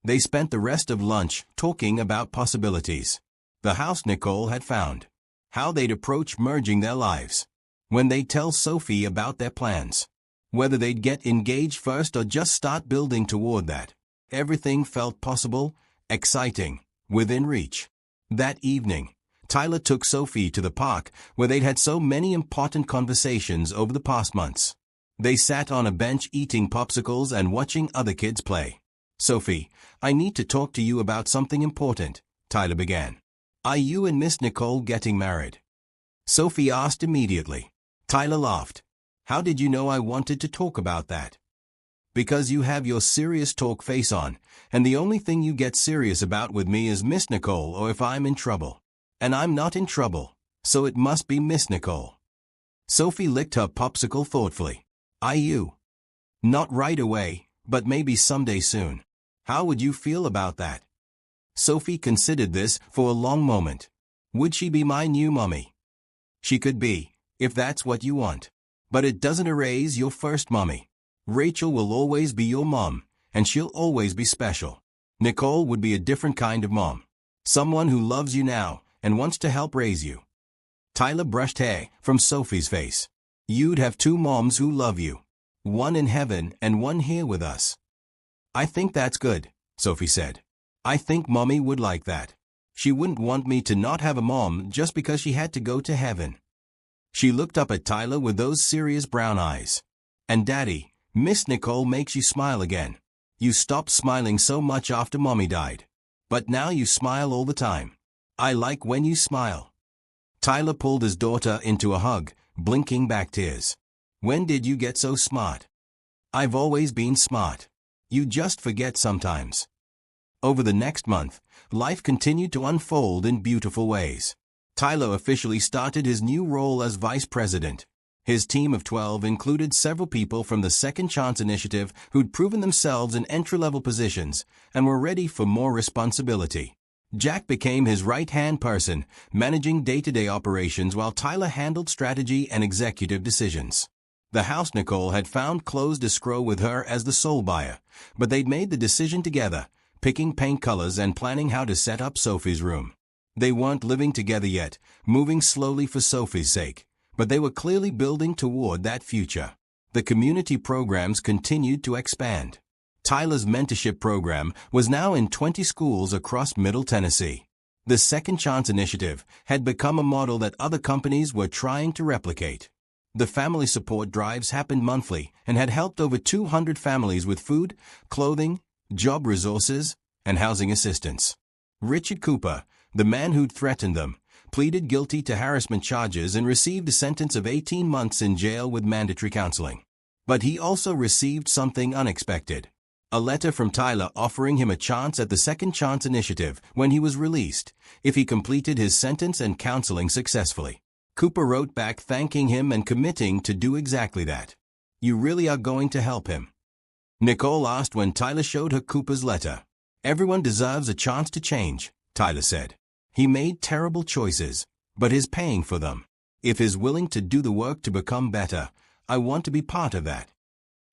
They spent the rest of lunch talking about possibilities. The house Nicole had found. How they'd approach merging their lives. When they'd tell Sophie about their plans. Whether they'd get engaged first or just start building toward that. Everything felt possible, exciting, within reach. That evening, Tyler took Sophie to the park where they'd had so many important conversations over the past months. They sat on a bench eating popsicles and watching other kids play. "Sophie, I need to talk to you about something important," Tyler began. "Are you and Miss Nicole getting married?" Sophie asked immediately. Tyler laughed. "How did you know I wanted to talk about that?" "Because you have your serious talk face on, and the only thing you get serious about with me is Miss Nicole or if I'm in trouble. And I'm not in trouble, so it must be Miss Nicole." Sophie licked her popsicle thoughtfully. "Are you?" "Not right away, but maybe someday soon. How would you feel about that?" Sophie considered this for a long moment. "Would she be my new mommy?" "She could be, if that's what you want. But it doesn't erase your first mommy. Rachel will always be your mom, and she'll always be special. Nicole would be a different kind of mom. Someone who loves you now and wants to help raise you." Tyler brushed hair from Sophie's face. "You'd have two moms who love you. One in heaven and one here with us." "I think that's good," Sophie said. "I think Mommy would like that. She wouldn't want me to not have a mom just because she had to go to heaven." She looked up at Tyler with those serious brown eyes. "And Daddy, Miss Nicole makes you smile again. You stopped smiling so much after Mommy died. But now you smile all the time. I like when you smile." Tyler pulled his daughter into a hug, blinking back tears. "When did you get so smart?" "I've always been smart. You just forget sometimes." Over the next month, life continued to unfold in beautiful ways. Tyler officially started his new role as vice president. His team of 12 included several people from the Second Chance Initiative who'd proven themselves in entry-level positions and were ready for more responsibility. Jack became his right-hand person, managing day-to-day operations while Tyler handled strategy and executive decisions. The house Nicole had found closed escrow with her as the sole buyer, but they'd made the decision together, picking paint colors and planning how to set up Sophie's room. They weren't living together yet, moving slowly for Sophie's sake, but they were clearly building toward that future. The community programs continued to expand. Tyler's mentorship program was now in 20 schools across Middle Tennessee. The Second Chance Initiative had become a model that other companies were trying to replicate. The family support drives happened monthly and had helped over 200 families with food, clothing, job resources, and housing assistance. Richard Cooper, the man who'd threatened them, pleaded guilty to harassment charges and received a sentence of 18 months in jail with mandatory counseling. But he also received something unexpected. A letter from Tyler offering him a chance at the Second Chance Initiative when he was released, if he completed his sentence and counseling successfully. Cooper wrote back thanking him and committing to do exactly that. "You really are going to help him?" Nicole asked when Tyler showed her Cooper's letter. "Everyone deserves a chance to change," Tyler said. "He made terrible choices, but he's paying for them. If he's willing to do the work to become better, I want to be part of that."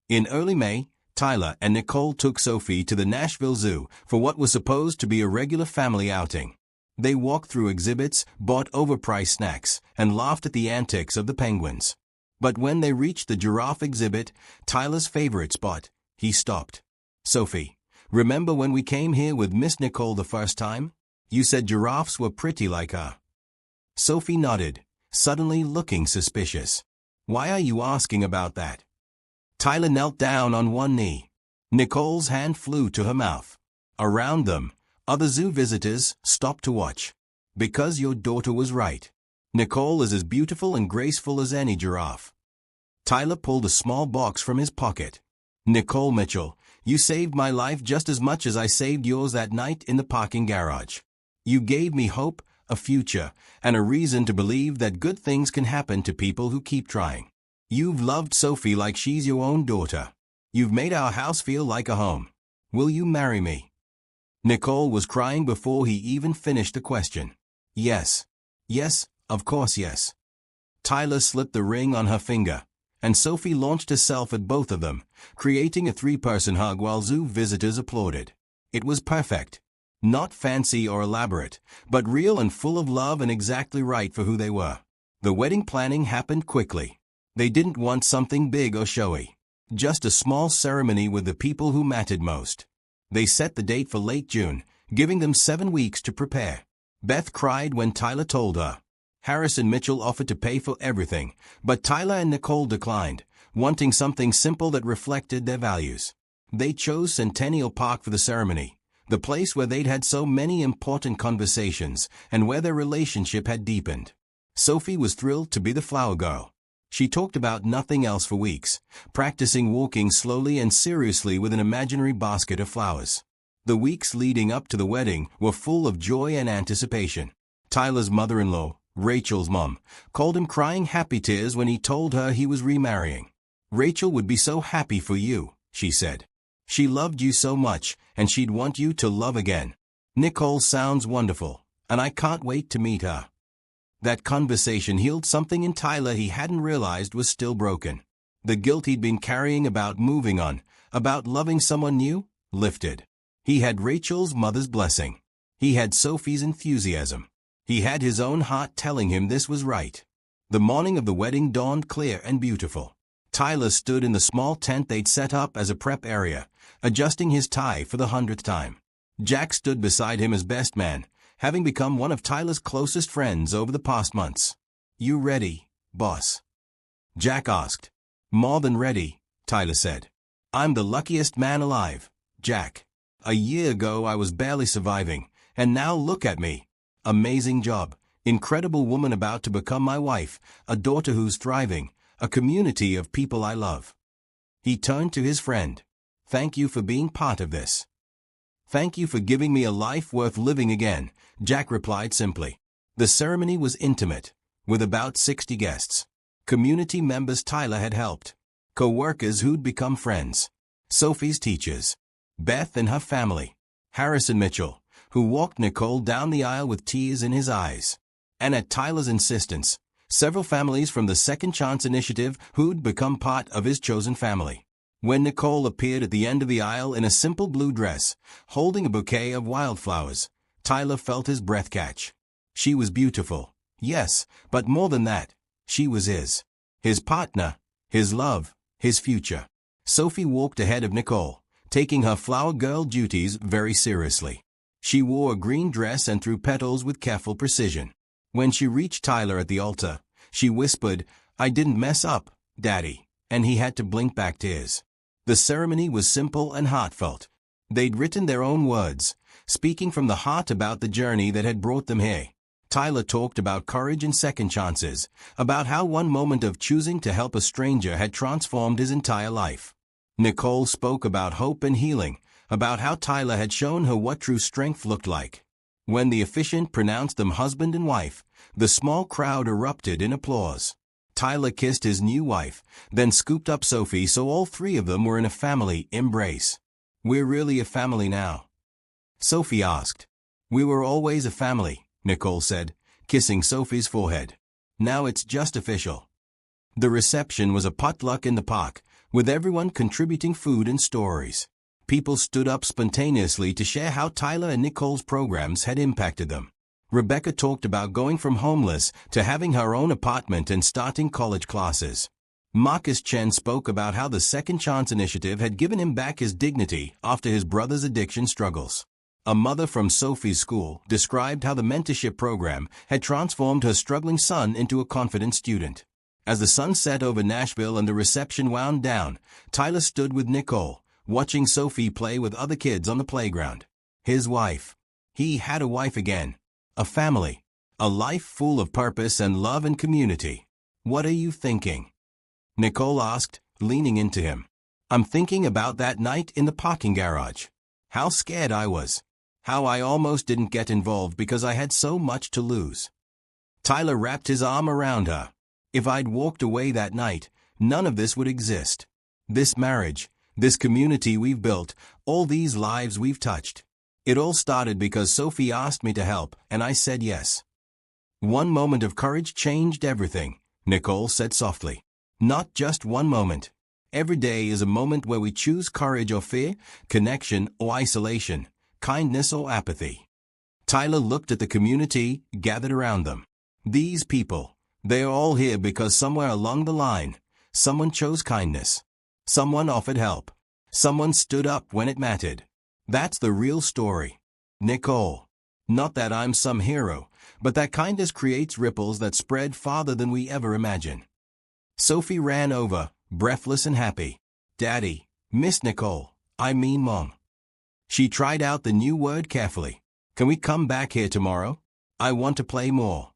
In early May, Tyler and Nicole took Sophie to the Nashville Zoo for what was supposed to be a regular family outing. They walked through exhibits, bought overpriced snacks, and laughed at the antics of the penguins. But when they reached the giraffe exhibit, Tyler's favorite spot, he stopped. "Sophie, remember when we came here with Miss Nicole the first time? You said giraffes were pretty like her." Sophie nodded, suddenly looking suspicious. "Why are you asking about that?" Tyler knelt down on one knee. Nicole's hand flew to her mouth. Around them, other zoo visitors stopped to watch. "Because your daughter was right. Nicole is as beautiful and graceful as any giraffe." Tyler pulled a small box from his pocket. "Nicole Mitchell, you saved my life just as much as I saved yours that night in the parking garage. You gave me hope, a future, and a reason to believe that good things can happen to people who keep trying. You've loved Sophie like she's your own daughter. You've made our house feel like a home. Will you marry me?" Nicole was crying before he even finished the question. "Yes. Yes, of course yes." Tyler slipped the ring on her finger, and Sophie launched herself at both of them, creating a three-person hug while zoo visitors applauded. It was perfect. Not fancy or elaborate, but real and full of love and exactly right for who they were. The wedding planning happened quickly. They didn't want something big or showy. Just a small ceremony with the people who mattered most. They set the date for late June, giving them 7 weeks to prepare. Beth cried when Tyler told her. Harrison Mitchell offered to pay for everything, but Tyler and Nicole declined, wanting something simple that reflected their values. They chose Centennial Park for the ceremony, the place where they'd had so many important conversations and where their relationship had deepened. Sophie was thrilled to be the flower girl. She talked about nothing else for weeks, practicing walking slowly and seriously with an imaginary basket of flowers. The weeks leading up to the wedding were full of joy and anticipation. Tyler's mother-in-law, Rachel's mom, called him crying happy tears when he told her he was remarrying. "Rachel would be so happy for you," she said. "She loved you so much, and she'd want you to love again. Nicole sounds wonderful, and I can't wait to meet her." That conversation healed something in Tyler he hadn't realized was still broken. The guilt he'd been carrying about moving on, about loving someone new, lifted. He had Rachel's mother's blessing. He had Sophie's enthusiasm. He had his own heart telling him this was right. The morning of the wedding dawned clear and beautiful. Tyler stood in the small tent they'd set up as a prep area, adjusting his tie for the 100th time. Jack stood beside him as best man, having become one of Tyler's closest friends over the past months. "You ready, boss?" Jack asked. "More than ready," Tyler said. "I'm the luckiest man alive, Jack. A year ago I was barely surviving, and now look at me. Amazing job, incredible woman about to become my wife, a daughter who's thriving, a community of people I love." He turned to his friend. "Thank you for being part of this." "Thank you for giving me a life worth living again," Jack replied simply. The ceremony was intimate, with about 60 guests. Community members Tyler had helped. Co-workers who'd become friends. Sophie's teachers. Beth and her family. Harrison Mitchell, who walked Nicole down the aisle with tears in his eyes. And at Tyler's insistence, several families from the Second Chance Initiative who'd become part of his chosen family. When Nicole appeared at the end of the aisle in a simple blue dress, holding a bouquet of wildflowers, Tyler felt his breath catch. She was beautiful, yes, but more than that, she was his partner, his love, his future. Sophie walked ahead of Nicole, taking her flower girl duties very seriously. She wore a green dress and threw petals with careful precision. When she reached Tyler at the altar, she whispered, "I didn't mess up, Daddy," and he had to blink back tears. The ceremony was simple and heartfelt. They'd written their own words, speaking from the heart about the journey that had brought them here. Tyler talked about courage and second chances, about how one moment of choosing to help a stranger had transformed his entire life. Nicole spoke about hope and healing, about how Tyler had shown her what true strength looked like. When the officiant pronounced them husband and wife, the small crowd erupted in applause. Tyler kissed his new wife, then scooped up Sophie so all three of them were in a family embrace. "We're really a family now?" Sophie asked. "We were always a family," Nicole said, kissing Sophie's forehead. "Now it's just official." The reception was a potluck in the park, with everyone contributing food and stories. People stood up spontaneously to share how Tyler and Nicole's programs had impacted them. Rebecca talked about going from homeless to having her own apartment and starting college classes. Marcus Chen spoke about how the Second Chance Initiative had given him back his dignity after his brother's addiction struggles. A mother from Sophie's school described how the mentorship program had transformed her struggling son into a confident student. As the sun set over Nashville and the reception wound down, Tyler stood with Nicole, watching Sophie play with other kids on the playground. His wife. He had a wife again. A family. A life full of purpose and love and community. "What are you thinking?" Nicole asked, leaning into him. "I'm thinking about that night in the parking garage. How scared I was. How I almost didn't get involved because I had so much to lose." Tyler wrapped his arm around her. "If I'd walked away that night, none of this would exist. This marriage, this community we've built, all these lives we've touched. It all started because Sophie asked me to help, and I said yes." "One moment of courage changed everything," Nicole said softly. "Not just one moment. Every day is a moment where we choose courage or fear, connection or isolation, kindness or apathy. Tyler looked at the community gathered around them. These people, they are all here because somewhere along the line, someone chose kindness. Someone offered help. Someone stood up when it mattered. That's the real story. Nicole. Not that I'm some hero, but that kindness creates ripples that spread farther than we ever imagine. Sophie ran over, breathless and happy. Daddy, Miss Nicole, I mean Mom. She tried out the new word carefully. Can we come back here tomorrow? I want to play more.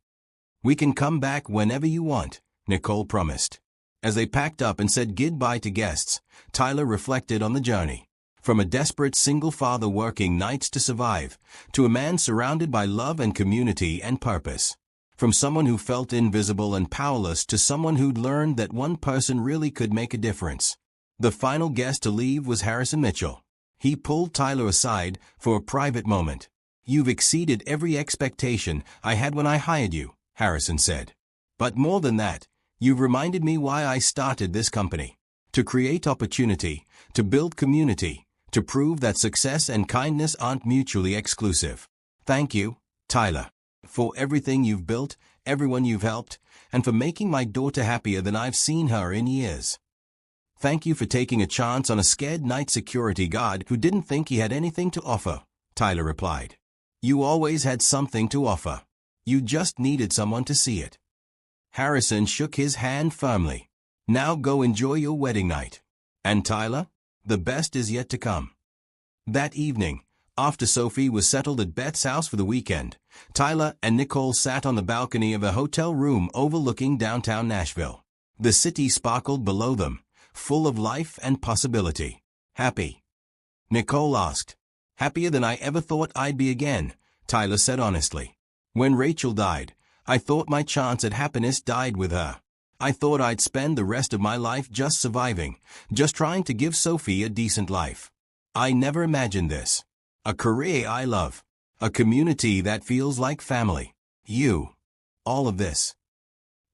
We can come back whenever you want, Nicole promised. As they packed up and said goodbye to guests, Tyler reflected on the journey. From a desperate single father working nights to survive, to a man surrounded by love and community and purpose. From someone who felt invisible and powerless to someone who'd learned that one person really could make a difference. The final guest to leave was Harrison Mitchell. He pulled Tyler aside for a private moment. You've exceeded every expectation I had when I hired you, Harrison said. But more than that, you've reminded me why I started this company. To create opportunity, to build community, to prove that success and kindness aren't mutually exclusive. Thank you, Tyler, for everything you've built, everyone you've helped, and for making my daughter happier than I've seen her in years. Thank you for taking a chance on a scared night security guard who didn't think he had anything to offer, Tyler replied. You always had something to offer. You just needed someone to see it. Harrison shook his hand firmly. Now go enjoy your wedding night. And Tyler? The best is yet to come. That evening, after Sophie was settled at Beth's house for the weekend, Tyler and Nicole sat on the balcony of a hotel room overlooking downtown Nashville. The city sparkled below them, full of life and possibility. Happy? Nicole asked. Happier than I ever thought I'd be again, Tyler said honestly. When Rachel died, I thought my chance at happiness died with her. I thought I'd spend the rest of my life just surviving, just trying to give Sophie a decent life. I never imagined this. A career I love. A community that feels like family. You. All of this.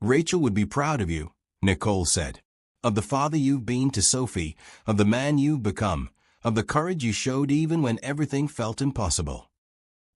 Rachel would be proud of you, Nicole said. Of the father you've been to Sophie, of the man you've become, of the courage you showed even when everything felt impossible.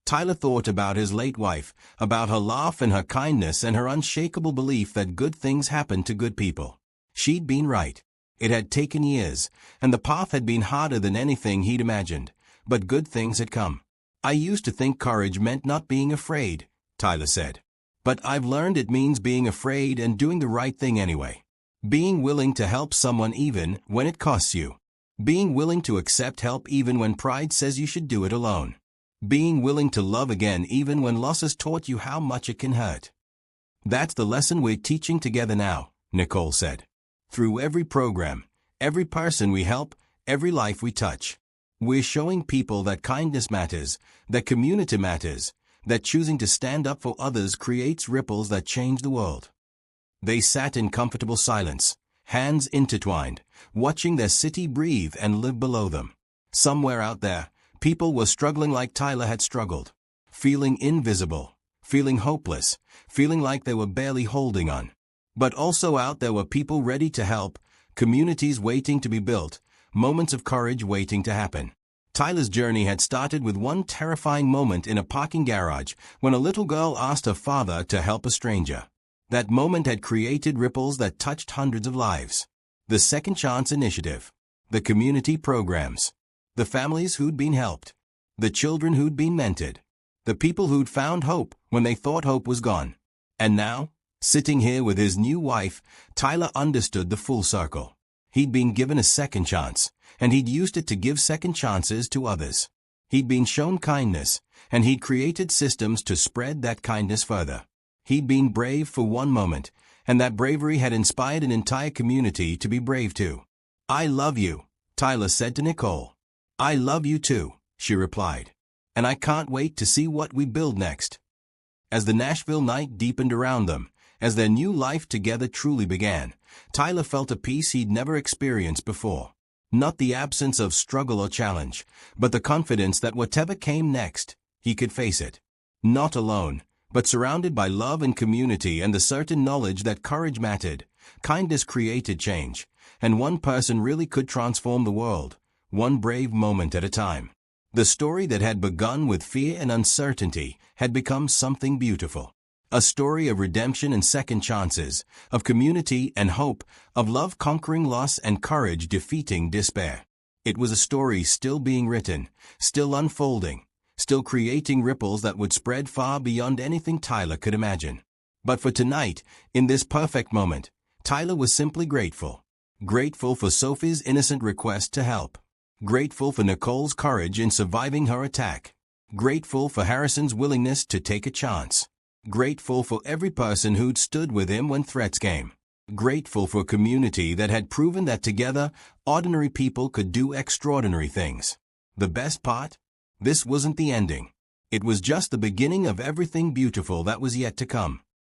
Tyler thought about his late wife, about her laugh and her kindness and her unshakable belief that good things happen to good people. She'd been right. It had taken years, and the path had been harder than anything he'd imagined, but good things had come. I used to think courage meant not being afraid, Tyler said. But I've learned it means being afraid and doing the right thing anyway. Being willing to help someone even when it costs you. Being willing to accept help even when pride says you should do it alone. Being willing to love again even when loss has taught you how much it can hurt. That's the lesson we're teaching together now, Nicole said. Through every program, every person we help, every life we touch. We're showing people that kindness matters, that community matters, that choosing to stand up for others creates ripples that change the world. They sat in comfortable silence, hands intertwined, watching their city breathe and live below them. Somewhere out there, people were struggling like Tyler had struggled, feeling invisible, feeling hopeless, feeling like they were barely holding on. But also out there were people ready to help, communities waiting to be built, moments of courage waiting to happen. Tyler's journey had started with one terrifying moment in a parking garage when a little girl asked her father to help a stranger. That moment had created ripples that touched hundreds of lives. The Second Chance Initiative, the community programs, the families who'd been helped, the children who'd been mentored, the people who'd found hope when they thought hope was gone. And now, sitting here with his new wife, Tyler understood the full circle. He'd been given a second chance, and he'd used it to give second chances to others. He'd been shown kindness, and he'd created systems to spread that kindness further. He'd been brave for one moment, and that bravery had inspired an entire community to be brave too. I love you, Tyler said to Nicole. I love you too, she replied. And I can't wait to see what we build next. As the Nashville night deepened around them, as their new life together truly began, Tyler felt a peace he'd never experienced before. Not the absence of struggle or challenge, but the confidence that whatever came next, he could face it. Not alone, but surrounded by love and community and the certain knowledge that courage mattered, kindness created change, and one person really could transform the world, one brave moment at a time. The story that had begun with fear and uncertainty had become something beautiful. A story of redemption and second chances, of community and hope, of love conquering loss and courage defeating despair. It was a story still being written, still unfolding, still creating ripples that would spread far beyond anything Tyler could imagine. But for tonight, in this perfect moment, Tyler was simply grateful. Grateful for Sophie's innocent request to help. Grateful for Nicole's courage in surviving her attack. Grateful for Harrison's willingness to take a chance. Grateful for every person who'd stood with him when threats came. Grateful for a community that had proven that together, ordinary people could do extraordinary things. The best part? This wasn't the ending. It was just the beginning of everything beautiful that was yet to come.